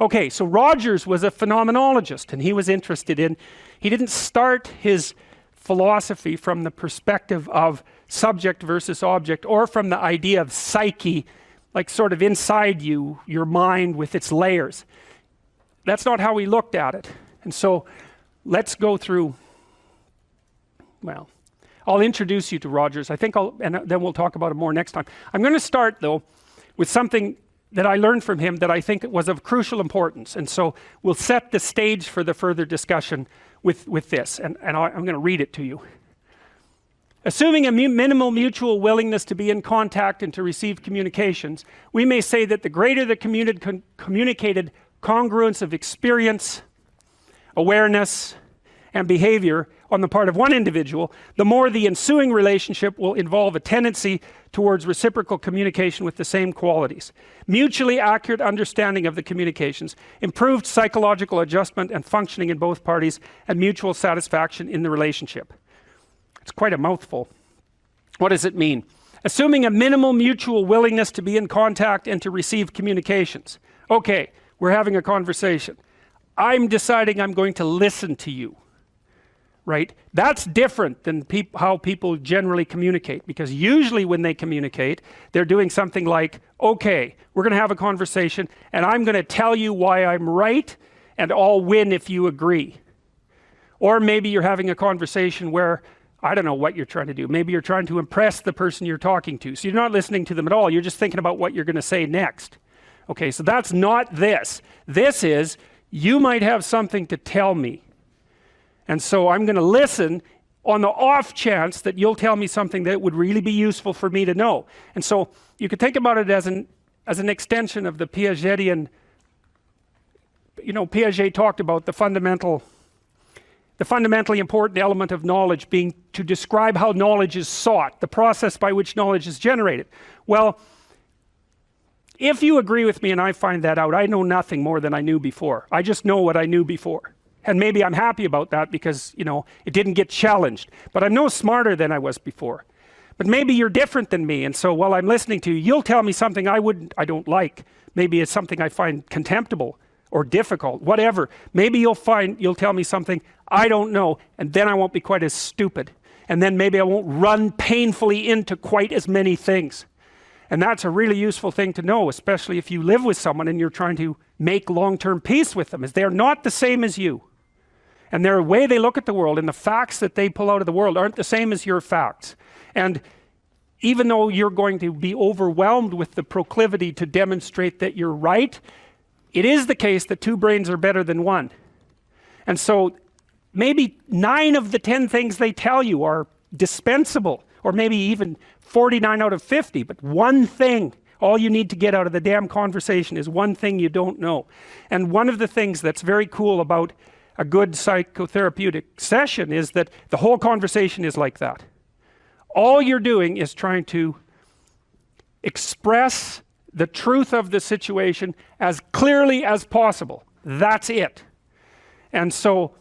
Okay, so Rogers was a phenomenologist, and he was interested in, he didn't start his philosophy from the perspective of subject versus object, or from the idea of psyche, like sort of inside you, your mind with its layers. That's not how he looked at it. And so let's go through, well, I'll introduce you to Rogers. I think and then we'll talk about it more next time. I'm going to start, though, with something that I learned from him that I think was of crucial importance. And so we'll set the stage for the further discussion with this. And I'm going to read it to you. Assuming a minimal mutual willingness to be in contact and to receive communications, we may say that the greater the communicated congruence of experience, awareness, and behavior on the part of one individual, the more the ensuing relationship will involve a tendency towards reciprocal communication with the same qualities, mutually accurate understanding of the communications, improved psychological adjustment and functioning in both parties, and mutual satisfaction in the relationship. It's quite a mouthful. What does it mean? Assuming a minimal mutual willingness to be in contact and to receive communications. Okay, we're having a conversation. I'm deciding I'm going to listen to you, right? That's different than how people generally communicate, because usually when they communicate, they're doing something like, okay, we're going to have a conversation and I'm going to tell you why I'm right and I'll win if you agree. Or maybe you're having a conversation where, I don't know what you're trying to do. Maybe you're trying to impress the person you're talking to. So you're not listening to them at all. You're just thinking about what you're going to say next. Okay, so that's not this. This is, you might have something to tell me. And so I'm going to listen on the off chance that you'll tell me something that would really be useful for me to know. And so you could think about it as an extension of the Piagetian, you know, Piaget talked about the fundamentally important element of knowledge being to describe how knowledge is sought, the process by which knowledge is generated. Well, if you agree with me and I find that out, I know nothing more than I knew before. I just know what I knew before. And maybe I'm happy about that because, you know, it didn't get challenged. But I'm no smarter than I was before. But maybe you're different than me, and so while I'm listening to you, you'll tell me something I don't like. Maybe it's something I find contemptible or difficult, whatever. Maybe you'll tell me something I don't know, and then I won't be quite as stupid. And then maybe I won't run painfully into quite as many things. And that's a really useful thing to know, especially if you live with someone and you're trying to make long-term peace with them, is they're not the same as you. And their way they look at the world and the facts that they pull out of the world aren't the same as your facts. And even though you're going to be overwhelmed with the proclivity to demonstrate that you're right, it is the case that two brains are better than one. And so maybe 9 of the 10 things they tell you are dispensable, or maybe even 49 out of 50, but one thing, all you need to get out of the damn conversation is one thing you don't know. And one of the things that's very cool about a good psychotherapeutic session is that the whole conversation is like that. All you're doing is trying to express the truth of the situation as clearly as possible. That's it. And so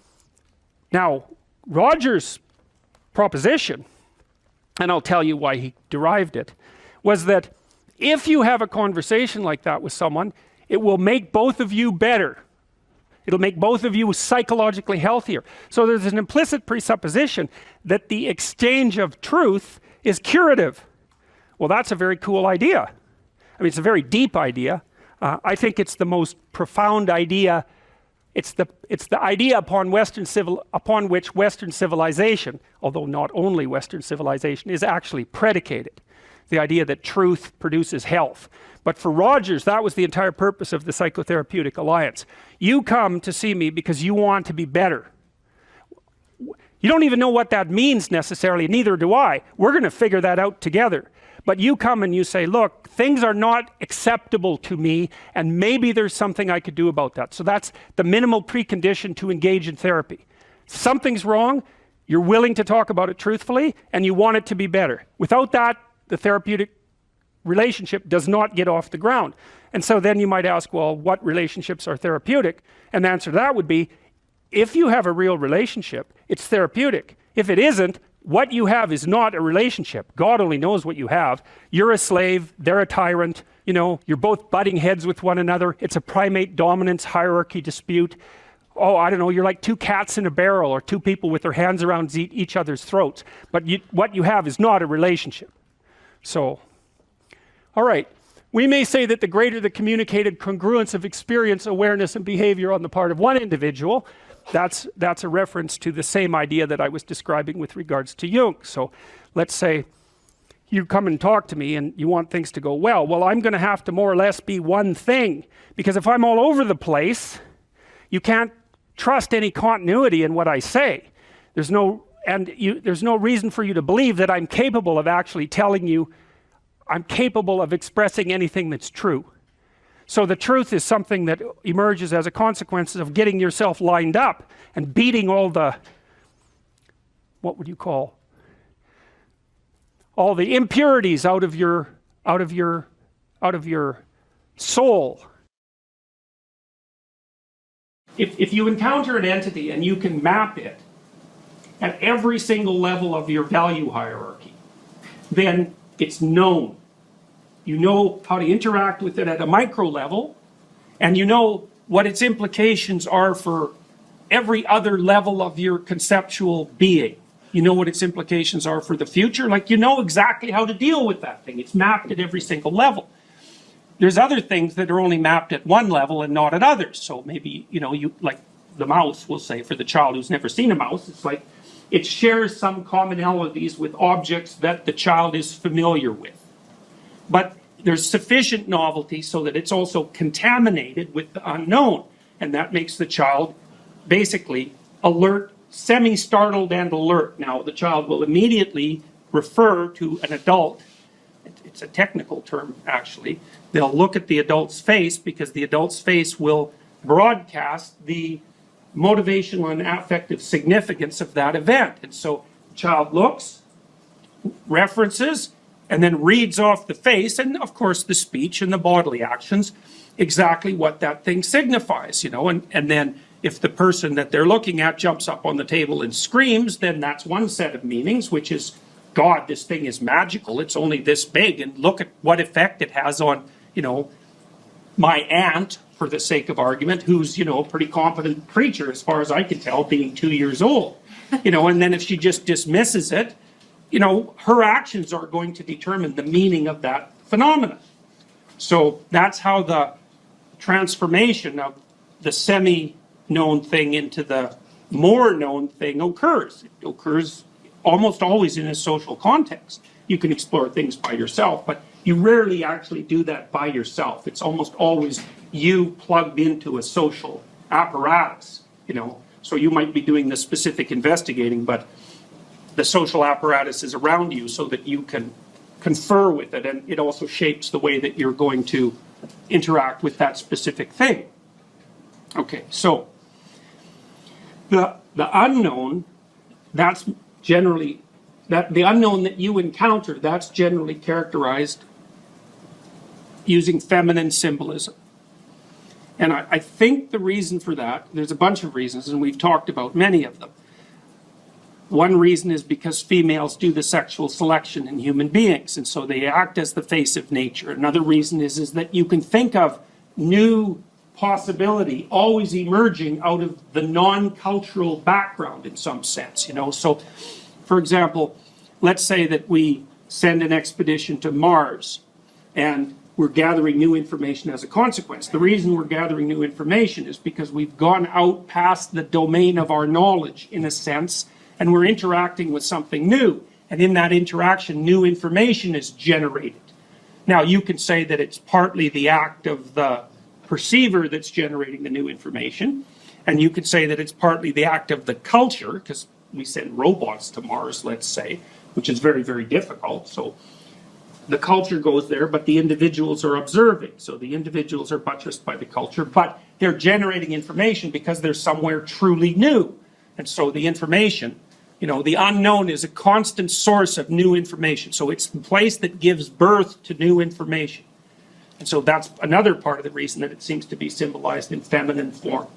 now Roger's proposition, and I'll tell you why he derived it, was that if you have a conversation like that with someone, it will make both of you better. It'll make both of you psychologically healthier. So there's an implicit presupposition that the exchange of truth is curative. Well, that's a very cool idea. I mean, it's a very deep idea. I think it's the most profound idea. It's the idea upon which Western civilization, although not only Western civilization, is actually predicated. The idea that truth produces health. But for Rogers, that was the entire purpose of the Psychotherapeutic Alliance. You come to see me because you want to be better. You don't even know what that means necessarily, neither do I. We're going to figure that out together. But you come and you say, look, things are not acceptable to me, and maybe there's something I could do about that. So that's the minimal precondition to engage in therapy. Something's wrong, you're willing to talk about it truthfully, and you want it to be better. Without that, the therapeutic relationship does not get off the ground. And so then you might ask, well, what relationships are therapeutic? And the answer to that would be, if you have a real relationship, it's therapeutic. If it isn't, what you have is not a relationship. God only knows what you have. You're a slave, they're a tyrant, you know, you're both butting heads with one another. It's a primate dominance hierarchy dispute. Oh, I don't know, you're like 2 cats in a barrel, or 2 people with their hands around each other's throats. But what you have is not a relationship. So, all right. We may say that the greater the communicated congruence of experience, awareness, and behavior on the part of one individual, that's a reference to the same idea that I was describing with regards to Jung. So let's say you come and talk to me and you want things to go well. Well, I'm going to have to more or less be one thing, because if I'm all over the place, you can't trust any continuity in what I say. There's no reason for you to believe that I'm capable of actually telling you, I'm capable of expressing anything that's true. So the truth is something that emerges as a consequence of getting yourself lined up and beating all the, what would you call, all the impurities out of your soul. If you encounter an entity and you can map it at every single level of your value hierarchy, then it's known. You know how to interact with it at a micro level, and you know what its implications are for every other level of your conceptual being. You know what its implications are for the future. Like, you know exactly how to deal with that thing. It's mapped at every single level. There's other things that are only mapped at one level and not at others. So maybe, you know, you like the mouse, we'll say, for the child who's never seen a mouse, it's like it shares some commonalities with objects that the child is familiar with. But there's sufficient novelty so that it's also contaminated with the unknown. And that makes the child basically alert, semi-startled and alert. Now, the child will immediately refer to an adult. It's a technical term, actually. They'll look at the adult's face because the adult's face will broadcast the motivational and affective significance of that event. And so the child looks, references, and then reads off the face, and of course the speech and the bodily actions, exactly what that thing signifies, you know. And then if the person that they're looking at jumps up on the table and screams, then that's one set of meanings, which is God, this thing is magical, it's only this big, and look at what effect it has on, my aunt, for the sake of argument, who's, a pretty competent preacher, as far as I can tell, being 2 years old. And then if she just dismisses it, her actions are going to determine the meaning of that phenomenon. So that's how the transformation of the semi-known thing into the more known thing occurs. It occurs almost always in a social context. You can explore things by yourself, but you rarely actually do that by yourself. It's almost always you plugged into a social apparatus, So you might be doing the specific investigating, but the social apparatus is around you so that you can confer with it, and it also shapes the way that you're going to interact with that specific thing. Okay, so the unknown, that's generally, the unknown that you encounter, that's generally characterized using feminine symbolism. And I think the reason for that, there's a bunch of reasons, and we've talked about many of them. One reason is because females do the sexual selection in human beings, and so they act as the face of nature. Another reason is that you can think of new possibility always emerging out of the non-cultural background in some sense, So, for example, let's say that we send an expedition to Mars, and we're gathering new information as a consequence. The reason we're gathering new information is because we've gone out past the domain of our knowledge, in a sense, and we're interacting with something new. And in that interaction, new information is generated. Now, you can say that it's partly the act of the perceiver that's generating the new information, and you could say that it's partly the act of the culture, because we send robots to Mars, let's say, which is very, very difficult. So the culture goes there, but the individuals are observing. So the individuals are buttressed by the culture, but they're generating information because they're somewhere truly new. And so the information, the unknown is a constant source of new information. So it's the place that gives birth to new information. And so that's another part of the reason that it seems to be symbolized in feminine form.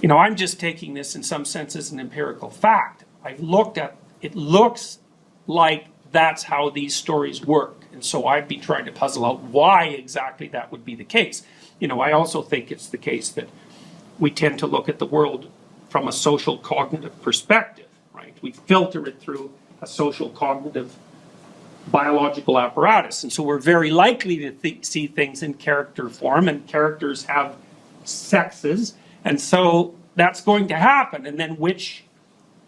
I'm just taking this in some sense as an empirical fact. I've looked at, it looks like that's how these stories work. And so I'd be trying to puzzle out why exactly that would be the case. I also think it's the case that we tend to look at the world from a social cognitive perspective, right? We filter it through a social cognitive biological apparatus. And so we're very likely to see things in character form, and characters have sexes. And so that's going to happen. And then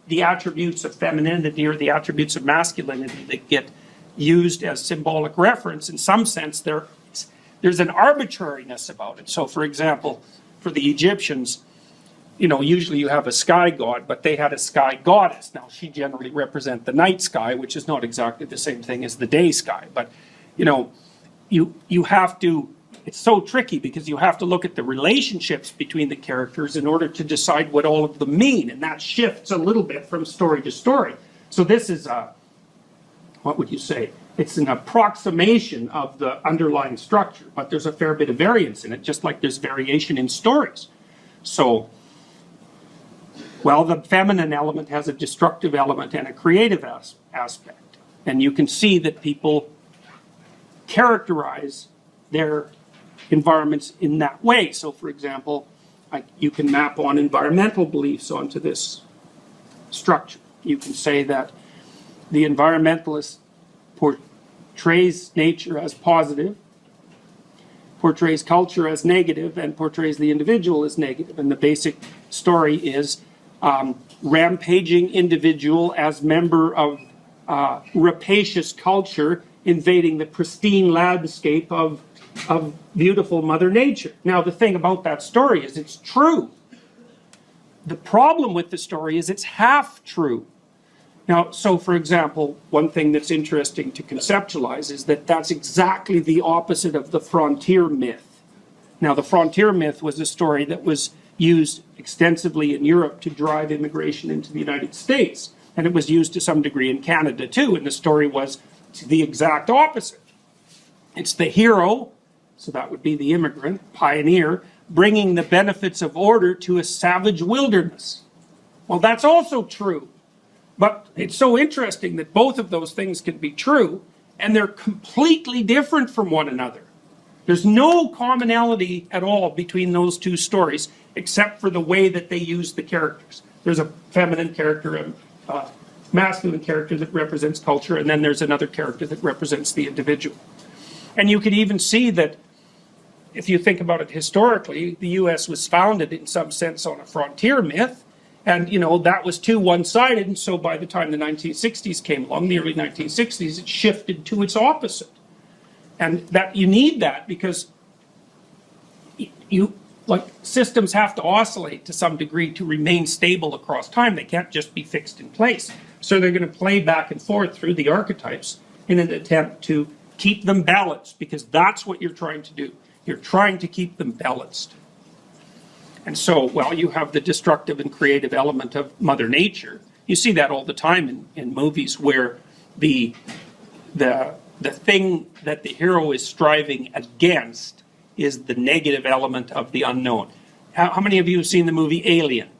the attributes of femininity or the attributes of masculinity that get used as symbolic reference, in some sense, there's an arbitrariness about it. So, for example, for the Egyptians, usually you have a sky god, but they had a sky goddess. Now, she generally represents the night sky, which is not exactly the same thing as the day sky. But, you have to, it's so tricky because you have to look at the relationships between the characters in order to decide what all of them mean. And that shifts a little bit from story to story. So this is what would you say? It's an approximation of the underlying structure, but there's a fair bit of variance in it, just like there's variation in stories. So, the feminine element has a destructive element and a creative aspect. And you can see that people characterize their environments in that way. So, for example, you can map on environmental beliefs onto this structure. You can say that the environmentalist portrays nature as positive, portrays culture as negative, and portrays the individual as negative. And the basic story is rampaging individual as member of rapacious culture invading the pristine landscape of beautiful Mother Nature. Now, the thing about that story is it's true. The problem with the story is it's half true. Now, so for example, one thing that's interesting to conceptualize is that that's exactly the opposite of the frontier myth. Now, the frontier myth was a story that was used extensively in Europe to drive immigration into the United States. And it was used to some degree in Canada too. And the story was the exact opposite. It's the hero, so that would be the immigrant, pioneer, bringing the benefits of order to a savage wilderness. Well, that's also true. But it's so interesting that both of those things can be true, and they're completely different from one another. There's no commonality at all between those two stories, except for the way that they use the characters. There's a feminine character, a masculine character that represents culture, and then there's another character that represents the individual. And you could even see that, if you think about it historically, the US was founded in some sense on a frontier myth, and that was too one-sided, and so by the time the 1960s came along, the early 1960s, it shifted to its opposite. And that you need that because systems have to oscillate to some degree to remain stable across time. They can't just be fixed in place. So they're going to play back and forth through the archetypes in an attempt to keep them balanced, because that's what you're trying to do. You're trying to keep them balanced. And so, well, you have the destructive and creative element of Mother Nature. You see that all the time in movies where the thing that the hero is striving against is the negative element of the unknown. How many of you have seen the movie Alien?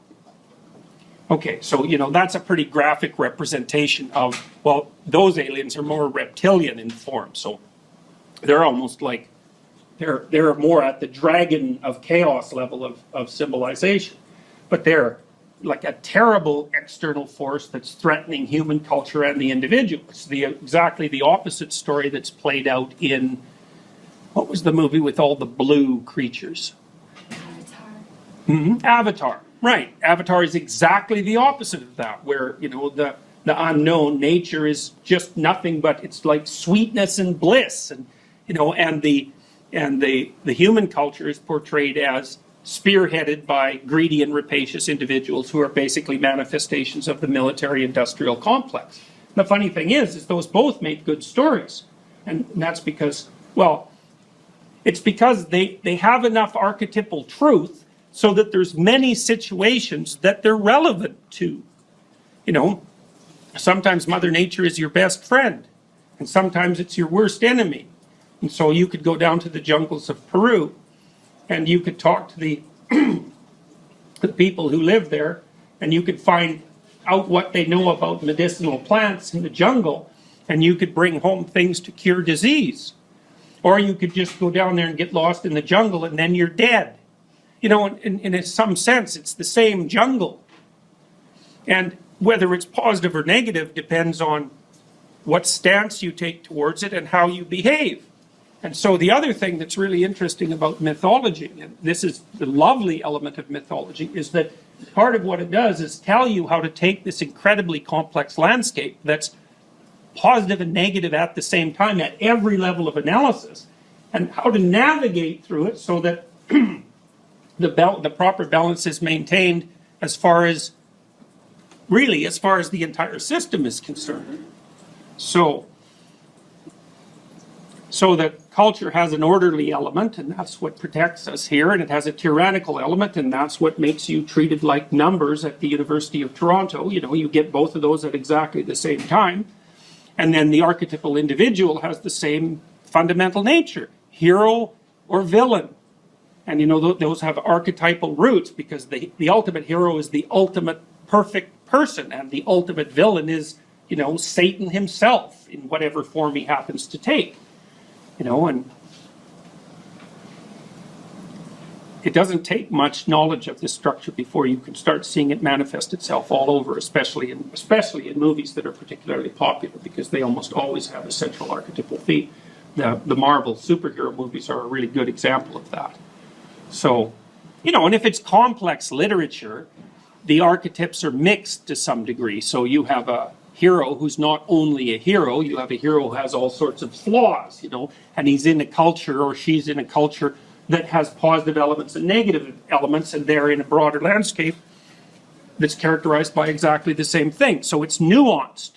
Okay, so, that's a pretty graphic representation of, well, those aliens are more reptilian in form. So they're almost like, they're more at the dragon of chaos level of civilization. But they're like a terrible external force that's threatening human culture and the individual. It's exactly the opposite story that's played out in, what was the movie with all the blue creatures? Avatar. Avatar, right. Avatar is exactly the opposite of that, where, the unknown nature is just nothing but, it's like sweetness and bliss. And, and the human culture is portrayed as spearheaded by greedy and rapacious individuals who are basically manifestations of the military-industrial complex. And the funny thing is those both make good stories. And that's because, well, it's because they have enough archetypal truth so that there's many situations that they're relevant to. Sometimes Mother Nature is your best friend, and sometimes it's your worst enemy. And so you could go down to the jungles of Peru, and you could talk to the people who live there, and you could find out what they know about medicinal plants in the jungle, and you could bring home things to cure disease. Or you could just go down there and get lost in the jungle, and then you're dead. In some sense, it's the same jungle. And whether it's positive or negative depends on what stance you take towards it and how you behave. And so the other thing that's really interesting about mythology, and this is the lovely element of mythology, is that part of what it does is tell you how to take this incredibly complex landscape that's positive and negative at the same time at every level of analysis, and how to navigate through it so that the proper balance is maintained as far as the entire system is concerned. So that culture has an orderly element, and that's what protects us here, and it has a tyrannical element, and that's what makes you treated like numbers at the University of Toronto. You get both of those at exactly the same time. And then the archetypal individual has the same fundamental nature, hero or villain. And those have archetypal roots, because the ultimate hero is the ultimate perfect person, and the ultimate villain is, Satan himself in whatever form he happens to take. And it doesn't take much knowledge of this structure before you can start seeing it manifest itself all over, especially in movies that are particularly popular, because they almost always have a central archetypal theme. The Marvel superhero movies are a really good example of that. So, and if it's complex literature, the archetypes are mixed to some degree. So you have a hero who's not only a hero, you have a hero who has all sorts of flaws, and he's in a culture, or she's in a culture that has positive elements and negative elements, and they're in a broader landscape that's characterized by exactly the same thing. So it's nuanced,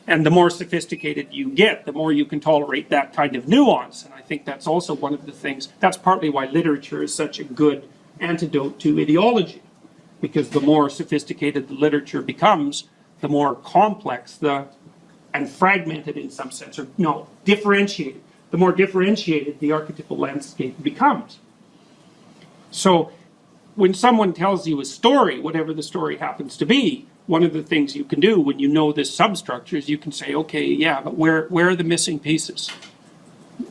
and the more sophisticated you get, the more you can tolerate that kind of nuance. And I think that's also one of the things, that's partly why literature is such a good antidote to ideology, because the more sophisticated the literature becomes, the more complex and fragmented in some sense, or differentiated. The more differentiated the archetypal landscape becomes. So when someone tells you a story, whatever the story happens to be, one of the things you can do when you know this substructure is you can say, okay, yeah, but where are the missing pieces?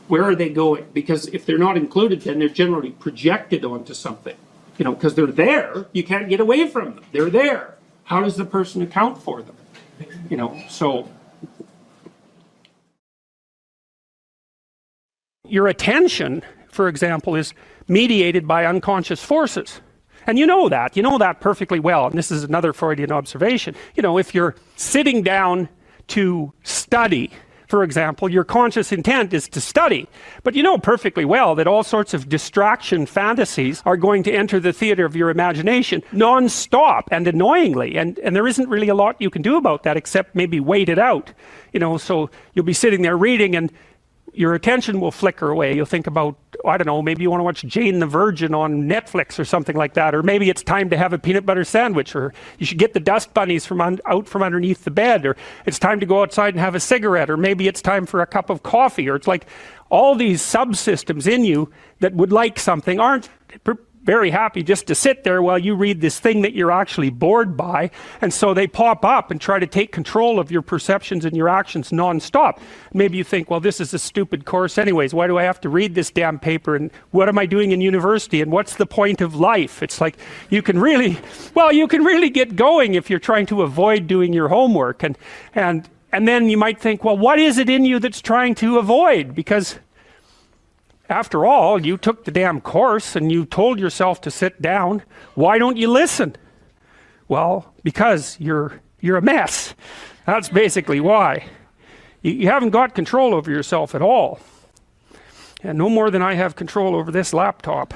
Where are they going? Because if they're not included, then they're generally projected onto something, you know, because they're there. You can't get away from them. They're there. How does the person account for them? You know, so your attention, for example, is mediated by unconscious forces. And you know that perfectly well. And this is another Freudian observation. You know, if you're sitting down to study, for example, your conscious intent is to study. But you know perfectly well that all sorts of distraction fantasies are going to enter the theater of your imagination non-stop and annoyingly. And there isn't really a lot you can do about that except maybe wait it out. You know, so you'll be sitting there reading and your attention will flicker away. You'll think about, I don't know, maybe you want to watch Jane the Virgin on Netflix or something like that, or maybe it's time to have a peanut butter sandwich, or you should get the dust bunnies out from underneath the bed, or it's time to go outside and have a cigarette, or maybe it's time for a cup of coffee, or it's like all these subsystems in you that would like something aren't very happy just to sit there while you read this thing that you're actually bored by, and so they pop up and try to take control of your perceptions and your actions non-stop. Maybe you think, well, this is a stupid course anyways, why do I have to read this damn paper, and what am I doing in university, and what's the point of life? It's like you can really get going if you're trying to avoid doing your homework, and then you might think, well, what is it in you that's trying to avoid? Because after all, you took the damn course and you told yourself to sit down. Why don't you listen? Well, because you're a mess. That's basically why. You haven't got control over yourself at all. And no more than I have control over this laptop.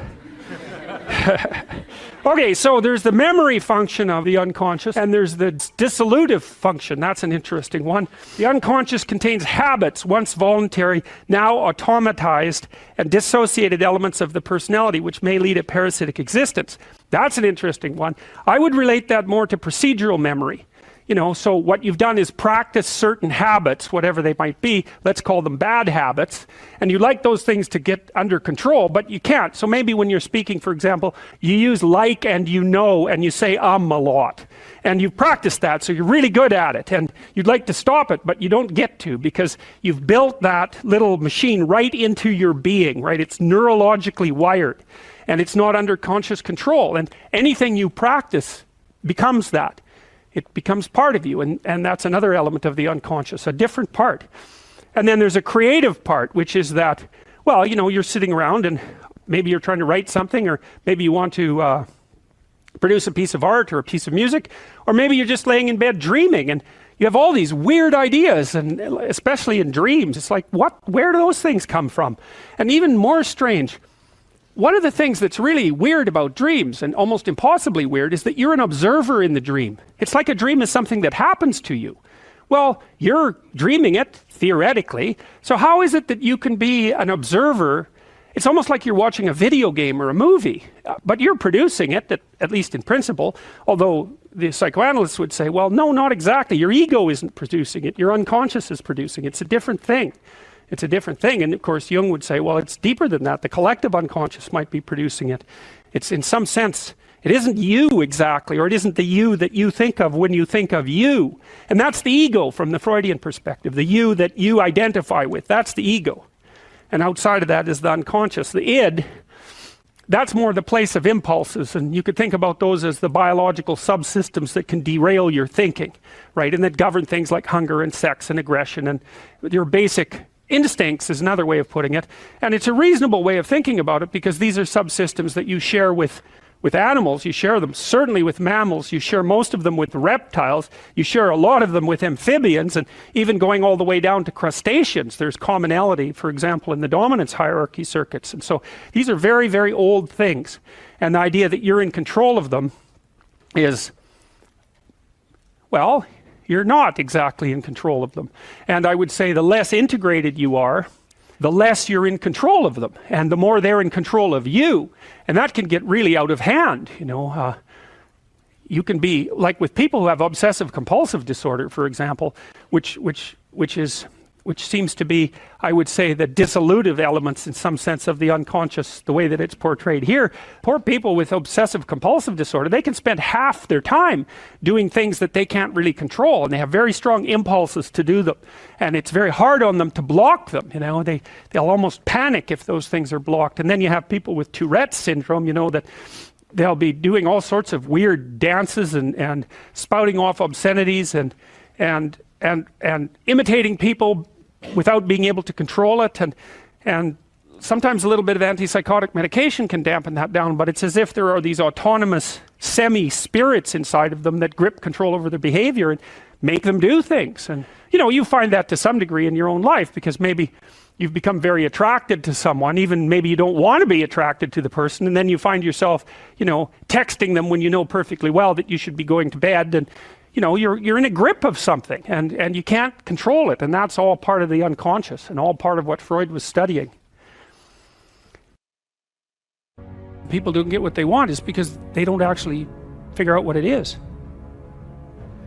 Okay, so there's the memory function of the unconscious, and there's the dissolutive function. That's an interesting one. The unconscious contains habits, once voluntary, now automatized, and dissociated elements of the personality, which may lead a parasitic existence. That's an interesting one. I would relate that more to procedural memory. You know, so what you've done is practice certain habits, whatever they might be, let's call them bad habits, and you like those things to get under control, but you can't. So maybe when you're speaking, for example, you use like and you know, and you say a lot, and you've practiced that, so you're really good at it, and you'd like to stop it, but you don't get to, because you've built that little machine right into your being, right? It's neurologically wired, and it's not under conscious control, and anything you practice becomes that. It becomes part of you, and that's another element of the unconscious, a different part. And then there's a creative part, which is that, well, you know, you're sitting around and maybe you're trying to write something, or maybe you want to produce a piece of art or a piece of music, or maybe you're just laying in bed dreaming and you have all these weird ideas, and especially in dreams, it's like, where do those things come from? And even more strange, one of the things that's really weird about dreams, and almost impossibly weird, is that you're an observer in the dream. It's like a dream is something that happens to you. Well, you're dreaming it, theoretically, so how is it that you can be an observer? It's almost like you're watching a video game or a movie, but you're producing it, at least in principle, although the psychoanalysts would say, well, no, not exactly. Your ego isn't producing it, your unconscious is producing it. It's a different thing. It's a different thing, and of course Jung would say, well, it's deeper than that. The collective unconscious might be producing it. It's in some sense, it isn't you exactly, or it isn't the you that you think of when you think of you. And that's the ego from the Freudian perspective, the you that you identify with. That's the ego. And outside of that is the unconscious. The id, that's more the place of impulses, and you could think about those as the biological subsystems that can derail your thinking, right? And that govern things like hunger and sex and aggression and your basic instincts is another way of putting it. And it's a reasonable way of thinking about it, because these are subsystems that you share with animals. You share them certainly with mammals. You share most of them with reptiles. You share a lot of them with amphibians, and even going all the way down to crustaceans. There's commonality, for example, in the dominance hierarchy circuits. And so these are very, very old things. And the idea that you're in control of them is, well, you're not exactly in control of them. And I would say the less integrated you are, the less you're in control of them, and the more they're in control of you. And that can get really out of hand, you know. You can be, like with people who have obsessive compulsive disorder, for example, which is which seems to be, I would say, the dissolutive elements in some sense of the unconscious, the way that it's portrayed here. Poor people with obsessive compulsive disorder, they can spend half their time doing things that they can't really control, and they have very strong impulses to do them, and it's very hard on them to block them. You know, they'll almost panic if those things are blocked. And then you have people with Tourette's syndrome, you know, that they'll be doing all sorts of weird dances and spouting off obscenities and imitating people without being able to control it, and sometimes a little bit of antipsychotic medication can dampen that down, but it's as if there are these autonomous semi-spirits inside of them that grip control over their behavior and make them do things. And you know, you find that to some degree in your own life, because maybe you've become very attracted to someone, even maybe you don't want to be attracted to the person, and then you find yourself, you know, texting them when you know perfectly well that you should be going to bed, and you know, you're in a grip of something, and you can't control it, and that's all part of the unconscious and all part of what Freud was studying. People don't get what they want is because they don't actually figure out what it is.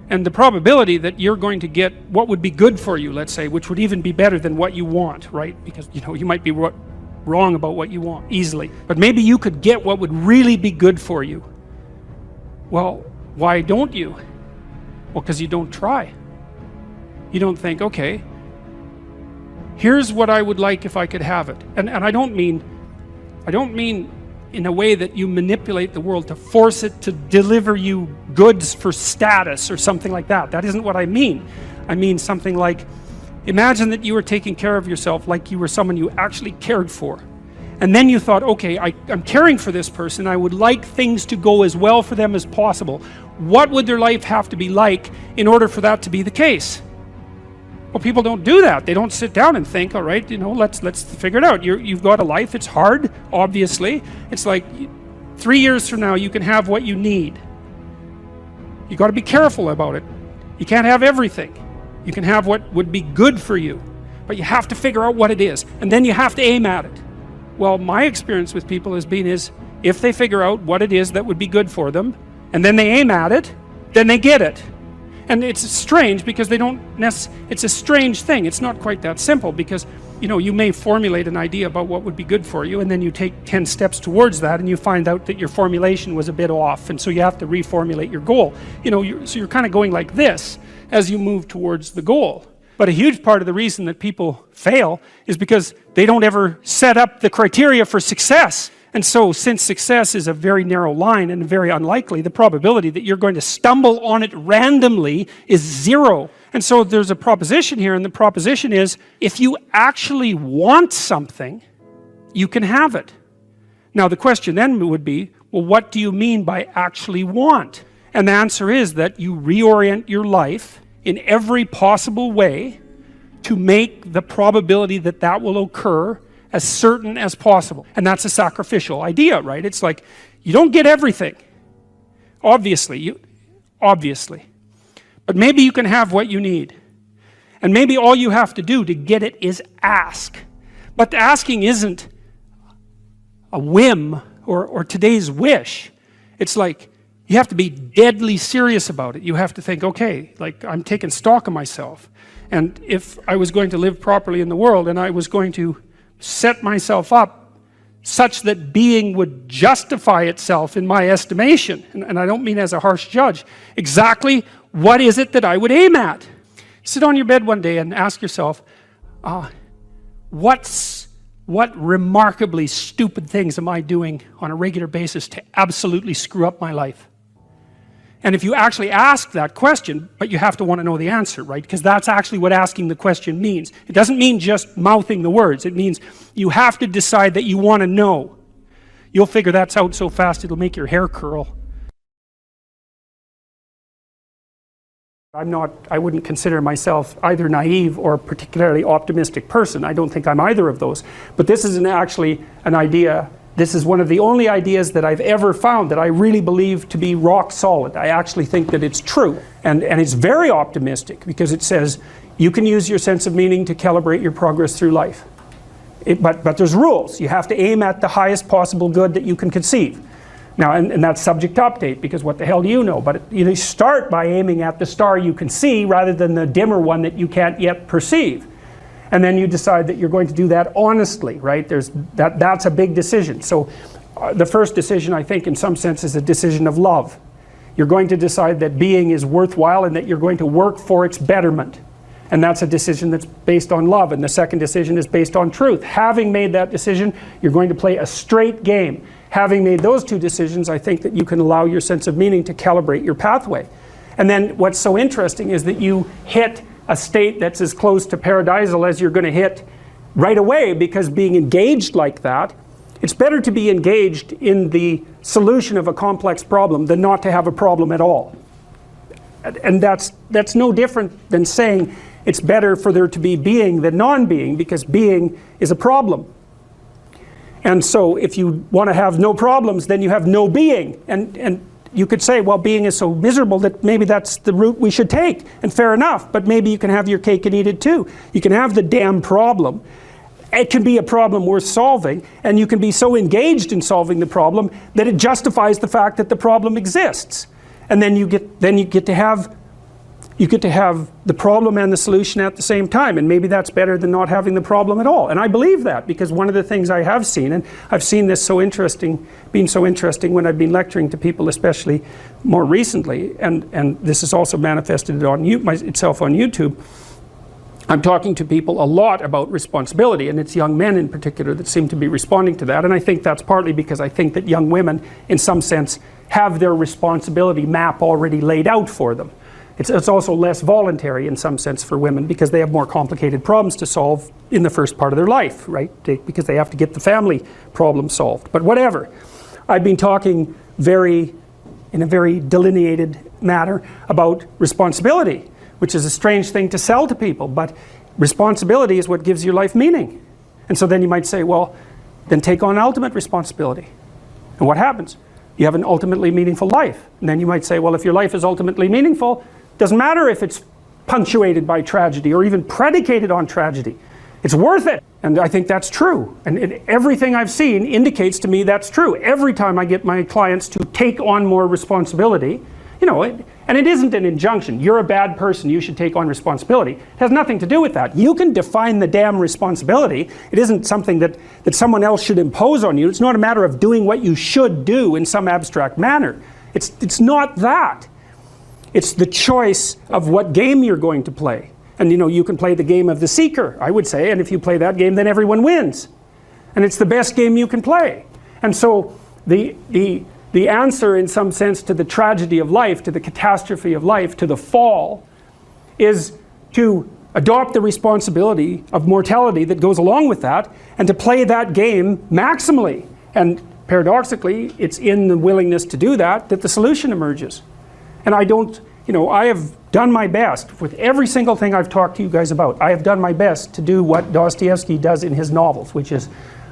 And the probability that you're going to get what would be good for you, let's say, which would even be better than what you want, right? Because, you know, you might be wrong about what you want easily, but maybe you could get what would really be good for you. Well, why don't you? Well, because you don't try. You don't think, okay, here's what I would like if I could have it. And I don't mean in a way that you manipulate the world to force it to deliver you goods for status or something like that. That isn't what I mean. I mean something like, imagine that you were taking care of yourself like you were someone you actually cared for. And then you thought, okay, I'm caring for this person. I would like things to go as well for them as possible. What would their life have to be like in order for that to be the case? Well, people don't do that. They don't sit down and think, all right, you know, let's figure it out. You've got a life. It's hard, obviously. It's like 3 years from now, you can have what you need. You got to be careful about it. You can't have everything. You can have what would be good for you, but you have to figure out what it is, and then you have to aim at it. Well, my experience with people has been is if they figure out what it is that would be good for them, and then they aim at it, then they get it. And it's strange because they don't it's a strange thing. It's not quite that simple because, you know, you may formulate an idea about what would be good for you, and then you take 10 steps towards that, and you find out that your formulation was a bit off, and so you have to reformulate your goal. You know, so you're kind of going like this as you move towards the goal. But a huge part of the reason that people fail is because they don't ever set up the criteria for success. And so, since success is a very narrow line and very unlikely, the probability that you're going to stumble on it randomly is 0. And so there's a proposition here, and the proposition is, if you actually want something, you can have it. Now the question then would be, well, what do you mean by actually want? And the answer is that you reorient your life in every possible way to make the probability that that will occur as certain as possible. And that's a sacrificial idea, right? It's like, you don't get everything. Obviously. But maybe you can have what you need. And maybe all you have to do to get it is ask. But asking isn't a whim or today's wish. It's like, you have to be deadly serious about it. You have to think, okay, like I'm taking stock of myself. And if I was going to live properly in the world and I was going to set myself up such that being would justify itself in my estimation, and I don't mean as a harsh judge, exactly what is it that I would aim at? Sit on your bed one day and ask yourself, what remarkably stupid things am I doing on a regular basis to absolutely screw up my life? And if you actually ask that question, but you have to want to know the answer, right? Because that's actually what asking the question means. It doesn't mean just mouthing the words. It means you have to decide that you want to know. You'll figure that's out so fast it'll make your hair curl. I wouldn't consider myself either naive or particularly optimistic person. I don't think I'm either of those. But this is actually an idea. This is one of the only ideas that I've ever found that I really believe to be rock solid. I actually think that it's true. And it's very optimistic because it says you can use your sense of meaning to calibrate your progress through life. But there's rules. You have to aim at the highest possible good that you can conceive. Now, and that's subject to update because what the hell do you know? But you start by aiming at the star you can see rather than the dimmer one that you can't yet perceive. And then you decide that you're going to do that honestly, right? That's a big decision. So the first decision, I think, in some sense, is a decision of love. You're going to decide that being is worthwhile and that you're going to work for its betterment. And that's a decision that's based on love. And the second decision is based on truth. Having made that decision, you're going to play a straight game. Having made those two decisions, I think that you can allow your sense of meaning to calibrate your pathway. And then what's so interesting is that you hit a state that's as close to paradisal as you're going to hit right away, because being engaged like that, it's better to be engaged in the solution of a complex problem than not to have a problem at all. And that's no different than saying it's better for there to be being than non-being, because being is a problem. And so if you want to have no problems, then you have no being. And you could say, well, being is so miserable that maybe that's the route we should take. And fair enough, but maybe you can have your cake and eat it too. You can have the damn problem. It can be a problem worth solving, and you can be so engaged in solving the problem that it justifies the fact that the problem exists. And then you get to have the problem and the solution at the same time, and maybe that's better than not having the problem at all. And I believe that, because one of the things I have seen, and I've seen this being so interesting when I've been lecturing to people, especially more recently, and this is also manifested itself on YouTube. I'm talking to people a lot about responsibility, and it's young men in particular that seem to be responding to that. And I think that's partly because I think that young women, in some sense, have their responsibility map already laid out for them. It's also less voluntary in some sense for women, because they have more complicated problems to solve in the first part of their life, right? Because they have to get the family problem solved. But whatever. I've been talking in a very delineated manner about responsibility, which is a strange thing to sell to people, but responsibility is what gives your life meaning. And so then you might say, well, then take on ultimate responsibility. And what happens? You have an ultimately meaningful life. And then you might say, well, if your life is ultimately meaningful, doesn't matter if it's punctuated by tragedy or even predicated on tragedy. It's worth it. And I think that's true. And everything I've seen indicates to me that's true. Every time I get my clients to take on more responsibility, and it isn't an injunction. You're a bad person, you should take on responsibility. It has nothing to do with that. You can define the damn responsibility. It isn't something that someone else should impose on you. It's not a matter of doing what you should do in some abstract manner. It's not that. It's the choice of what game you're going to play. And you can play the game of the seeker, I would say, and if you play that game, then everyone wins. And it's the best game you can play. And so the answer, in some sense, to the tragedy of life, to the catastrophe of life, to the fall, is to adopt the responsibility of mortality that goes along with that, and to play that game maximally. And paradoxically, it's in the willingness to do that the solution emerges. And I have done my best with every single thing I've talked to you guys about. I have done my best to do what Dostoevsky does in his novels, which is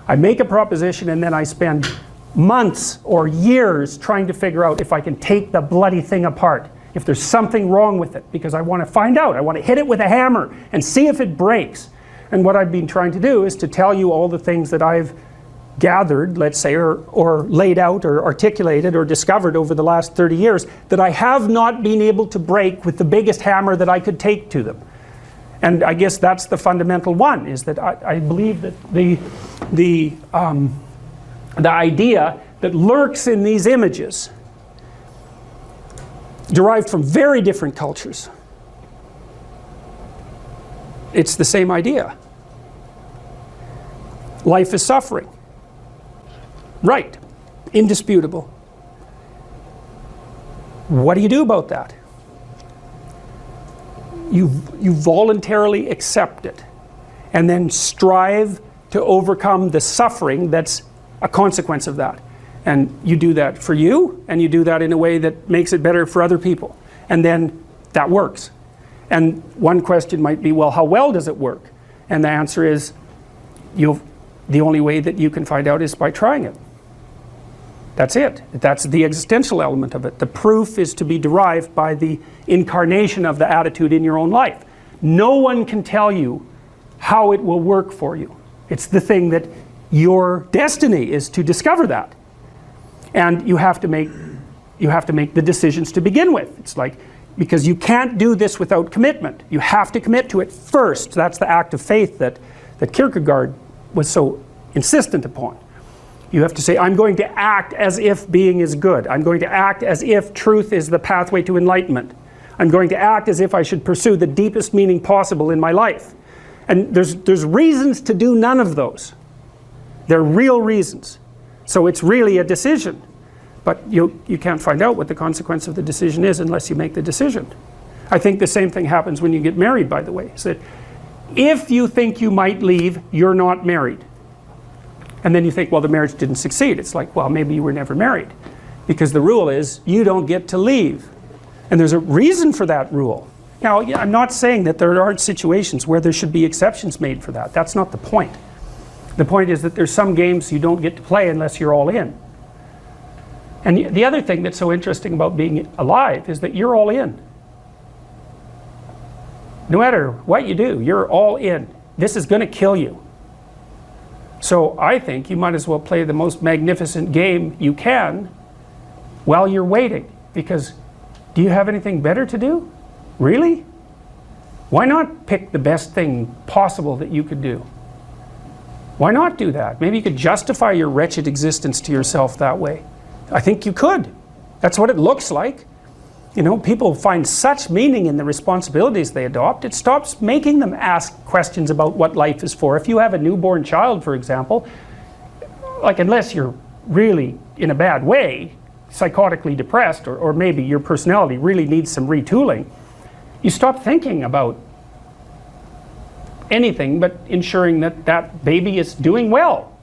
I make a proposition and then I spend months or years trying to figure out if I can take the bloody thing apart, if there's something wrong with it, because I want to find out. I want to hit it with a hammer and see if it breaks. And what I've been trying to do is to tell you all the things that I've gathered, let's say, or laid out or articulated or discovered over the last 30 years that I have not been able to break with the biggest hammer that I could take to them. And I guess that's the fundamental one, is that I believe that the idea that lurks in these images, derived from very different cultures, it's the same idea. Life is suffering. Right. Indisputable. What do you do about that? You voluntarily accept it and then strive to overcome the suffering that's a consequence of that. And you do that for you, and you do that in a way that makes it better for other people. And then that works. And one question might be, well, how well does it work? And the answer is, the only way that you can find out is by trying it. That's it. That's the existential element of it. The proof is to be derived by the incarnation of the attitude in your own life. No one can tell you how it will work for you. It's the thing that your destiny is to discover that. And you have to make the decisions to begin with. It's like because you can't do this without commitment. You have to commit to it first. That's the act of faith that Kierkegaard was so insistent upon. You have to say, I'm going to act as if being is good. I'm going to act as if truth is the pathway to enlightenment. I'm going to act as if I should pursue the deepest meaning possible in my life. And there's reasons to do none of those. They're real reasons. So it's really a decision. But you can't find out what the consequence of the decision is unless you make the decision. I think the same thing happens when you get married, by the way. So that if you think you might leave, you're not married. And then you think, well, the marriage didn't succeed. It's like, well, maybe you were never married. Because the rule is, you don't get to leave. And there's a reason for that rule. Now, I'm not saying that there aren't situations where there should be exceptions made for that. That's not the point. The point is that there's some games you don't get to play unless you're all in. And the other thing that's so interesting about being alive is that you're all in. No matter what you do, you're all in. This is going to kill you. So I think you might as well play the most magnificent game you can while you're waiting. Because do you have anything better to do? Really? Why not pick the best thing possible that you could do? Why not do that? Maybe you could justify your wretched existence to yourself that way. I think you could. That's what it looks like. You know, people find such meaning in the responsibilities they adopt, it stops making them ask questions about what life is for. If you have a newborn child, for example, like unless you're really in a bad way, psychotically depressed, or maybe your personality really needs some retooling, you stop thinking about anything but ensuring that that baby is doing well.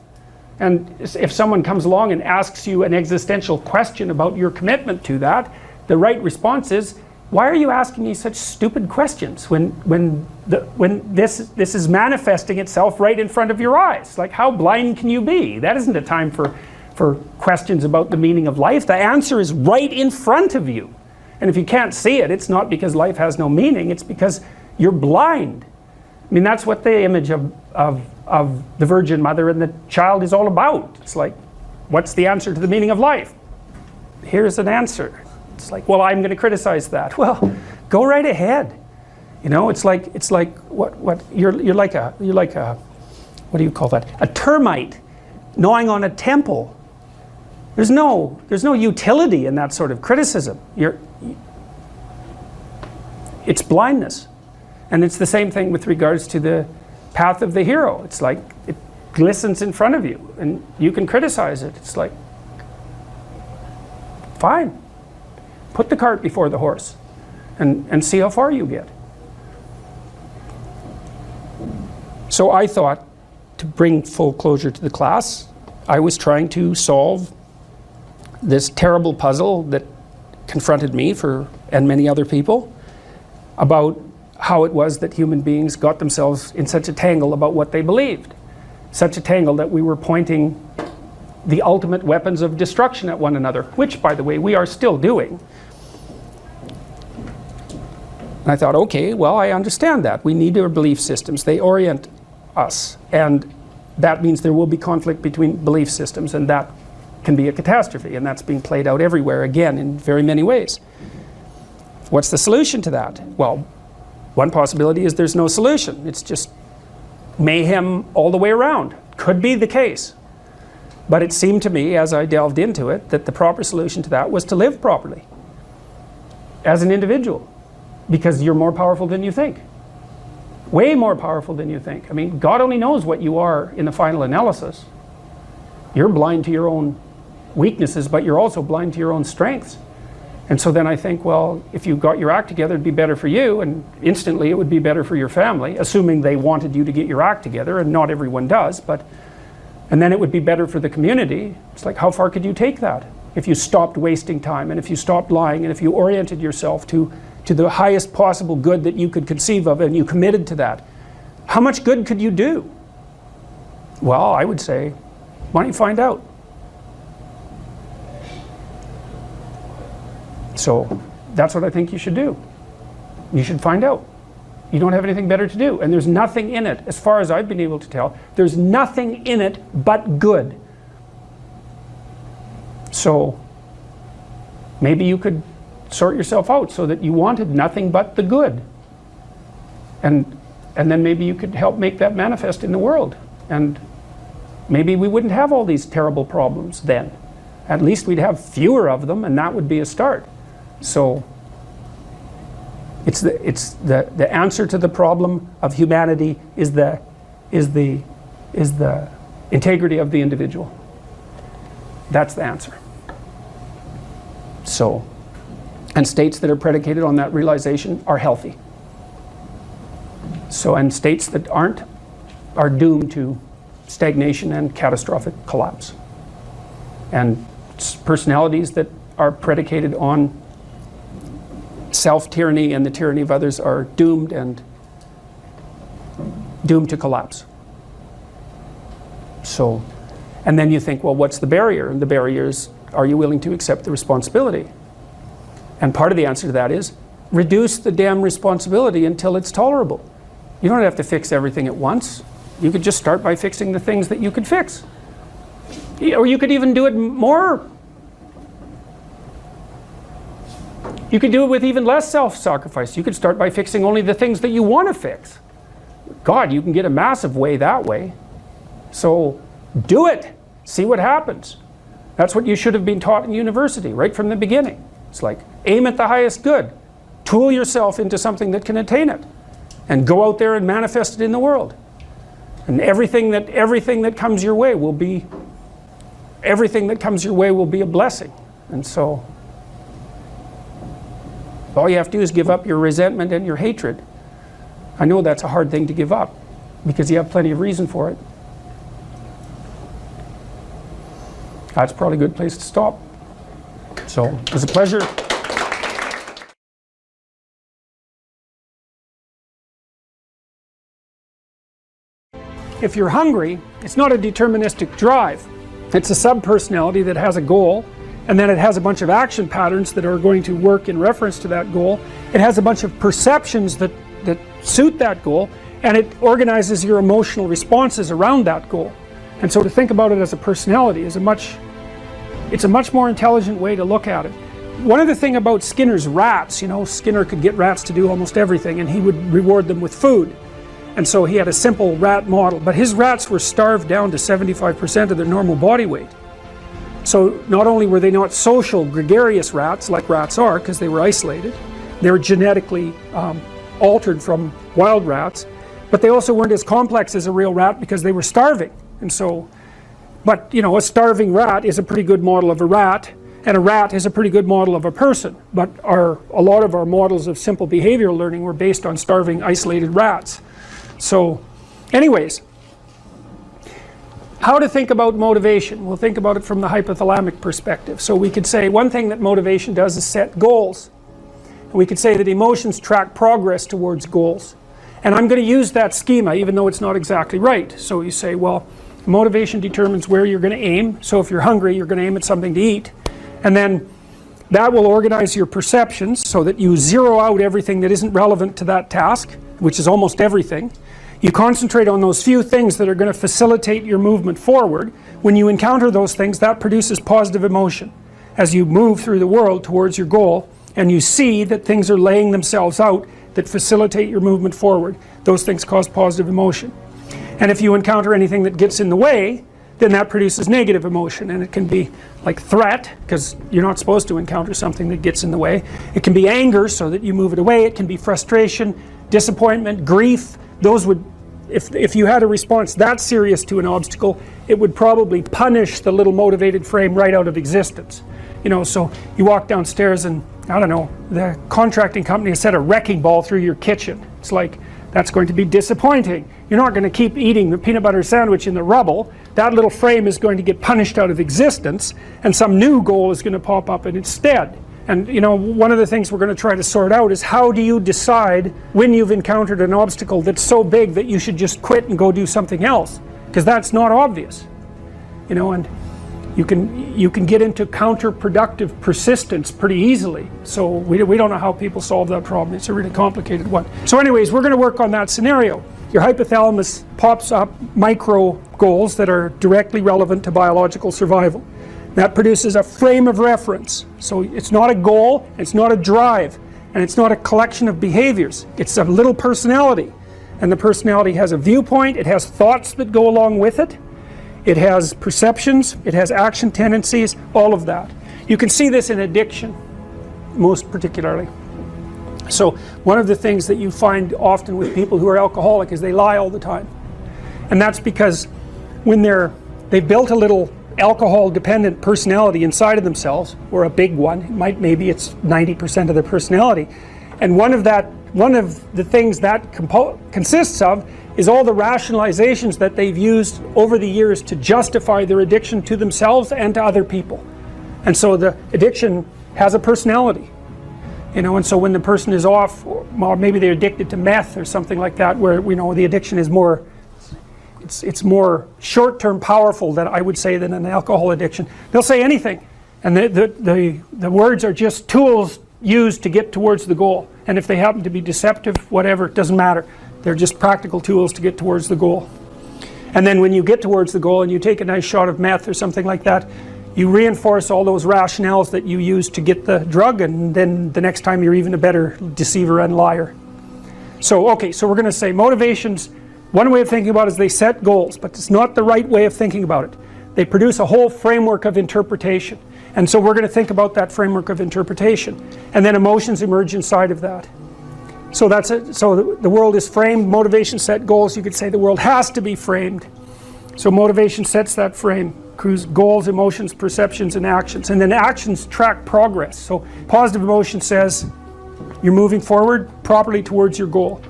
And if someone comes along and asks you an existential question about your commitment to that, the right response is, why are you asking me such stupid questions when this is manifesting itself right in front of your eyes? Like, how blind can you be? That isn't a time for questions about the meaning of life. The answer is right in front of you. And if you can't see it, it's not because life has no meaning, it's because you're blind. I mean, that's what the image of the Virgin Mother and the child is all about. It's like, what's the answer to the meaning of life? Here's an answer. It's like, well, I'm going to criticize that. Well, go right ahead. You know, it's like what you're like a what do you call that? A termite gnawing on a temple. There's no utility in that sort of criticism. It's blindness. And it's the same thing with regards to the path of the hero. It's like it glistens in front of you and you can criticize it. It's like, fine. Put the cart before the horse and see how far you get. So I thought, to bring full closure to the class, I was trying to solve this terrible puzzle that confronted me and many other people about how it was that human beings got themselves in such a tangle about what they believed. Such a tangle that we were pointing the ultimate weapons of destruction at one another, which, by the way, we are still doing. And I thought, okay, well, I understand that. We need our belief systems. They orient us. And that means there will be conflict between belief systems, and that can be a catastrophe. And that's being played out everywhere, again, in very many ways. What's the solution to that? Well, one possibility is there's no solution. It's just mayhem all the way around. Could be the case. But it seemed to me, as I delved into it, that the proper solution to that was to live properly as an individual. Because you're more powerful than you think. Way more powerful than you think. I mean, God only knows what you are in the final analysis. You're blind to your own weaknesses, but you're also blind to your own strengths. And so then I think, well, if you got your act together, it'd be better for you, and instantly it would be better for your family, assuming they wanted you to get your act together, and not everyone does, and then it would be better for the community. It's like, how far could you take that? If you stopped wasting time, and if you stopped lying, and if you oriented yourself to the highest possible good that you could conceive of, and you committed to that, how much good could you do? Well, I would say, why don't you find out? So that's what I think you should do. You should find out. You don't have anything better to do. And there's nothing in it, as far as I've been able to tell, there's nothing in it but good. So maybe you could sort yourself out so that you wanted nothing but the good. And then maybe you could help make that manifest in the world. And maybe we wouldn't have all these terrible problems then. At least we'd have fewer of them, and that would be a start. So it's the answer to the problem of humanity is the integrity of the individual. That's the answer. So, and states that are predicated on that realization are healthy. So, and states that aren't are doomed to stagnation and catastrophic collapse. And personalities that are predicated on self-tyranny and the tyranny of others are doomed to collapse. So, and then you think, well, what's the barrier? And the barrier is, are you willing to accept the responsibility? And part of the answer to that is, reduce the damn responsibility until it's tolerable. You don't have to fix everything at once. You could just start by fixing the things that you could fix. Or you could even do it more. You could do it with even less self-sacrifice. You could start by fixing only the things that you want to fix. God, you can get a massive way that way. So do it. See what happens. That's what you should have been taught in university right from the beginning. It's like, aim at the highest good. Tool yourself into something that can attain it. And go out there and manifest it in the world. And everything that comes your way will be a blessing. And so all you have to do is give up your resentment and your hatred. I know that's a hard thing to give up because you have plenty of reason for it. That's probably a good place to stop. So it was a pleasure. If you're hungry, it's not a deterministic drive. It's a sub-personality that has a goal, and then it has a bunch of action patterns that are going to work in reference to that goal. It has a bunch of perceptions that suit that goal, and it organizes your emotional responses around that goal. And so to think about it as a personality is it's a much more intelligent way to look at it. One of the things about Skinner's rats, Skinner could get rats to do almost everything, and he would reward them with food. And so he had a simple rat model, but his rats were starved down to 75% of their normal body weight. So not only were they not social, gregarious rats like rats are, because they were isolated, they were genetically altered from wild rats, but they also weren't as complex as a real rat because they were starving. And so, but a starving rat is a pretty good model of a rat, and a rat is a pretty good model of a person. But a lot of our models of simple behavioral learning were based on starving, isolated rats. So, anyways, how to think about motivation? We'll think about it from the hypothalamic perspective. So we could say one thing that motivation does is set goals. And we could say that emotions track progress towards goals. And I'm going to use that schema even though it's not exactly right. So you say, well, motivation determines where you're going to aim. So if you're hungry, you're going to aim at something to eat. And then that will organize your perceptions so that you zero out everything that isn't relevant to that task, which is almost everything. You concentrate on those few things that are going to facilitate your movement forward. When you encounter those things, that produces positive emotion as you move through the world towards your goal, and you see that things are laying themselves out that facilitate your movement forward. Those things cause positive emotion. And if you encounter anything that gets in the way, then that produces negative emotion, and it can be like threat, because you're not supposed to encounter something that gets in the way. It can be anger, so that you move it away. It can be frustration, disappointment, grief. Those would, if you had a response that serious to an obstacle, it would probably punish the little motivated frame right out of existence. So you walk downstairs and, I don't know, the contracting company has set a wrecking ball through your kitchen. It's like, that's going to be disappointing. You're not going to keep eating the peanut butter sandwich in the rubble. That little frame is going to get punished out of existence, and some new goal is going to pop up in its stead. And one of the things we're going to try to sort out is how do you decide when you've encountered an obstacle that's so big that you should just quit and go do something else? Because that's not obvious. And you can get into counterproductive persistence pretty easily. So we don't know how people solve that problem. It's a really complicated one. So anyways, we're going to work on that scenario. Your hypothalamus pops up micro goals that are directly relevant to biological survival. That produces a frame of reference. So it's not a goal, it's not a drive, and it's not a collection of behaviors. It's a little personality. And the personality has a viewpoint, it has thoughts that go along with it, it has perceptions, it has action tendencies, all of that. You can see this in addiction, most particularly. So one of the things that you find often with people who are alcoholic is they lie all the time. And that's because when they've built a little alcohol dependent personality inside of themselves, or a big one, maybe it's 90% of their personality, and one of the things that consists of is all the rationalizations that they've used over the years to justify their addiction to themselves and to other people. And so the addiction has a personality, and so when the person is off, or maybe they're addicted to meth or something like that, where the addiction is more, it's more short-term powerful than I would say than an alcohol addiction. They'll say anything, and the words are just tools used to get towards the goal. And if they happen to be deceptive, whatever, it doesn't matter. They're just practical tools to get towards the goal. And then when you get towards the goal and you take a nice shot of meth or something like that, you reinforce all those rationales that you use to get the drug, and then the next time you're even a better deceiver and liar. So we're going to say motivations, one way of thinking about it is they set goals, but it's not the right way of thinking about it. They produce a whole framework of interpretation. And so we're going to think about that framework of interpretation. And then emotions emerge inside of that. So that's it. So the world is framed, motivation set goals. You could say the world has to be framed. So motivation sets that frame. Goals, emotions, perceptions, and actions. And then actions track progress. So positive emotion says you're moving forward properly towards your goal.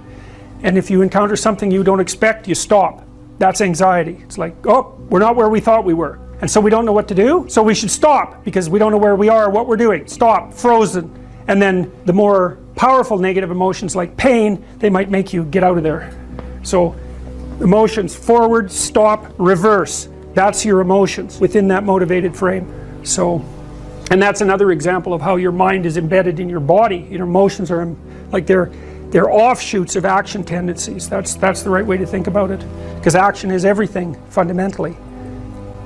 And if you encounter something you don't expect, you stop. That's anxiety. It's like, oh, we're not where we thought we were. And so we don't know what to do, so we should stop because we don't know where we are or what we're doing. Stop, frozen. And then the more powerful negative emotions like pain, they might make you get out of there. So emotions, forward, stop, reverse. That's your emotions within that motivated frame. So, and that's another example of how your mind is embedded in your body. Your emotions are like they're offshoots of action tendencies. That's the right way to think about it, because action is everything fundamentally.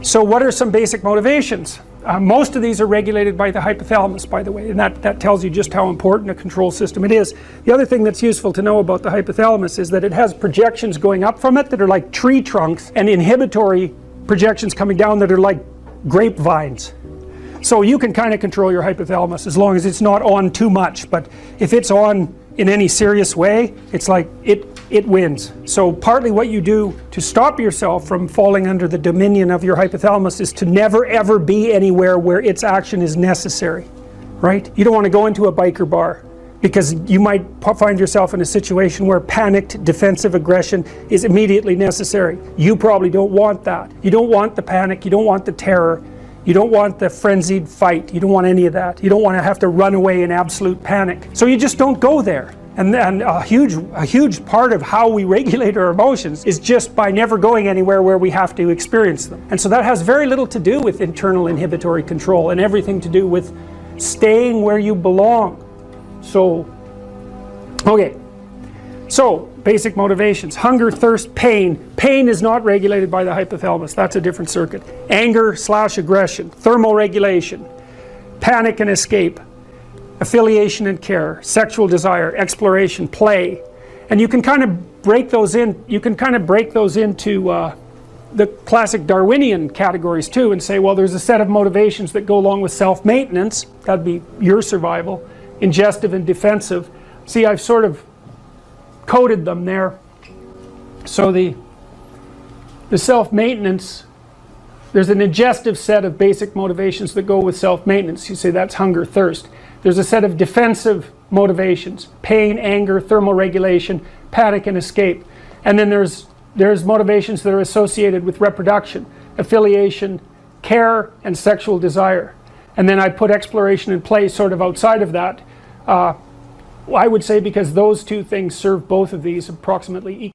So what are some basic motivations? Most of these are regulated by the hypothalamus, by the way, and that tells you just how important a control system it is. The other thing that's useful to know about the hypothalamus is that it has projections going up from it that are like tree trunks, and inhibitory projections coming down that are like grapevines. So you can kind of control your hypothalamus as long as it's not on too much, but if it's on in any serious way, it's like it wins. So partly what you do to stop yourself from falling under the dominion of your hypothalamus is to never ever be anywhere where its action is necessary, right? You don't want to go into a biker bar because you might find yourself in a situation where panicked defensive aggression is immediately necessary. You probably don't want that. You don't want the panic, you don't want the terror, you don't want the frenzied fight, you don't want any of that. You don't want to have to run away in absolute panic. So you just don't go there. And a huge part of how we regulate our emotions is just by never going anywhere where we have to experience them. And so that has very little to do with internal inhibitory control and everything to do with staying where you belong. So, okay. So, basic motivations. Hunger, thirst, pain. Pain is not regulated by the hypothalamus. That's a different circuit. Anger/aggression. Thermoregulation. Panic and escape. Affiliation and care. Sexual desire. Exploration. Play. And you can kind of break those in. You can kind of break those into the classic Darwinian categories too, and say, well, there's a set of motivations that go along with self-maintenance. That'd be your survival. Ingestive and defensive. See, I've sort of coded them there. So the self-maintenance, there's an ingestive set of basic motivations that go with self-maintenance. You say that's hunger, thirst. There's a set of defensive motivations: pain, anger, thermoregulation, panic, and escape. And then there's motivations that are associated with reproduction: affiliation, care, and sexual desire. And then I put exploration and play sort of outside of that. I would say because those two things serve both of these approximately equally.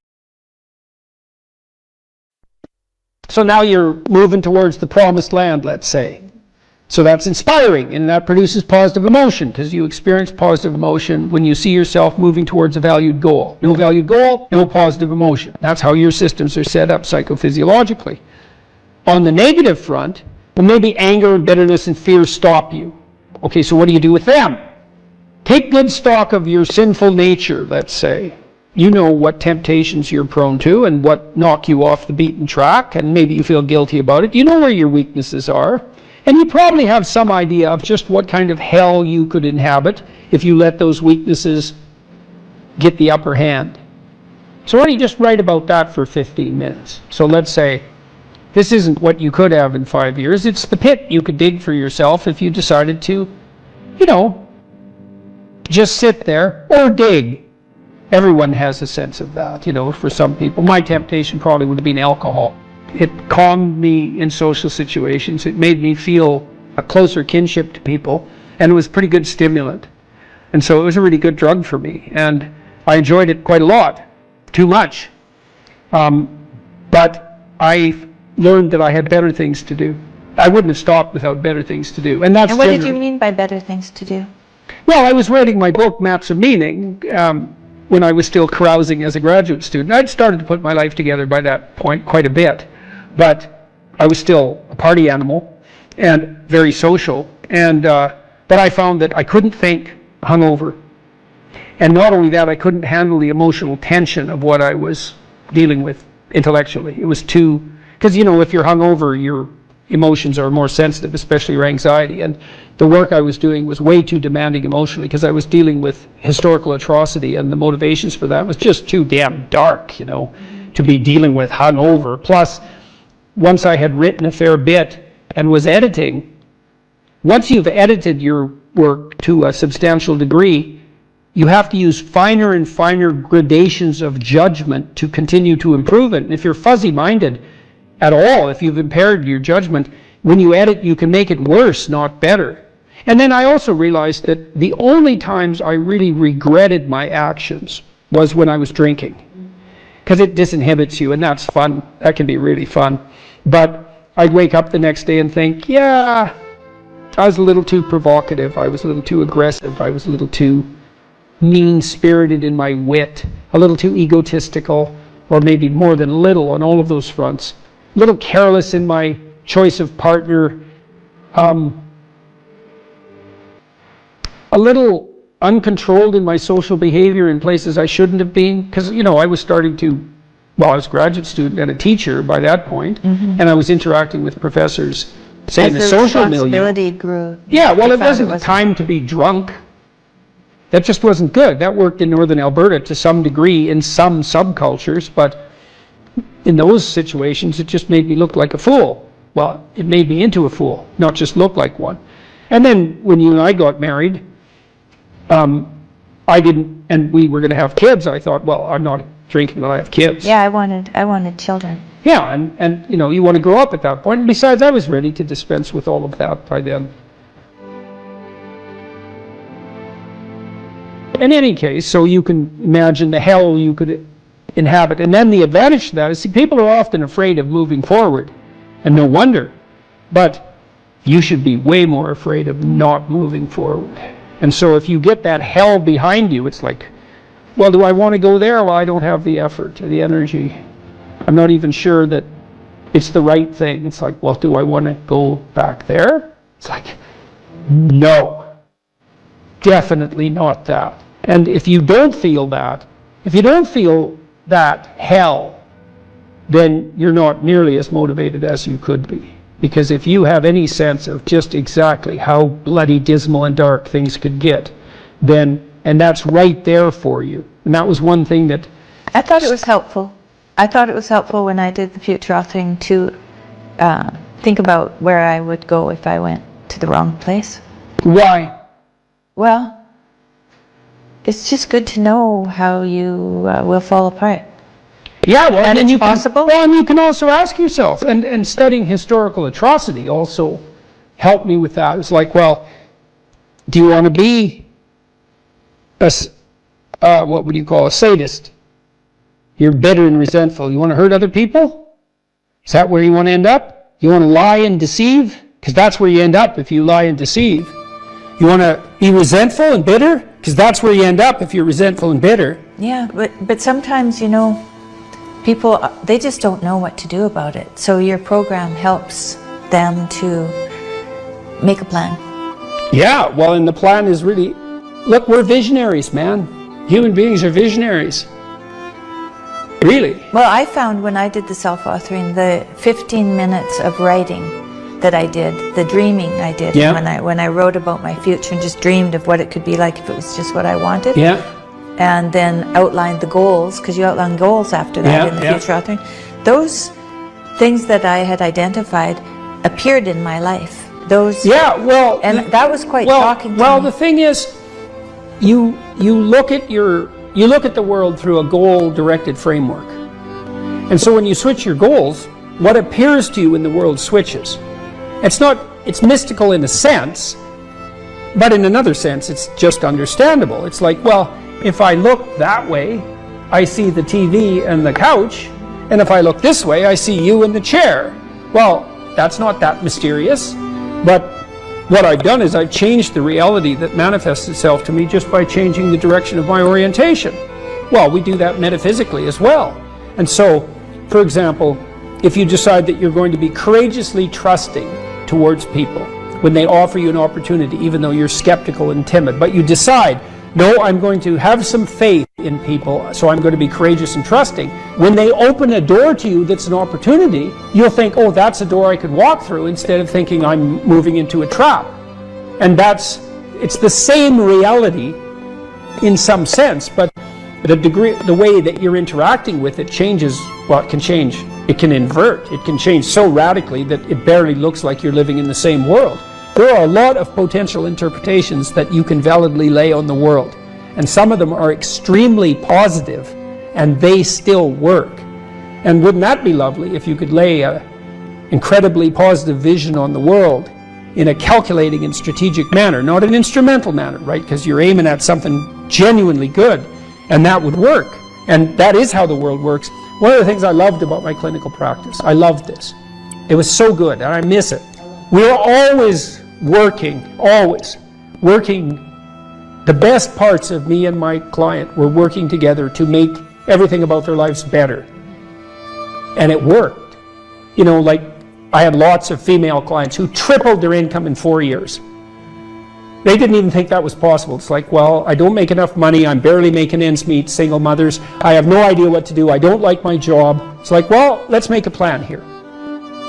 So now you're moving towards the promised land, let's say. So that's inspiring, and that produces positive emotion, because you experience positive emotion when you see yourself moving towards a valued goal. No valued goal, no positive emotion. That's how your systems are set up psychophysiologically. On the negative front, Well, maybe anger and bitterness and fear stop you. Okay, so what do you do with them? Take good stock of your sinful nature, let's say. You know what temptations you're prone to and what knock you off the beaten track, and maybe you feel guilty about it. You know where your weaknesses are, and you probably have some idea of just what kind of hell you could inhabit if you let those weaknesses get the upper hand. So why don't you just write about that for 15 minutes? So let's say this isn't what you could have in 5 years. It's the pit you could dig for yourself if you decided to, you know, just sit there or dig. Everyone has a sense of that, you know, for some people. My temptation probably would have been alcohol. It calmed me in social situations. It made me feel a closer kinship to people, and it was a pretty good stimulant. And so it was a really good drug for me, and I enjoyed it quite a lot, too much. But I learned that I had better things to do. I wouldn't have stopped without better things to do. And what did you mean by better things to do? Well, I was writing my book, Maps of Meaning, when I was still carousing as a graduate student. I'd started to put my life together by that point quite a bit, but I was still a party animal and very social. And but I found that I couldn't think hungover. And not only that, I couldn't handle the emotional tension of what I was dealing with intellectually. It was too, because you know, if you're hungover, your emotions are more sensitive, especially your anxiety. And the work I was doing was way too demanding emotionally because I was dealing with historical atrocity, and the motivations for that was just too damn dark, you know, to be dealing with hungover. Plus, once I had written a fair bit and was editing, once you've edited your work to a substantial degree, you have to use finer and finer gradations of judgment to continue to improve it. And if you're fuzzy-minded at all, if you've impaired your judgment, when you edit, you can make it worse, not better. And then I also realized that the only times I really regretted my actions was when I was drinking, because it disinhibits you, and that's fun. That can be really fun. But I'd wake up the next day and think, yeah, I was a little too provocative. I was a little too aggressive. I was a little too mean-spirited in my wit, a little too egotistical, or maybe more than a little on all of those fronts. A little careless in my choice of partner, a little uncontrolled in my social behavior in places I shouldn't have been, because, you know, I was starting to, well, I was a graduate student and a teacher by that point, and I was interacting with professors, say, in the social milieu. Responsibility grew. Yeah, well, it wasn't the time to be drunk. That just wasn't good. That worked in northern Alberta to some degree in some subcultures, but in those situations, it just made me look like a fool. Well, it made me into a fool, not just look like one. And then when you and I got married, I didn't, and we were going to have kids. I thought, well, I'm not drinking when I have kids. Yeah, I wanted children. Yeah, and you know, you want to grow up at that point. And besides, I was ready to dispense with all of that by then. In any case, so you can imagine the hell you could inhabit. And then the advantage to that is, see, people are often afraid of moving forward, and no wonder. But you should be way more afraid of not moving forward. And so if you get that hell behind you, it's like, well, do I want to go there? Well, I don't have the effort or the energy. I'm not even sure that it's the right thing. It's like, well, do I want to go back there? It's like, no, definitely not that. And if you don't feel that, hell, then you're not nearly as motivated as you could be. Because if you have any sense of just exactly how bloody dismal and dark things could get, then, and that's right there for you. And that was one thing that... I thought it was helpful. I thought it was helpful when I did the future authoring to think about where I would go if I went to the wrong place. Why? Well, it's just good to know how you will fall apart. Yeah, well, and it's possible. Well, and you can also ask yourself, and studying historical atrocity also helped me with that. It's like, well, do you want to be what would you call a sadist? You're bitter and resentful. You want to hurt other people? Is that where you want to end up? You want to lie and deceive? Because that's where you end up if you lie and deceive. You want to be resentful and bitter? Because that's where you end up if you're resentful and bitter. Yeah, but sometimes, you know, people, they just don't know what to do about it. So your program helps them to make a plan. Yeah, well, and the plan is really, look, we're visionaries, man. Human beings are visionaries. Really. Well, I found when I did the self-authoring, the 15 minutes of writing that I did, the dreaming I did, Yeah. when I wrote about my future and just dreamed of what it could be like if it was just what I wanted. Yeah. And then outlined the goals, because you outline goals after that Yeah, in the yeah. future authoring. Those things that I had identified appeared in my life. Those, Yeah, well, and that was quite shocking to well, me. the thing is, you look at the world through a goal-directed framework, and so when you switch your goals, what appears to you in the world switches. It's mystical in a sense, but in another sense, it's just understandable. It's like, well, if I look that way, I see the TV and the couch, and if I look this way, I see you in the chair. Well, that's not that mysterious, but what I've done is I've changed the reality that manifests itself to me just by changing the direction of my orientation. Well, we do that metaphysically as well. And so, for example, if you decide that you're going to be courageously trusting towards people when they offer you an opportunity, even though you're skeptical and timid, but you decide, no, I'm going to have some faith in people, so I'm going to be courageous and trusting. When they open a door to you that's an opportunity, you'll think, oh, that's a door I could walk through, instead of thinking I'm moving into a trap. And it's the same reality in some sense, but the way that you're interacting with it changes. Well, it can change. It can invert. It can change so radically that it barely looks like you're living in the same world. There are a lot of potential interpretations that you can validly lay on the world, and some of them are extremely positive, and they still work. And wouldn't that be lovely if you could lay an incredibly positive vision on the world in a calculating and strategic manner, not an instrumental manner, right? Because you're aiming at something genuinely good, and that would work. And that is how the world works. One of the things I loved about my clinical practice, I loved this. It was so good, and I miss it. We are always working. The best parts of me and my client were working together to make everything about their lives better. And it worked. You know, like I had lots of female clients who tripled their income in 4 years. They didn't even think that was possible. It's like, well, I don't make enough money. I'm barely making ends meet, single mothers. I have no idea what to do. I don't like my job. It's like, well, let's make a plan here.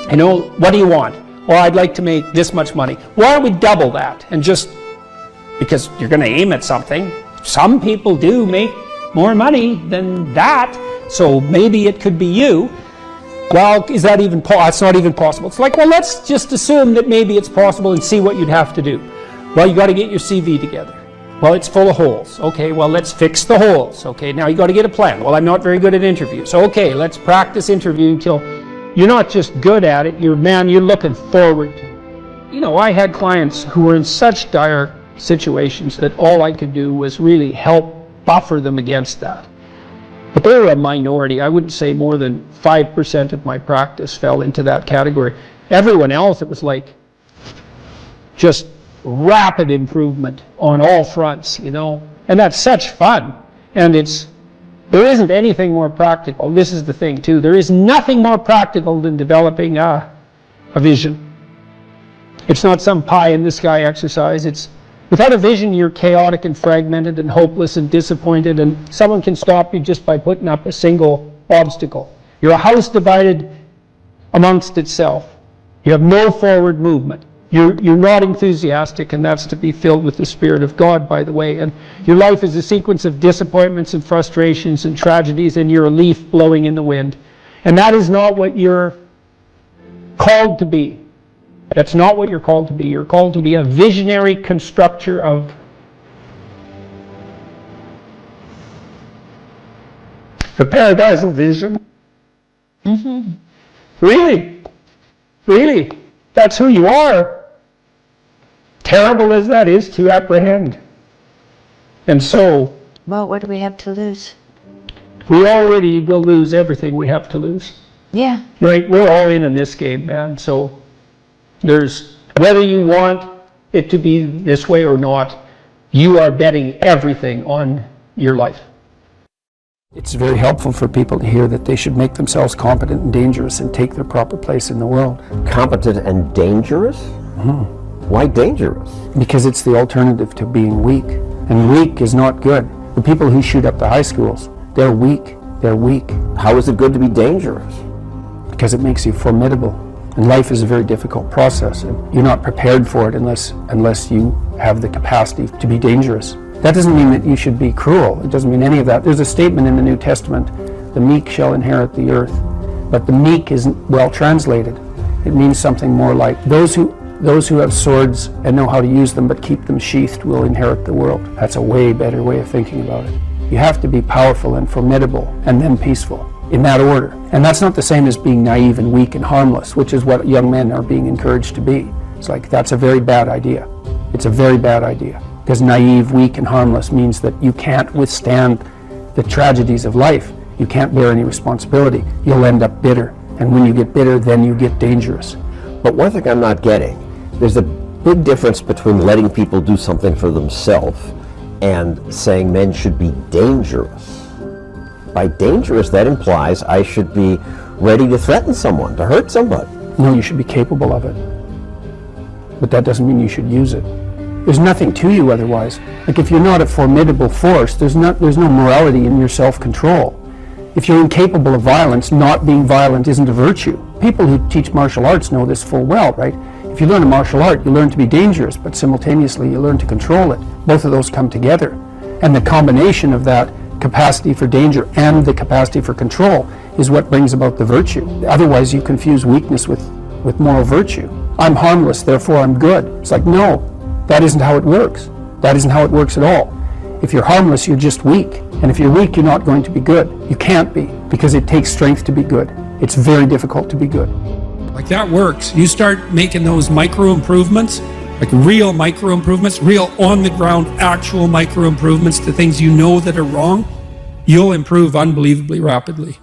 You know, what do you want? Well, I'd like to make this much money. Why don't we double that? And just, because you're going to aim at something. Some people do make more money than that, so maybe it could be you. Well, is that even possible? It's not even possible. It's like, well, let's just assume that maybe it's possible and see what you'd have to do. Well, you got to get your CV together. Well, it's full of holes. Okay, well, let's fix the holes. Okay, now you got to get a plan. Well, I'm not very good at interviews. Okay, let's practice interviewing till you're not just good at it, you're looking forward to it. You know, I had clients who were in such dire situations that all I could do was really help buffer them against that. But they were a minority. I wouldn't say more than 5% of my practice fell into that category. Everyone else, it was like just rapid improvement on all fronts, you know. And that's such fun. And there isn't anything more practical. This is the thing too. There is nothing more practical than developing a vision. It's not some pie in the sky exercise. Without a vision, you're chaotic and fragmented and hopeless and disappointed, and someone can stop you just by putting up a single obstacle. You're a house divided amongst itself. You have no forward movement. You're not enthusiastic, and that's to be filled with the Spirit of God, by the way. And your life is a sequence of disappointments and frustrations and tragedies, and you're a leaf blowing in the wind. And that is not what you're called to be. That's not what you're called to be. You're called to be a visionary constructor of the paradisal vision. Mm-hmm. Really, that's who you are. Terrible as that is to apprehend. And so, Well, what do we have to lose? we already will lose everything we have to lose. Yeah. Right? We're all in this game, man. So there's, whether you want it to be this way or not, you are betting everything on your life. It's very helpful for people to hear that they should make themselves competent and dangerous and take their proper place in the world. Competent and dangerous? Why dangerous? Because it's the alternative to being weak. And weak is not good. The people who shoot up the high schools, they're weak. They're weak. How is it good to be dangerous? Because it makes you formidable. And life is a very difficult process. And you're not prepared for it unless you have the capacity to be dangerous. That doesn't mean that you should be cruel. It doesn't mean any of that. There's a statement in the New Testament, the meek shall inherit the earth. But the meek isn't well translated. It means something more like those who have swords and know how to use them but keep them sheathed will inherit the world. That's a way better way of thinking about it. You have to be powerful and formidable and then peaceful, in that order. And that's not the same as being naive and weak and harmless, which is what young men are being encouraged to be. It's like, that's a very bad idea. It's a very bad idea. Because naive, weak, and harmless means that you can't withstand the tragedies of life. You can't bear any responsibility. You'll end up bitter. And when you get bitter, then you get dangerous. But one thing I'm not getting, there's a big difference between letting people do something for themselves and saying men should be dangerous. By dangerous, that implies I should be ready to threaten someone, to hurt somebody. No, you should be capable of it. But that doesn't mean you should use it. There's nothing to you otherwise. Like if you're not a formidable force, there's no morality in your self-control. If you're incapable of violence, not being violent isn't a virtue. People who teach martial arts know this full well, right? If you learn a martial art, you learn to be dangerous, but simultaneously you learn to control it. Both of those come together. And the combination of that capacity for danger and the capacity for control is what brings about the virtue. Otherwise you confuse weakness with moral virtue. I'm harmless, therefore I'm good. It's like, no, that isn't how it works. That isn't how it works at all. If you're harmless, you're just weak. And if you're weak, you're not going to be good. You can't be, because it takes strength to be good. It's very difficult to be good. Like that works. You start making those micro improvements, like real micro improvements, real on the ground, actual micro improvements to things you know that are wrong, you'll improve unbelievably rapidly.